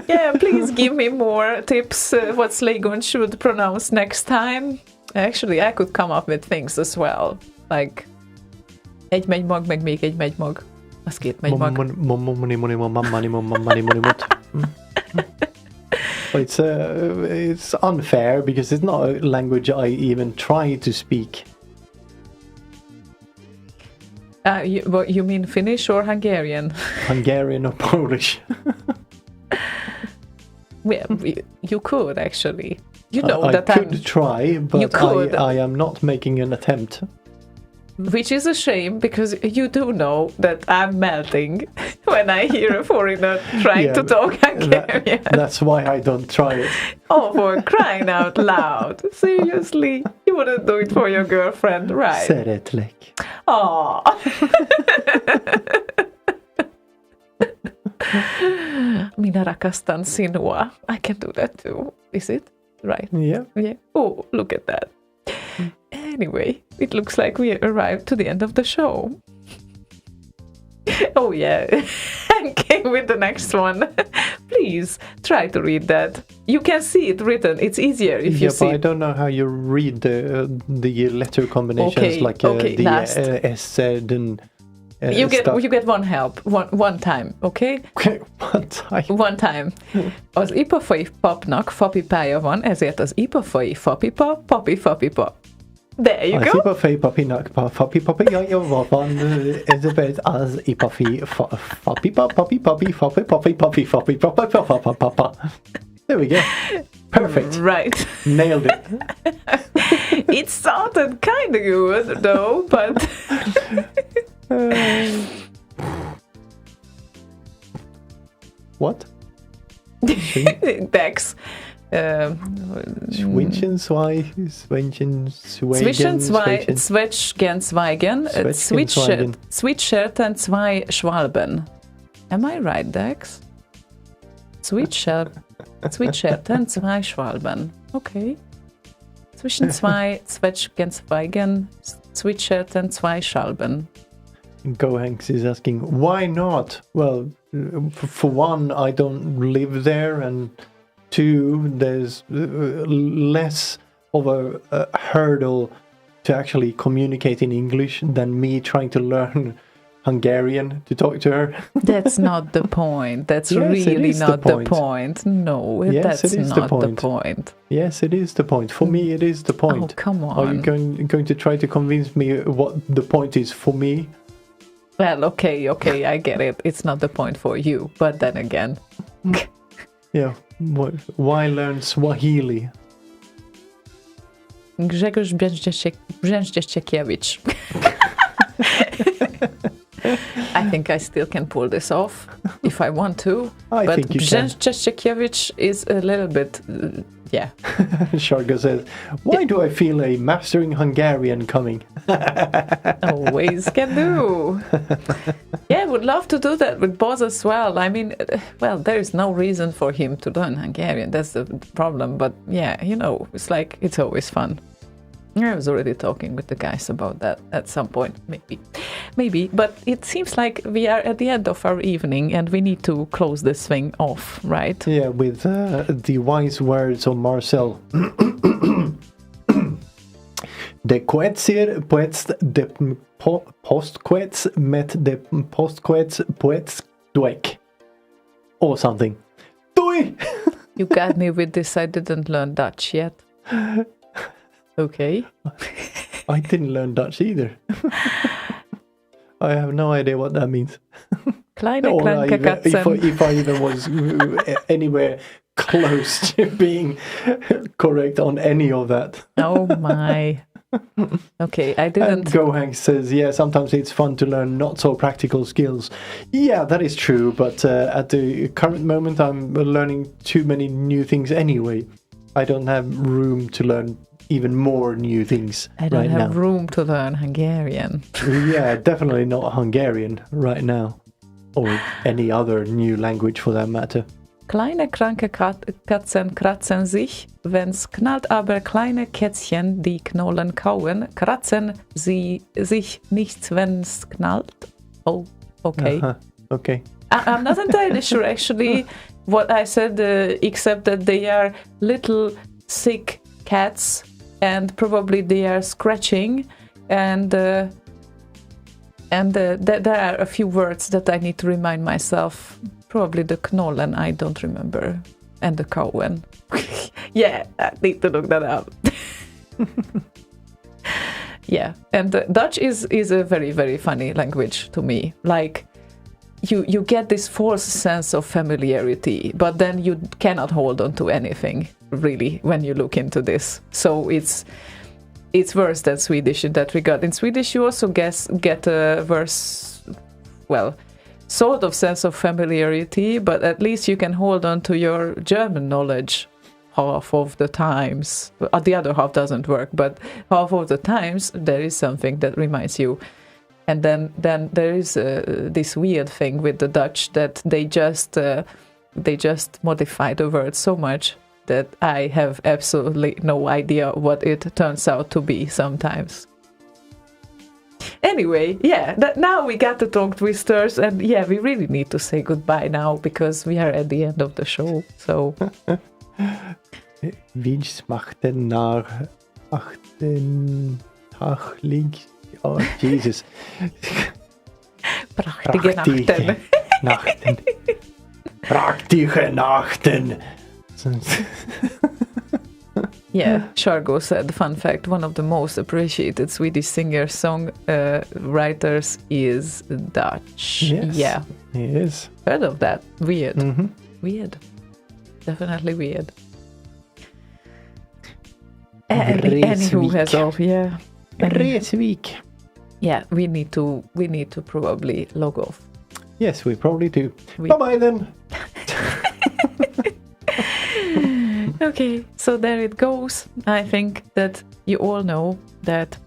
Yeah, please give me more tips what Slaygon should pronounce next time. Actually, I could come up with things as well. Like, egy megymag, meg még egy megymag. Az két megymag. Well, it's unfair because it's not a language I even try to speak. You mean Finnish or Hungarian? Hungarian or Polish. Yeah, you could actually. You know I that could try, but You could. I am not making an attempt. which is a shame because you do know that I'm melting when I hear a foreigner trying to talk Hungarian. That's why I don't try it. Oh, for crying out loud. Seriously? You wouldn't do it for your girlfriend, right? Szeretlek. Aww. Minä rakastan sinua. I can do that too. Is it? Right. Yeah. Yeah. Oh, look at that. Anyway, it looks like we arrived to the end of the show. Oh yeah, and came with the next one. Please try to read that. You can see it written. It's easier if you But see. I don't know how you read the letter combinations Okay, like okay, the last. S and You get one help one time, okay? One time. One time. Az ipafai papnak fapipája van, ezért az ipafai fapipa, papifapipa. There you Az go. ipafai papinak papipapija van, ezért az ipafi fapipa papi. There we go. Perfect. Right. Nailed it. It sounded kind of good, though, but What? Dex. Sweatshirt and zwei Schwalben. Am I right, Dex? Sweatshirt and zwei Schwalben. Okay. Zwischen zwei Zwetschgensweigen, Sweatshirt and zwei Schwalben. Gohanks is asking, why not? Well, for one, I don't live there, and two, there's less of a hurdle to actually communicate in English than me trying to learn Hungarian to talk to her. That's not the point. That's Yes, it really is the not the point. point. No, Yes, that's it is the not the point. point. Yes, it is the point. For me, it is the point. Oh, come Are you on. going to try to convince me what the point is for me? Well, okay, I get it. It's not the point for you, but then again, Yeah. Why learn Swahili? Grzegorz Brzęczykiewicz. I think I still can pull this off if I want to. I but think you can. Brzęczykiewicz is a little bit, yeah. Shargo says, why do I feel a mastering Hungarian coming? Always can do. Yeah, would love to do that with Boz as well. I mean, well, there is no reason for him to learn Hungarian. That's the problem. But yeah, it's like, it's always fun. I was already talking with the guys about that at some point, maybe. But it seems like we are at the end of our evening and we need to close this thing off, right? Yeah, with the wise words of Marcel. De quetsier poets de postquets met de postquets poets duek. Or something. Doi! You got me with this. I didn't learn Dutch yet. Okay. I didn't learn Dutch either. I have no idea what that means. Kleine Or kranke Katzen. if I even was anywhere close to being correct on any of that. Oh my. Okay, I And didn't. Gohang says, yeah, sometimes it's fun to learn not so practical skills. Yeah, that is true, but at the current moment I'm learning too many new things anyway. I don't have room to learn even more new things I don't right have now. room to learn Hungarian. Yeah, definitely not Hungarian right now. Or any other new language for that matter. Kleine kranke Katzen kratzen sich, wenn's knallt, aber kleine Kätzchen, die Knollen kauen, kratzen sie sich nicht, wenn's knallt. Oh, okay. Uh-huh. Okay. I'm not entirely sure actually what I said, except that they are little sick cats and probably they are scratching and there are a few words that I need to remind myself. Probably the knollen, I don't remember, and the kauen. Yeah, I need to look that up. Yeah, and Dutch is a very, very funny language to me. Like, you get this false sense of familiarity, but then you cannot hold on to anything, really, when you look into this. So it's worse than Swedish in that regard. In Swedish, you also get a worse, well, sort of sense of familiarity, but at least you can hold on to your German knowledge half of the times. The other half doesn't work, but half of the times there is something that reminds you. And then there is this weird thing with the Dutch that they just modify the word so much that I have absolutely no idea what it turns out to be sometimes. Anyway, yeah, now we got to talk twisters, and yeah, we really need to say goodbye now because we are at the end of the show. So, Wie machten nach 88 Oh, Jesus. prachtige Nachten. Nachten. Praktische Nachten. Yeah, Shargo said, fun fact, one of the most appreciated Swedish singer-songwriters is Dutch. Yes. Yeah. Yes. Heard of that? Weird. Mm-hmm. Weird. Definitely weird. Anywho, has off, yeah. Resvik. Yeah, we need to probably log off. Yes, we probably do. We- Bye-bye then. Okay, so there it goes. I think that you all know that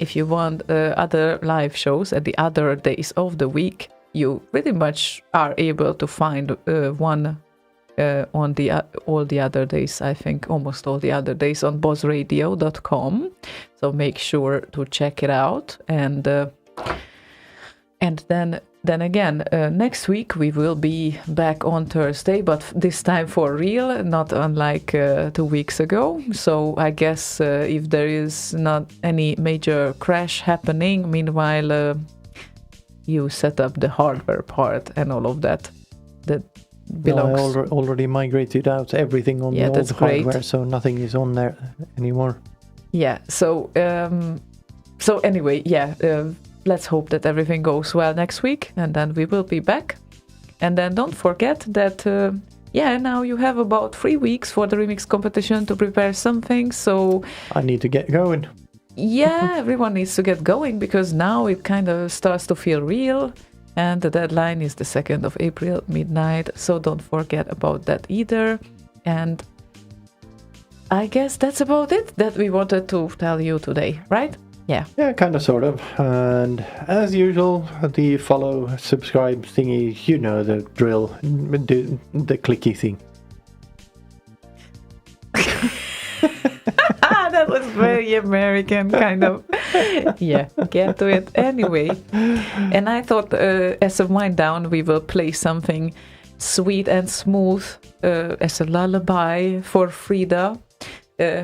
if you want other live shows at the other days of the week, you pretty much are able to find one on all the other days. I think almost all the other days on bossradio.com. So make sure to check it out. And then again, next week we will be back on Thursday, but this time for real, not unlike 2 weeks ago. So I guess if there is not any major crash happening, meanwhile you set up the hardware part and all of that belongs. No, I already migrated out everything on the old that's great. hardware, so nothing is on there anymore. Yeah, so anyway, yeah, let's hope that everything goes well next week, and then we will be back. And then don't forget that, now you have about 3 weeks for the remix competition to prepare something, so... I need to get going. Yeah, everyone needs to get going, because now it kind of starts to feel real, and the deadline is the 2nd of April, midnight, so don't forget about that either. And I guess that's about it that we wanted to tell you today, right? Yeah. Yeah, kind of, sort of. And as usual, the follow, subscribe thingy, you know the drill, the clicky thing. That was very American, kind of. Yeah, get to it anyway. And I thought, as a wind down, we will play something sweet and smooth as a lullaby for Frida,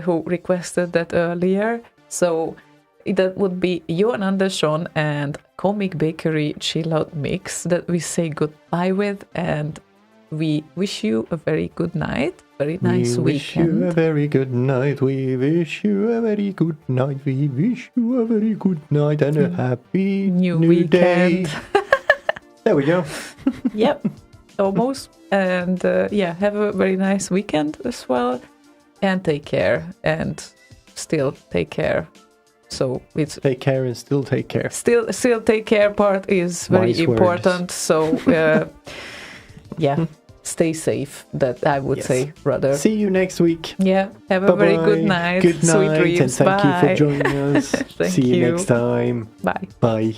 who requested that earlier. So that would be Johan Andersson and Comic Bakery Chill Out Mix that we say goodbye with, and we wish you a very good night, very nice weekend. We wish you a very good night. We wish you a very good night. We wish you a very good night and a happy new day. There we go. Yep, almost. And have a very nice weekend as well. And take care. And still take care. So it's take care and still take care. Still take care part is very important. So stay safe. That I would say rather. See you next week. Yeah. Have a very good night. Good night. Sweet dreams. And thank you for joining us. See you next time. Bye. Bye.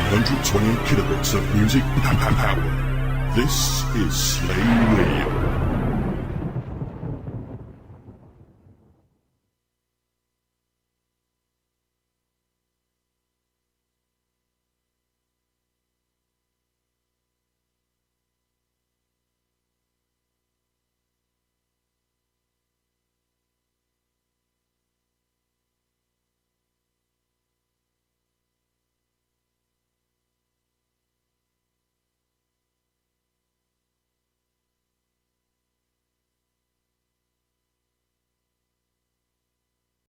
...128 kilobits of music power. This is Slay Radio.